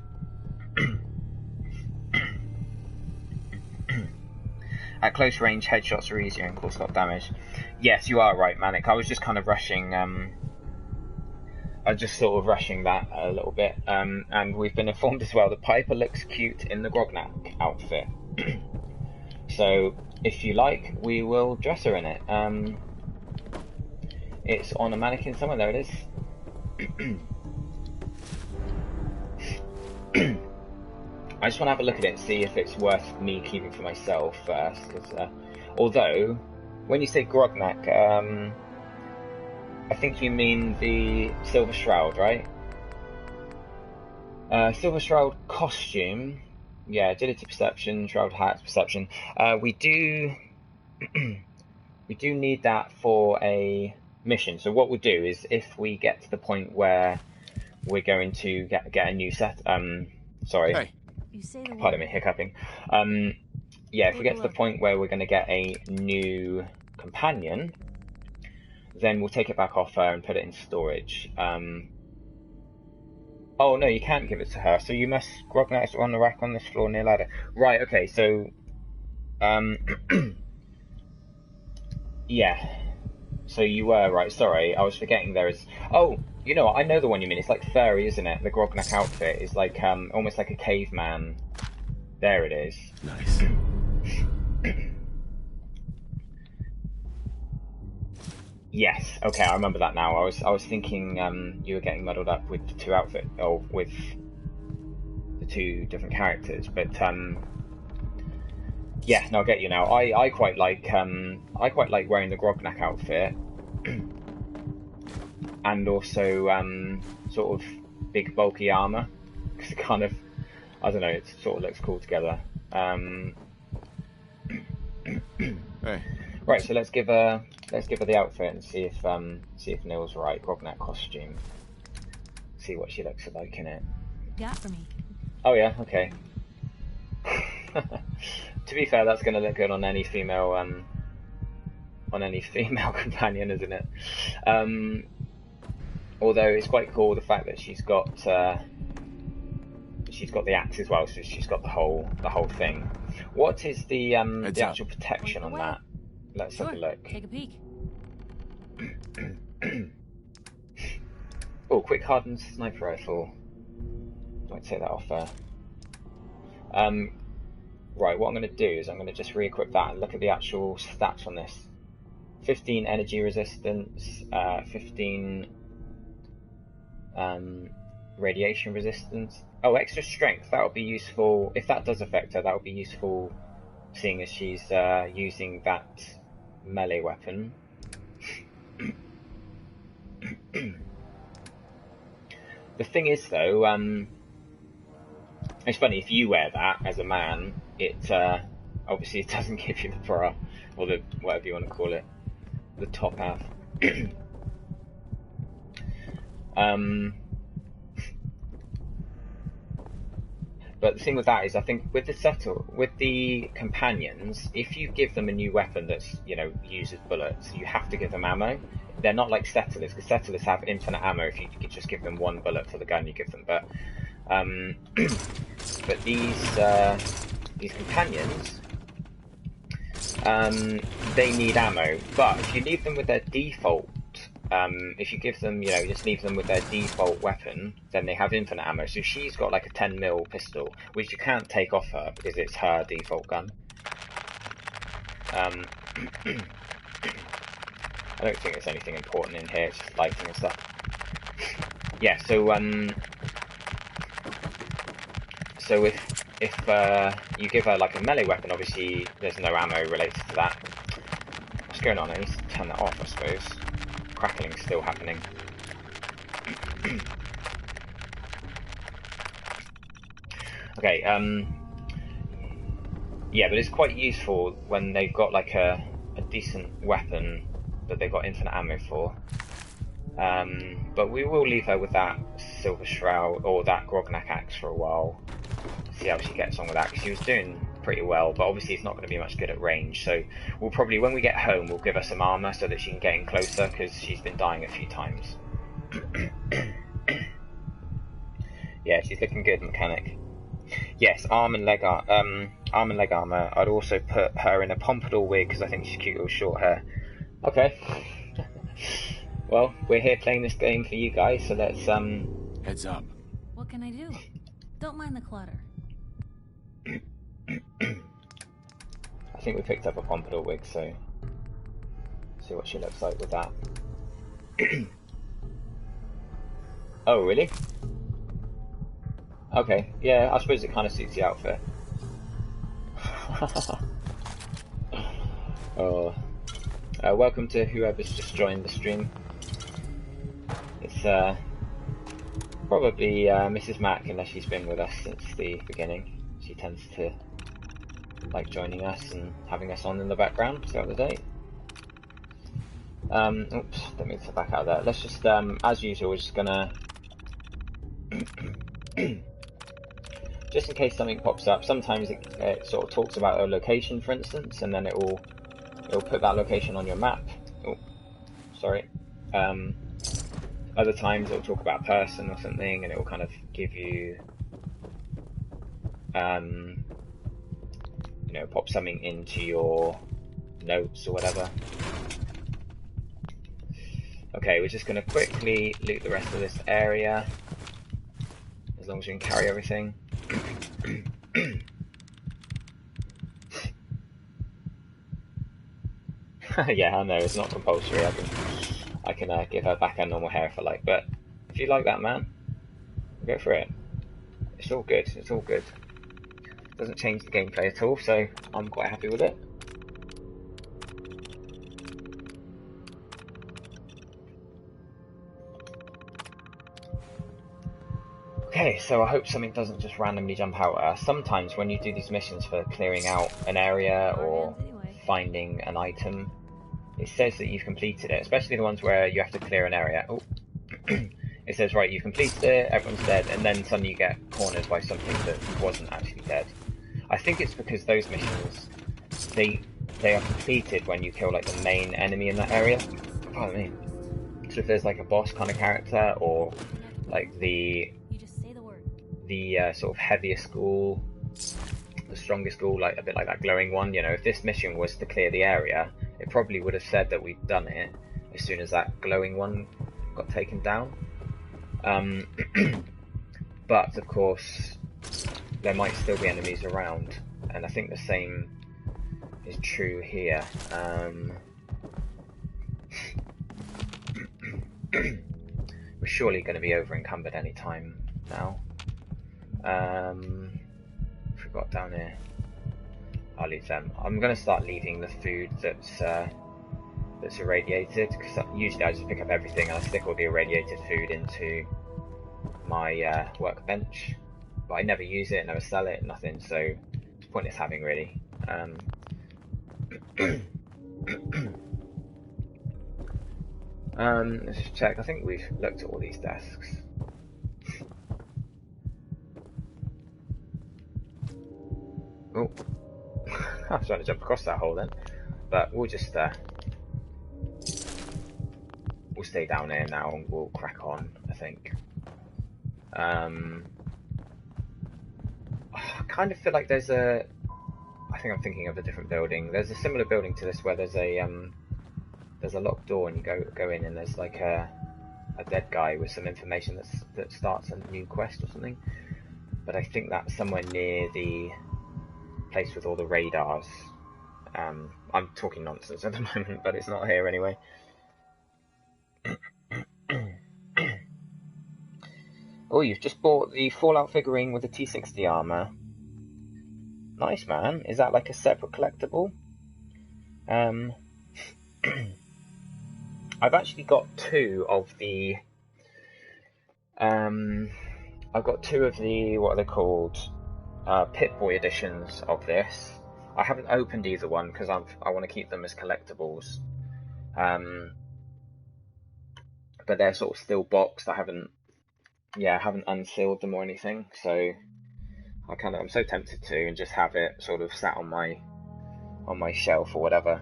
At close range, headshots are easier and cause a lot of damage. Yes, you are right, Manic. I was just kind of rushing... I was just sort of rushing that a little bit. And we've been informed as well that Piper looks cute in the Grognak outfit. So... if you like, we will dress her in it. It's on a mannequin somewhere. There it is. I just want to have a look at it and see if it's worth me keeping for myself first. Because, although, when you say Grognak, I think you mean the Silver Shroud, right? Silver Shroud costume. Yeah, agility perception, shroud hat perception. We do need that for a mission. So what we'll do is, if we get to the point where we're going to get a new set. Sorry. Hey. You say the Pardon me, hiccuping. Yeah, if we get to the point where we're going to get a new companion, then we'll take it back off her and put it in storage. Oh no, you can't give it to her. So you must Grognak's on the rack on this floor near ladder. Right. Okay. So, yeah. So you were right. Sorry, I was forgetting there is. Oh, you know what? I know the one you mean. It's like furry, isn't it? The Grognak outfit is like almost like a caveman. There it is. Nice. Yes. Okay, I remember that now. I was thinking you were getting muddled up with the two outfits, or with the two different characters. But yeah, no, I get you now. I quite like wearing the Grognak outfit, and also sort of big bulky armor, because it kind of, I don't know, it sort of looks cool together. Hey. Right, so let's give her the outfit and see if Neil's right. Grognak costume. See what she looks like in it. Got for me. Oh yeah, okay. To be fair, that's going to look good on any female companion, isn't it? Although it's quite cool the fact that she's got the axe as well, so she's got the whole thing. What is the actual protection on that? Let's have a look. Take a peek. Oh, quick hardened sniper rifle. Might take that off there. Right, what I'm going to do is I'm going to just re-equip that and look at the actual stats on this. 15 energy resistance, 15 radiation resistance. Oh, extra strength. That would be useful. If that does affect her, that would be useful, seeing as she's using that melee weapon. The thing is, though, it's funny, if you wear that as a man, it obviously it doesn't give you the bra, or the whatever you want to call it, the top half. But the thing with that is, I think with the companions, if you give them a new weapon that's, you know, uses bullets, you have to give them ammo. They're not like settlers, because settlers have infinite ammo if you could just give them one bullet for the gun you give them. But but these companions, they need ammo. But if you leave them with their default if you give them, you know, just leave them with their default weapon, then they have infinite ammo. So she's got like a 10mm pistol, which you can't take off her because it's her default gun. I don't think there's anything important in here, it's just lighting and stuff. Yeah, so if you give her like a melee weapon, obviously there's no ammo related to that. What's going on? I need to turn that off, I suppose. Crackling's still happening. Okay, yeah, but it's quite useful when they've got like a decent weapon that they've got infinite ammo for. But we will leave her with that Silver Shroud, or that Grognak axe for a while. See how she gets on with that, because she was doing pretty well, but obviously it's not going to be much good at range, so we'll probably, when we get home, we'll give her some armour so that she can get in closer, because she's been dying a few times. Yeah, she's looking good, mechanic. Yes, arm and leg armour. I'd also put her in a pompadour wig, because I think she's cute with short hair. Okay. Well, we're here playing this game for you guys, so let's, Heads up. What can I do? Don't mind the clutter. I think we picked up a pompadour wig, so see what she looks like with that. Oh, really? Okay, yeah, I suppose it kind of suits the outfit. Oh, welcome to whoever's just joined the stream. It's probably Mrs. Mac, unless she's been with us since the beginning. She tends to like joining us and having us on in the background throughout the day. Oops, don't mean to back out of that. Let's just, as usual, we're just gonna just in case something pops up. Sometimes it sort of talks about a location, for instance, and then it'll put that location on your map. Oh, sorry. Other times it'll talk about a person or something, and it will kind of give you, you know, pop something into your notes or whatever. Okay, we're just going to quickly loot the rest of this area, as long as we can carry everything. Yeah, I know, it's not compulsory. I can give her back her normal hair if I like, but if you like that, man, go for it. It's all good, it's all good. Doesn't change the gameplay at all, so I'm quite happy with it. Okay, so I hope something doesn't just randomly jump out at us. Sometimes when you do these missions for clearing out an area or finding an item, it says that you've completed it, especially the ones where you have to clear an area. Oh. It says, right, you've completed it, everyone's dead, and then suddenly you get cornered by something that wasn't actually dead. I think it's because those missions, they are completed when you kill like the main enemy in that area. Pardon me. So if there's like a boss kind of character, or like the sort of heavier school, the strongest school, like a bit like that glowing one, you know, if this mission was to clear the area, it probably would have said that we'd done it as soon as that glowing one got taken down. But of course there might still be enemies around, and I think the same is true here. We're surely going to be over encumbered any time now. If we got down here, I'll leave them. I'm going to start leaving the food that's irradiated, because usually I just pick up everything and I stick all the irradiated food into my workbench, but I never use it, never sell it, nothing, so it's pointless having, really. Let's just check. I think we've looked at all these desks. Oh, I was trying to jump across that hole then, but we'll just we'll stay down here now and we'll crack on, I think. I kind of feel like there's I think I'm thinking of a different building. There's a similar building to this where there's there's a locked door and you go in and there's like a dead guy with some information that starts a new quest or something. But I think that's somewhere near the place with all the radars. I'm talking nonsense at the moment, but it's not here anyway. Oh, you've just bought the Fallout figurine with the T60 armor. Nice, man. Is that like a separate collectible? I've actually got two of the what are they called? Pip-Boy editions of this. I haven't opened either one because I want to keep them as collectibles. But they're sort of still boxed. I haven't unsealed them or anything. So I'm so tempted to and just have it sort of sat on my shelf or whatever.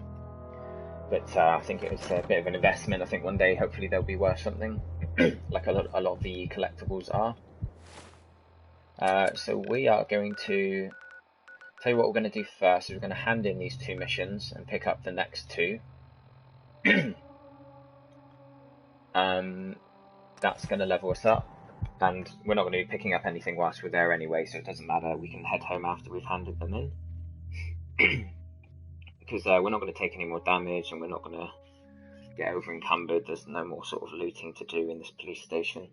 But I think it's a bit of an investment. I think one day, hopefully, they'll be worth something, like a lot of the collectibles are. So we are going to tell you what we're going to do first. Is we're going to hand in these 2 missions and pick up the next 2. That's going to level us up, and we're not going to be picking up anything whilst we're there anyway, so it doesn't matter. We can head home after we've handed them in. Because we're not going to take any more damage and we're not going to get over encumbered. There's no more sort of looting to do in this police station.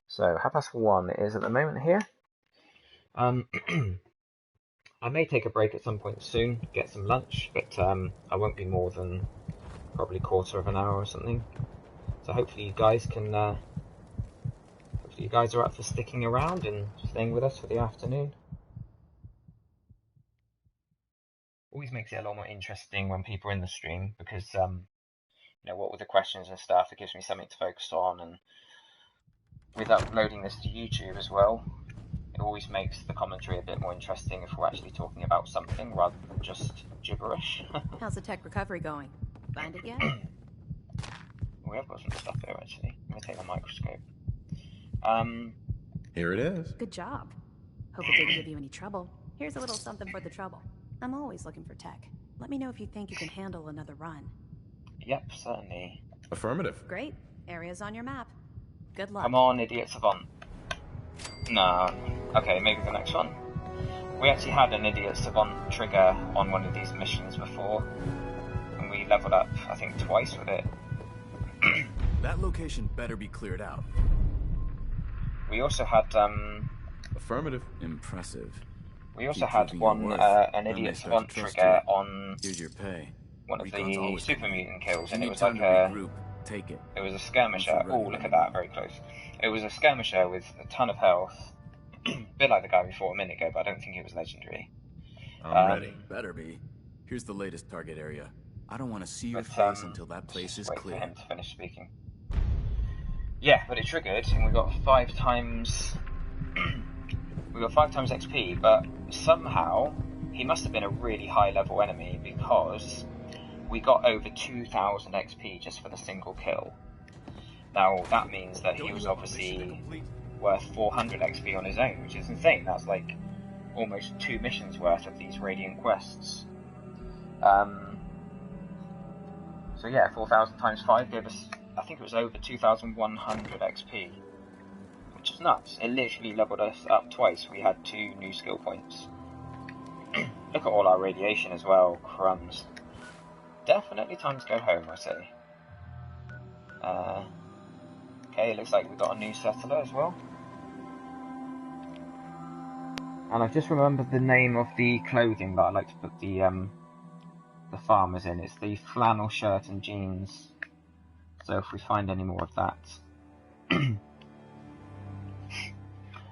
So 1:30 it is at the moment here. I may take a break at some point soon, get some lunch, but I won't be more than probably a quarter of an hour or something. So hopefully you guys can, hopefully you guys are up for sticking around and staying with us for the afternoon. Always makes it a lot more interesting when people are in the stream because, you know, what with the questions and stuff, it gives me something to focus on, and with uploading this to YouTube as well, it always makes the commentary a bit more interesting if we're actually talking about something rather than just gibberish. How's the tech recovery going? Find it yet? We have got some stuff here actually. Let me take the microscope. Here it is. Good job. Hope it didn't give you any trouble. Here's a little something for the trouble. I'm always looking for tech. Let me know if you think you can handle another run. Yep, certainly. Affirmative. Great. Area's on your map. Good luck. Come on, idiot savant. No. Okay, maybe the next one. We actually had an idiot savant trigger on one of these missions before, and we leveled up, I think, twice with it. That location better be cleared out. We also had Affirmative. Impressive. We also had an idiot savant trigger on Here's your pay. one of the super mutant kills, and it was Anytime like to regroup, take it. it was a skirmisher. Oh, look at that, very close. It was a skirmisher with a ton of health, a bit like the guy we fought a minute ago, but I don't think he was legendary. I'm ready. Better be. Here's the latest target area. I don't want to see your face until that place is clear. Wait for him to finish speaking. Yeah, but it triggered, and we got 5 times. We got 5 times XP, but somehow he must have been a really high level enemy because we got over 2,000 XP just for the single kill. Now that means that he was obviously worth 400 XP on his own, which is insane. That's like almost 2 missions worth of these Radiant quests. So yeah, 4,000 times 5 gave us, I think it was over 2,100 XP. Which is nuts. It literally leveled us up twice. We had 2 new skill points. Look at all our radiation as well. Crumbs. Definitely time to go home, I say. Okay, it looks like we got a new settler as well. And I've just remembered the name of the clothing that I like to put the farmers in. It's the flannel shirt and jeans. So if we find any more of that.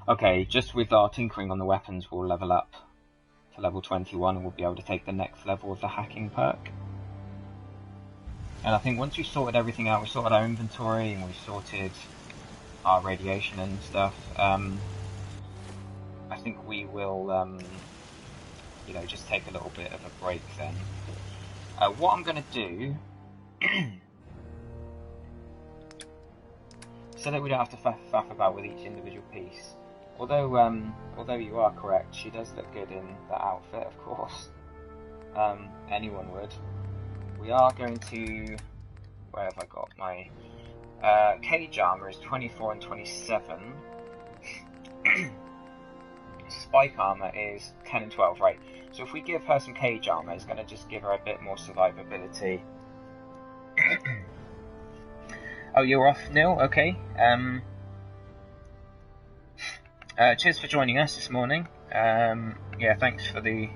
Okay, just with our tinkering on the weapons, we'll level up to level 21 and we'll be able to take the next level of the hacking perk. And I think once we've sorted everything out, we sorted our inventory and we sorted our radiation and stuff, I think we will, you know, just take a little bit of a break then. What I'm going to do... so that we don't have to faff about with each individual piece. Although you are correct, she does look good in that outfit, of course. Anyone would. We are going to... Where have I got my... cage armor is 24 and 27. Spike armor is 10 and 12, right. So if we give her some cage armor, it's going to just give her a bit more survivability. Oh, you're off, Neil? Okay. Cheers for joining us this morning. Yeah, thanks for the...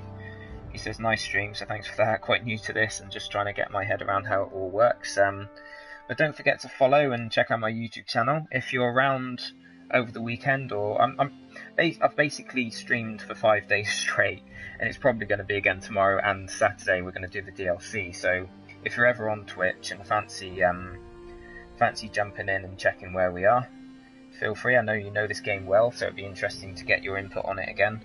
He says nice stream, so thanks for that. Quite new to this and just trying to get my head around how it all works. But don't forget to follow and check out my YouTube channel. If you're around over the weekend, or I've basically streamed for 5 days straight, and it's probably going to be again tomorrow and Saturday. We're going to do the DLC. So if you're ever on Twitch and fancy jumping in and checking where we are, feel free. I know you know this game well, so it'd be interesting to get your input on it again.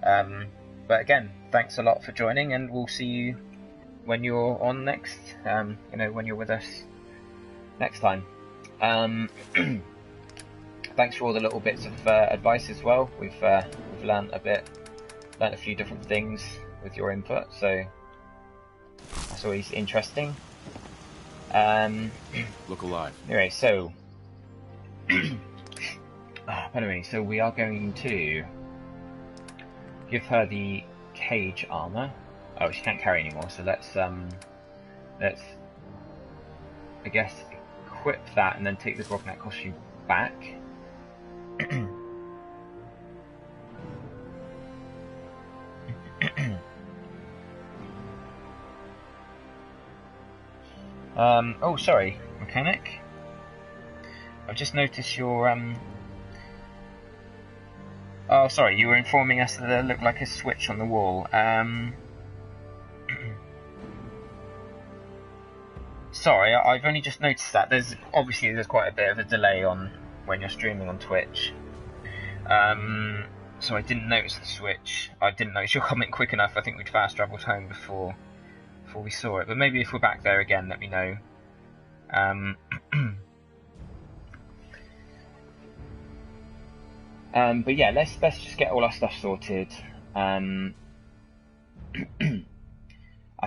But again, thanks a lot for joining, and we'll see you when you're on next. When you're with us next time. Thanks for all the little bits of advice as well. We've learnt a few different things with your input, so that's always interesting. Look alive. Anyway, so so we are going to give her the cage armor. Oh, she can't carry anymore, so let's I guess equip that and then take the Grognak costume back. Oh, sorry, mechanic. I've just noticed your Oh, sorry, you were informing us that there looked like a switch on the wall. Sorry, I've only just noticed that. There's quite a bit of a delay on when you're streaming on Twitch. So I didn't notice the switch. I didn't notice your comment quick enough. I think we'd fast travelled home before we saw it. But maybe if we're back there again, let me know. But yeah, let's just get all our stuff sorted. I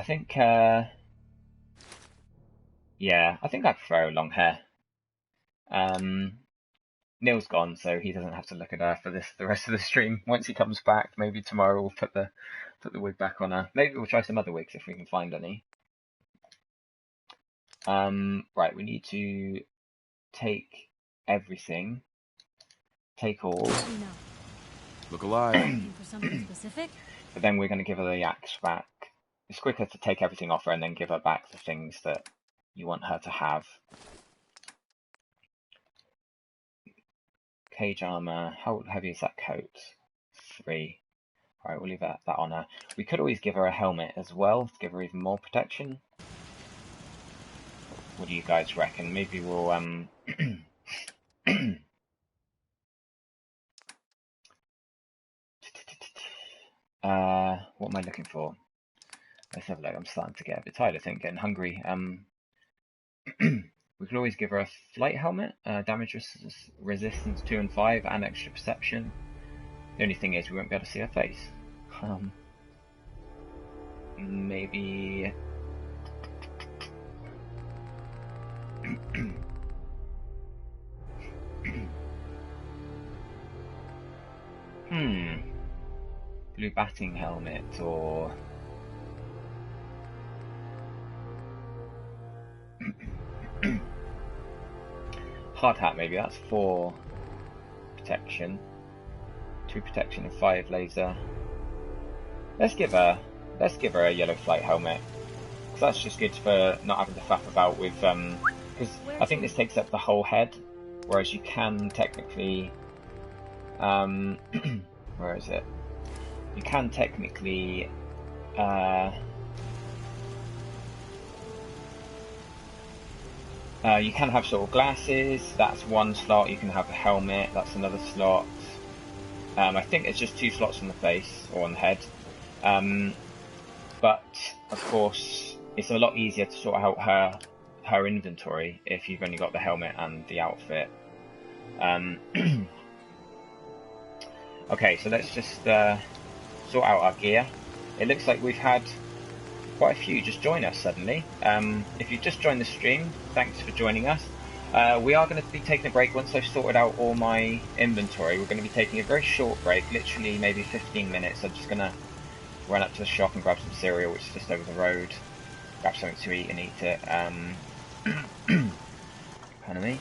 think I think I prefer long hair. Neil's gone, so he doesn't have to look at her for the rest of the stream. Once he comes back, maybe tomorrow we'll put the wig back on her. Maybe we'll try some other wigs if we can find any. Right, we need to take everything. Take all. Look alive. For something specific? But then we're going to give her the axe back. It's quicker to take everything off her and then give her back the things that you want her to have. Cage armor. How heavy is that coat? 3. Alright, we'll leave that on her. We could always give her a helmet as well to give her even more protection. What do you guys reckon? Maybe we'll what am I looking for? Let's have a look. I'm starting to get a bit tired, I think, getting hungry. We could always give her a flight helmet, damage resistance 2 and 5, and extra perception. The only thing is we won't be able to see her face. Maybe... Blue batting helmet, or... Hard hat, maybe. That's 4 protection, 2 protection and 5 laser. Let's give her a yellow flight helmet, because that's just good for not having to faff about with because I think this takes up the whole head, whereas you can technically where is it? You can technically you can have sort of glasses, that's 1 slot. You can have a helmet, that's another slot. I think it's just 2 slots on the face, or on the head. But, of course, it's a lot easier to sort out her inventory if you've only got the helmet and the outfit. Okay, so let's just sort out our gear. It looks like we've had quite a few just join us suddenly. If you've just joined the stream, thanks for joining us. We are going to be taking a break once I've sorted out all my inventory. We're going to be taking a very short break, literally maybe 15 minutes. I'm just going to run up to the shop and grab some cereal, which is just over the road. Grab something to eat and eat it. Pardon me.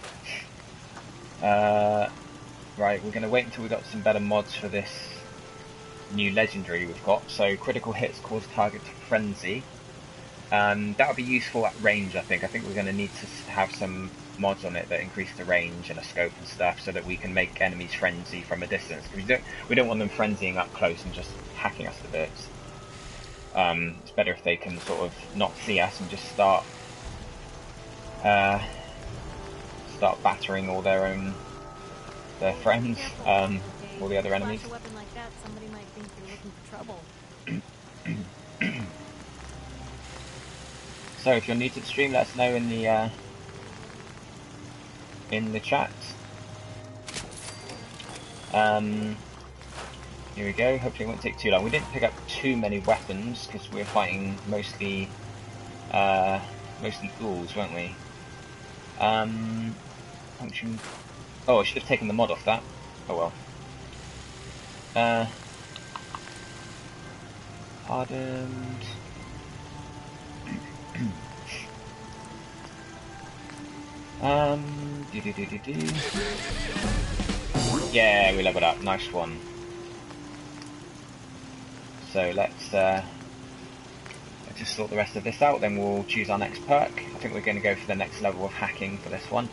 Right, we're going to wait until we've got some better mods for this new legendary we've got. So critical hits cause target to frenzy. That'll be useful at range, I think. I think we're going to need to have some mods on it that increase the range and a scope and stuff, so that we can make enemies frenzy from a distance. Because we don't want them frenzying up close and just hacking us to bits. It's better if they can sort of not see us and just start battering all their friends, all the other enemies. Flash a weapon like that, somebody might think you're looking for trouble. So if you're new to the stream, let us know in the chat. Here we go. Hopefully it won't take too long. We didn't pick up too many weapons because we're fighting mostly ghouls, weren't we? Function. Oh, I should have taken the mod off that. Oh well. Hardened. Yeah, we leveled up. Nice one. So let's just sort the rest of this out, then we'll choose our next perk. I think we're going to go for the next level of hacking for this one.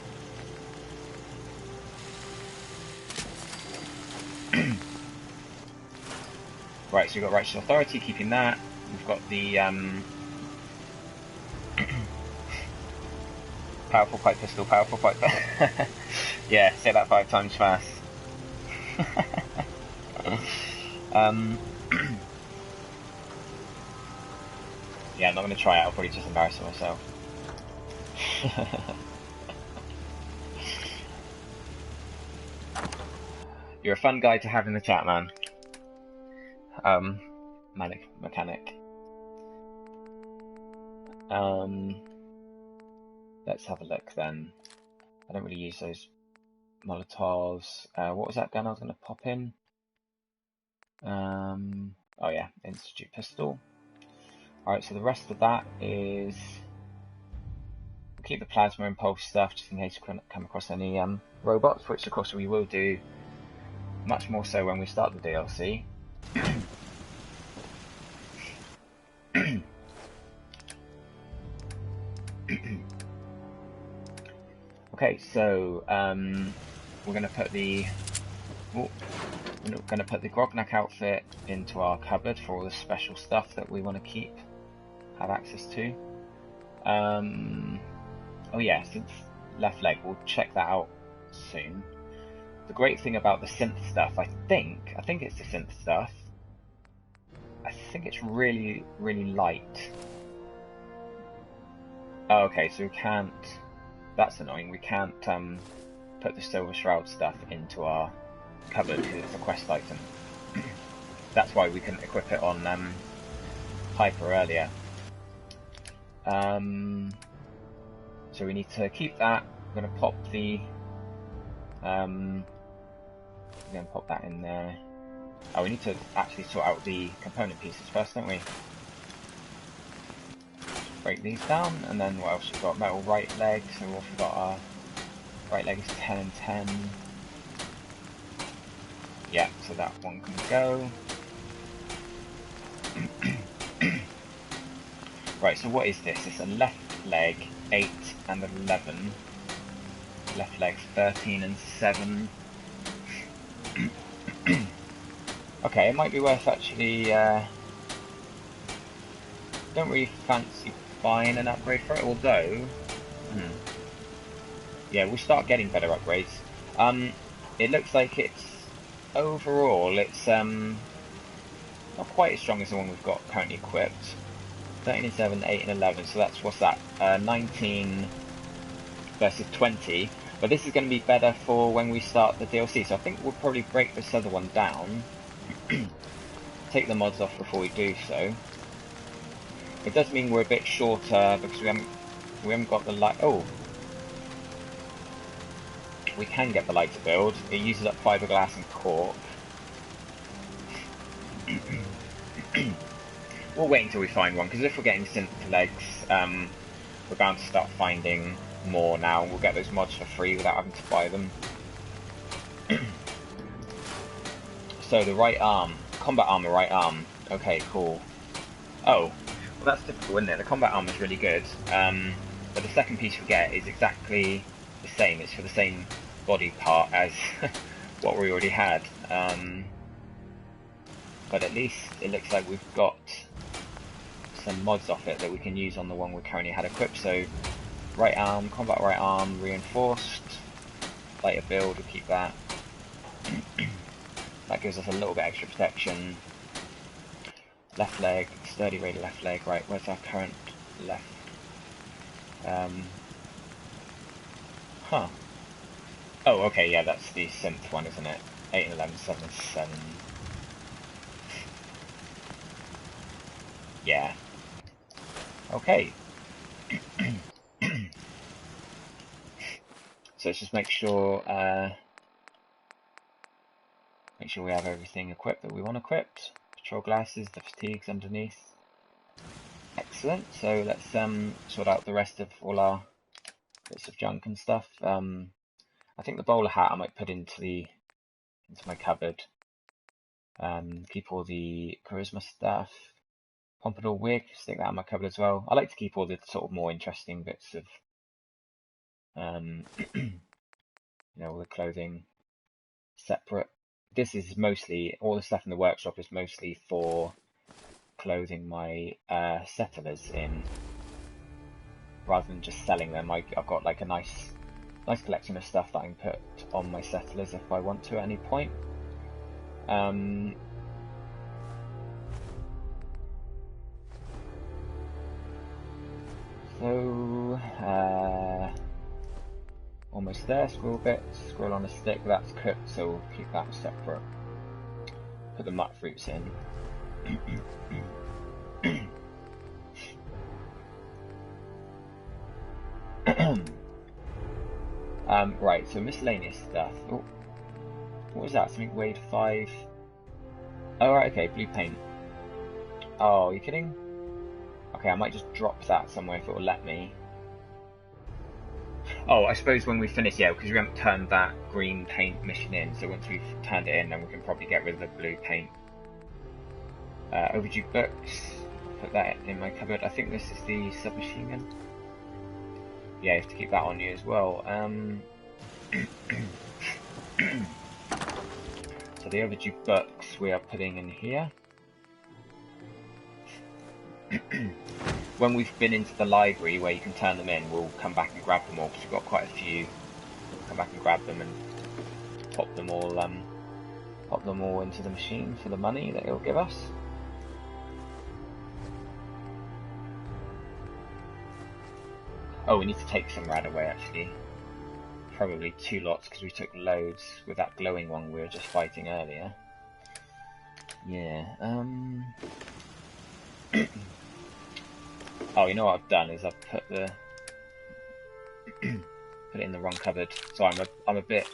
Right, so we've got Righteous Authority, keeping that. We've got the powerful pipe pistol, powerful pipe. Yeah, say that 5 times fast. Yeah, I'm not going to try it, I'll probably just embarrass myself. You're a fun guy to have in the chat, man. Manic Mechanic. Let's have a look then. I don't really use those Molotovs. What was that gun I was going to pop in? Oh yeah, Institute Pistol. Alright, so the rest of that is... We'll keep the Plasma Impulse stuff just in case we come across any robots, which of course we will do much more so when we start the DLC. Okay, so we're going to put the Grognak outfit into our cupboard for all the special stuff that we want to have access to. Oh yeah, since left leg, we'll check that out soon. The great thing about the synth stuff, I think it's the synth stuff. I think it's really, really light. Oh, okay, so we can't. That's annoying. We can't put the Silver Shroud stuff into our cupboard because it's a quest item. That's why we couldn't equip it on Hyper earlier. So we need to keep that. We're going to pop the. We're going to pop that in there. Oh, we need to actually sort out the component pieces first, don't we? Break these down, and then what else we've got? Metal right leg, so we've also got our right leg is 10 and 10. Yeah, so that one can go. Right, so what is this? It's a left leg, 8 and 11. Left leg's 13 and 7. Okay, it might be worth actually, don't really fancy buying an upgrade for it, although, yeah, we'll start getting better upgrades. It looks like it's, overall, it's not quite as strong as the one we've got currently equipped. 13 and 7, 8 and 11, so that's, what's that, 19 versus 20. But this is going to be better for when we start the DLC, so I think we'll probably break this other one down. Take the mods off before we do so. It does mean we're a bit shorter because we haven't got the light. Oh, we can get the light to build. It uses up fiberglass and cork. We'll wait until we find one, because if we're getting synth legs, we're bound to start finding more now. We'll get those mods for free without having to buy them. So the right arm, combat armor, right arm. Okay, cool. Oh, well that's typical, isn't it? The combat armor is really good, but the second piece we get is exactly the same. It's for the same body part as what we already had. But at least it looks like we've got some mods off it that we can use on the one we currently had equipped. So right arm, combat right arm, reinforced, lighter build, we'll keep that. That gives us a little bit extra protection. Left leg, sturdy raider left leg, right, where's our current left? Huh. Oh, okay, yeah, that's the synth one, isn't it? 8 and 11, 7 and 7. Yeah. Okay. So let's just make sure we have everything equipped that we want equipped. Patrol glasses, the fatigues underneath. Excellent. So let's sort out the rest of all our bits of junk and stuff. I think the bowler hat I might put into my cupboard. Keep all the charisma stuff. Pompadour wig, stick that in my cupboard as well. I like to keep all the sort of more interesting bits of, you know, all the clothing separate. This is mostly, all the stuff in the workshop is mostly for clothing my settlers in, rather than just selling them. I've got like a nice collection of stuff that I can put on my settlers if I want to at any point. So, almost there, squirrel bits, squirrel on a stick, that's cooked, so we'll keep that separate. Put the nut fruits in. Right, so miscellaneous stuff. Oh, what was that? Something weighed 5. Oh, right, okay, blue paint. Oh, are you kidding? Okay, I might just drop that somewhere if it will let me. Oh, I suppose when we finish, yeah, because we haven't turned that green paint mission in, so once we've turned it in, then we can probably get rid of the blue paint. Overdue books, put that in my cupboard. I think this is the submachine gun. Yeah, you have to keep that on you as well. So the overdue books we are putting in here. When we've been into the library where you can turn them in, we'll come back and grab them all, because we've got quite a few. We'll come back and grab them and pop them all into the machine for the money that it'll give us. Oh, we need to take some rad away actually. Probably 2 lots, because we took loads with that glowing one we were just fighting earlier. Yeah, oh, you know what I've done is I've put it in the wrong cupboard. So I'm a bit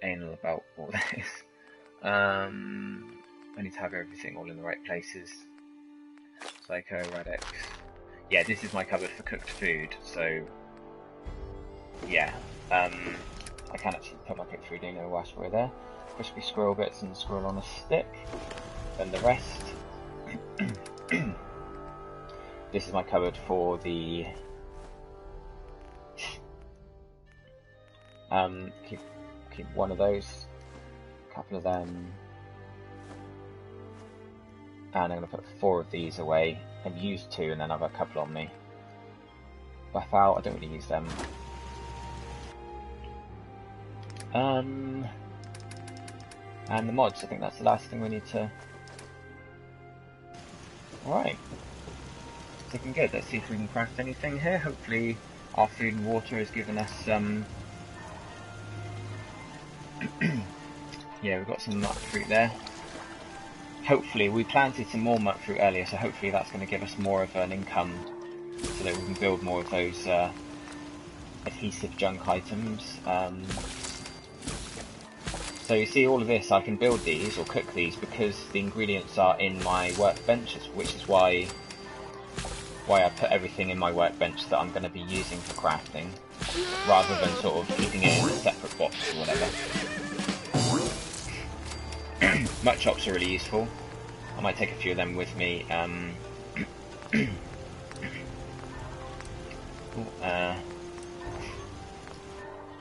anal about all this. I need to have everything all in the right places. Psycho, Radix. Yeah, this is my cupboard for cooked food, so yeah. I can actually put my cooked food in whilst we're there. Crispy squirrel bits and squirrel on a stick. Then the rest. This is my cupboard for the keep one of those, a couple of them, and I'm going to put 4 of these away. I've used 2 and then I've a couple on me. Buff out, I don't really use them. And the mods, I think that's the last thing we need to... Alright. Looking good. Let's see if we can craft anything here. Hopefully our food and water has given us yeah, we've got some nut fruit there. Hopefully, we planted some more nut fruit earlier, so hopefully that's going to give us more of an income so that we can build more of those adhesive junk items. So you see all of this, I can build these or cook these because the ingredients are in my workbench, which is why I put everything in my workbench that I'm going to be using for crafting, rather than sort of keeping it in a separate box or whatever. Mut chops are really useful. I might take a few of them with me.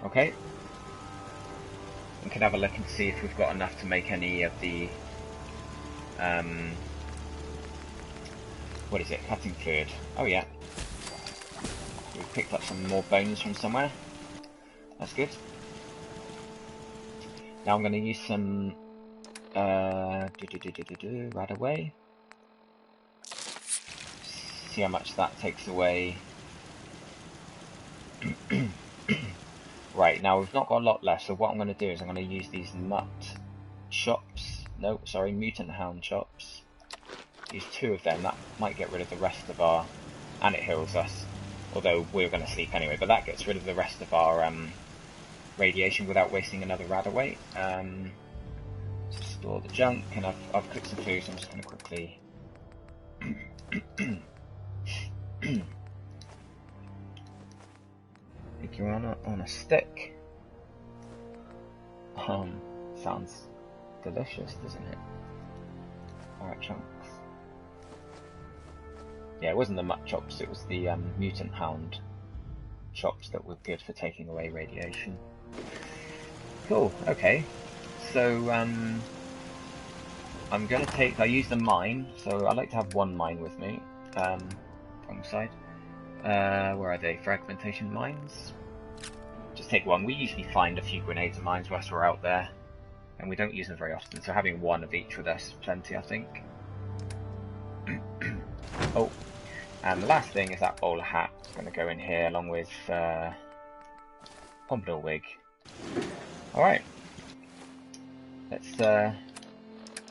Okay. We can have a look and see if we've got enough to make any of the what is it? Cutting fluid. Oh yeah. We've picked up some more bones from somewhere. That's good. Now I'm going to use some right away. See how much that takes away. Right, now we've not got a lot left, so what I'm going to do is I'm going to use these nut chops. No, sorry, mutant hound chops. Use 2 of them. That might get rid of the rest of our... and it heals us. Although we're going to sleep anyway, but that gets rid of the rest of our radiation without wasting another rad away. Store the junk, and I've cooked some food, so I'm just going to quickly... Pick you on a stick. Sounds delicious, doesn't it? Alright, chunks. Yeah, it wasn't the mutt chops, it was the mutant hound chops that were good for taking away radiation. Cool, okay. So, I'm gonna take... I use the mine, so I like to have 1 mine with me. Wrong side. Where are they? Fragmentation mines? Just take 1. We usually find a few grenades and mines whilst we're out there, and we don't use them very often, so having 1 of each with us is plenty, I think. Oh, and the last thing is that bowler hat. It's going to go in here along with pompadour wig. Alright. Let's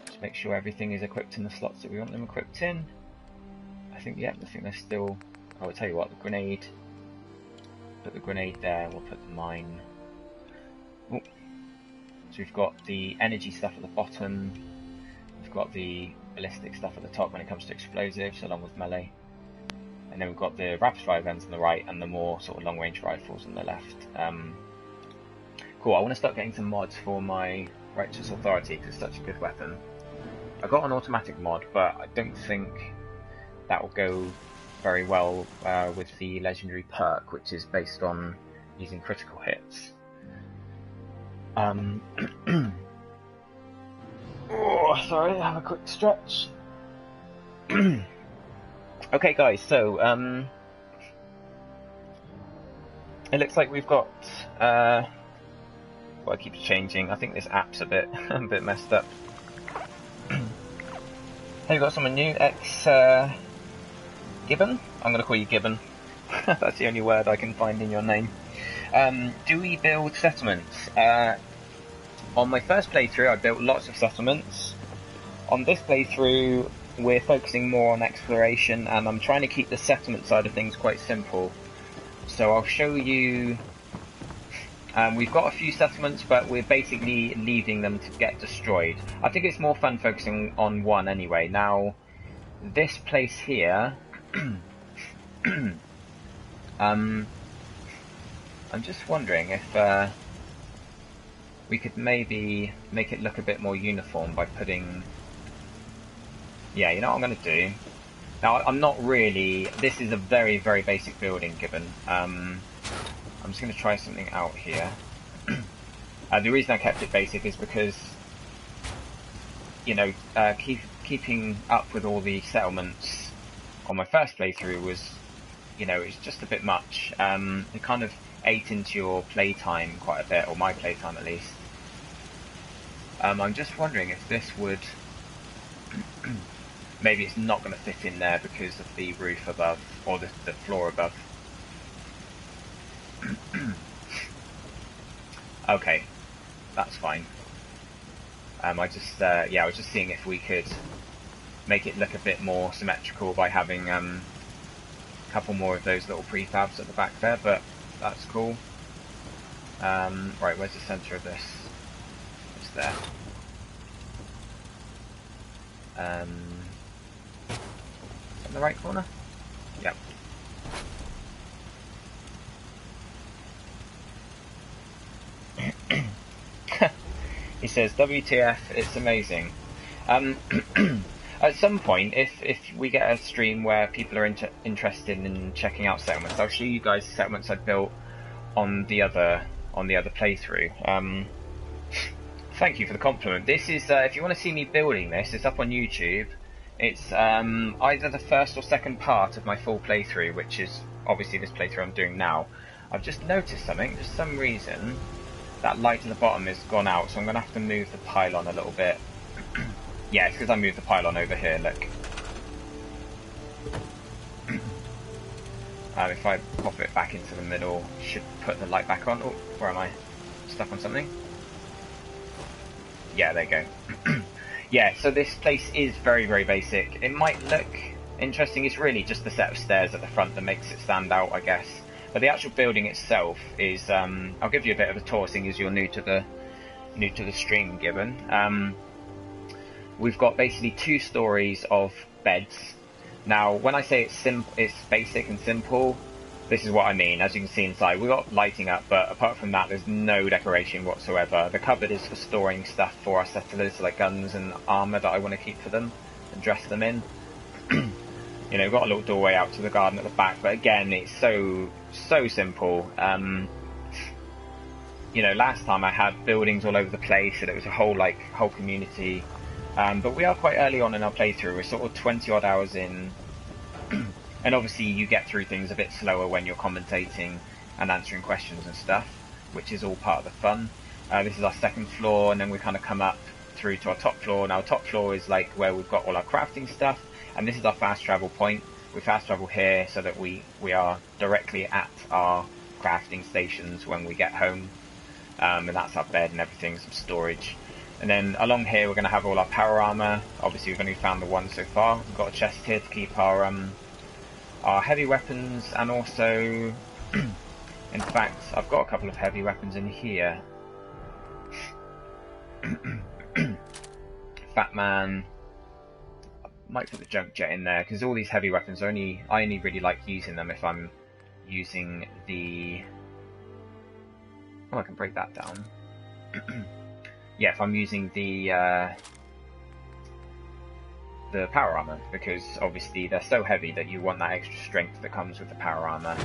just make sure everything is equipped in the slots that we want them equipped in. I think, yeah, I think they're still... I'll tell you what, the grenade... Put the grenade there, we'll put the mine... Ooh. So we've got the energy stuff at the bottom, we've got the ballistic stuff at the top when it comes to explosives, along with melee. And then we've got the rapid fire guns on the right and the more sort of long range rifles on the left. Cool, I want to start getting some mods for my Righteous Authority because it's such a good weapon. I got an automatic mod, but I don't think that will go very well with the legendary perk, which is based on using critical hits. Oh, sorry, have a quick stretch. Okay guys, so it looks like we've got well, it keeps changing. I think this app's a bit messed up. Hey, we've got someone new, Gibbon? I'm going to call you Gibbon. That's the only word I can find in your name. Do we build settlements? On my first playthrough I built lots of settlements. On this playthrough we're focusing more on exploration, and I'm trying to keep the settlement side of things quite simple. So I'll show you... we've got a few settlements, but we're basically leaving them to get destroyed. I think it's more fun focusing on one anyway. Now, this place here... I'm just wondering if we could maybe make it look a bit more uniform by putting... Yeah, you know what I'm going to do? Now, I'm not really... This is a very, very basic building, Gibbon. I'm just going to try something out here. The reason I kept it basic is because, you know, keeping up with all the settlements on my first playthrough was, you know, it's just a bit much. It kind of ate into your playtime quite a bit, or my playtime at least. I'm just wondering if this would... Maybe it's not going to fit in there because of the roof above, or the floor above. Okay, that's fine. I was just seeing if we could make it look a bit more symmetrical by having a couple more of those little prefabs at the back there, but that's cool. Right, where's the centre of this? It's there. In the right corner? Yep. He says, WTF, it's amazing. At some point, if we get a stream where people are interested in checking out settlements, I'll show you guys the settlements I built on the other playthrough. Thank you for the compliment. This is, if you want to see me building this, it's up on YouTube. It's either the first or second part of my full playthrough, which is obviously this playthrough I'm doing now. I've just noticed something. For some reason, that light at the bottom has gone out, so I'm going to have to move the pylon a little bit. Yeah, it's because I moved the pylon over here, look. If I pop it back into the middle, should put the light back on. Oh, where am I? Stuck on something? Yeah, there you go. Yeah, so this place is very, very basic. It might look interesting. It's really just the set of stairs at the front that makes it stand out, I guess. But the actual building itself is, I'll give you a bit of a tour, seeing as you're new to the stream, Gibbon. We've got basically 2 stories of beds. Now, when I say it's basic and simple, this is what I mean. As you can see inside, we've got lighting up, but apart from that, there's no decoration whatsoever. The cupboard is for storing stuff for our settlers, like guns and armour that I want to keep for them and dress them in. You know, we've got a little doorway out to the garden at the back, but again, it's so simple. You know, last time I had buildings all over the place, and it was a whole community. But we are quite early on in our playthrough. We're sort of 20 odd hours in. And obviously you get through things a bit slower when you're commentating and answering questions and stuff, which is all part of the fun. This is our second floor, and then we kind of come up through to our top floor. Now, top floor is like where we've got all our crafting stuff, and this is our fast travel point. We fast travel here so that we are directly at our crafting stations when we get home. And that's our bed and everything, some storage. And then along here we're going to have all our power armour. Obviously we've only found the one so far. We've got a chest here to keep our heavy weapons, and also, in fact, I've got a couple of heavy weapons in here. Fat Man. I might put the junk jet in there, because all these heavy weapons, I only really like using them if I'm using the... Oh, I can break that down. Yeah, if I'm using the power armor, because obviously they're so heavy that you want that extra strength that comes with the power armor.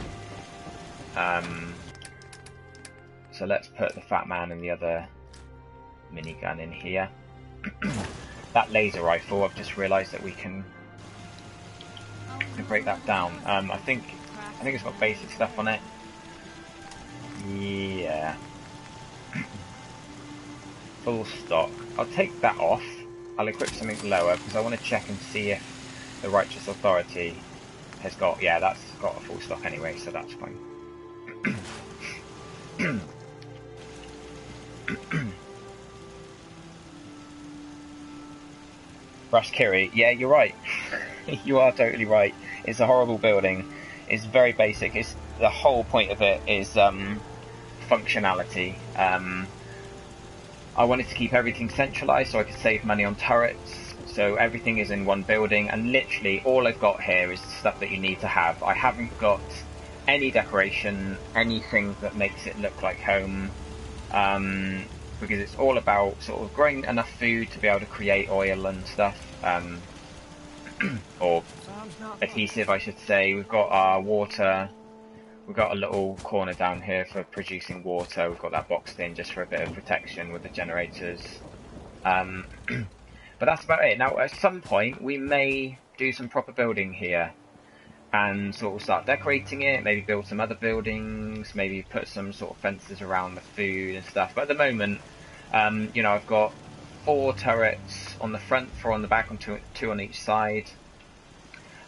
So let's put the Fat Man and the other minigun in here. That laser rifle, I've just realised that we can break that down. I think it's got basic stuff on it. Yeah. Full stock. I'll take that off. I'll equip something lower because I want to check and see if the Righteous Authority has got... Yeah, that's got a full stock anyway, so that's fine. Raskiri, yeah, you're right. You are totally right. It's a horrible building. It's very basic. It's the whole point of it is functionality. I wanted to keep everything centralised so I could save money on turrets. So everything is in one building, and literally all I've got here is stuff that you need to have. I haven't got any decoration, anything that makes it look like home, because it's all about sort of growing enough food to be able to create oil and stuff, or adhesive I should say. We've got our water. We've got a little corner down here for producing water. We've got that boxed in just for a bit of protection with the generators. But that's about it. Now, at some point, we may do some proper building here and sort of start decorating it, maybe build some other buildings, maybe put some sort of fences around the food and stuff. But at the moment, you know, I've got 4 turrets on the front, 4 on the back, and 2 on each side.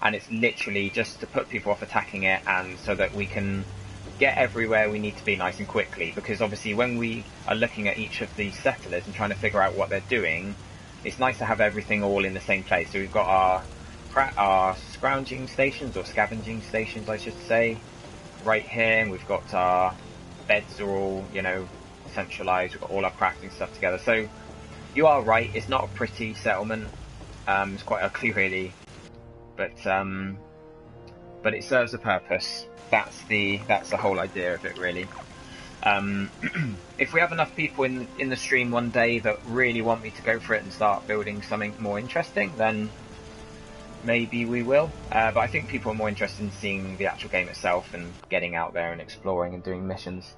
And it's literally just to put people off attacking it, and so that we can get everywhere we need to be nice and quickly, because obviously when we are looking at each of these settlers and trying to figure out what they're doing, it's nice to have everything all in the same place. So we've got our scrounging stations, or scavenging stations I should say, right here, and we've got our beds are all, you know, centralized, we've got all our crafting stuff together. So you are right, it's not a pretty settlement, it's quite ugly really, but it serves a purpose. That's the whole idea of it really. If we have enough people in the stream one day that really want me to go for it and start building something more interesting, then maybe we will. But I think people are more interested in seeing the actual game itself and getting out there and exploring and doing missions.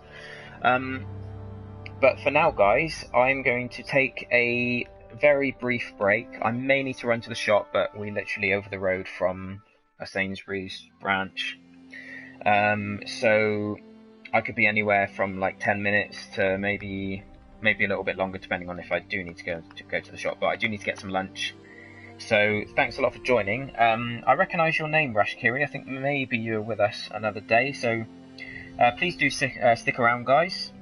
But for now, guys, I'm going to take a very brief break. I may need to run to the shop, but we're literally over the road from a Sainsbury's branch. So I could be anywhere from like 10 minutes to maybe a little bit longer, depending on if I do need to go to the shop. But I do need to get some lunch. So thanks a lot for joining. I recognise your name, Rashkiri. I think maybe you're with us another day. So please do stick around, guys.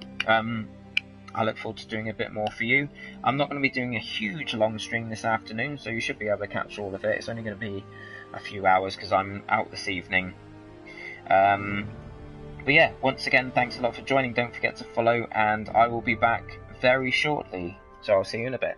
I look forward to doing a bit more for you. I'm not going to be doing a huge long stream this afternoon, so you should be able to catch all of it. It's only going to be a few hours because I'm out this evening. But yeah, once again, thanks a lot for joining. Don't forget to follow, and I will be back very shortly. So I'll see you in a bit.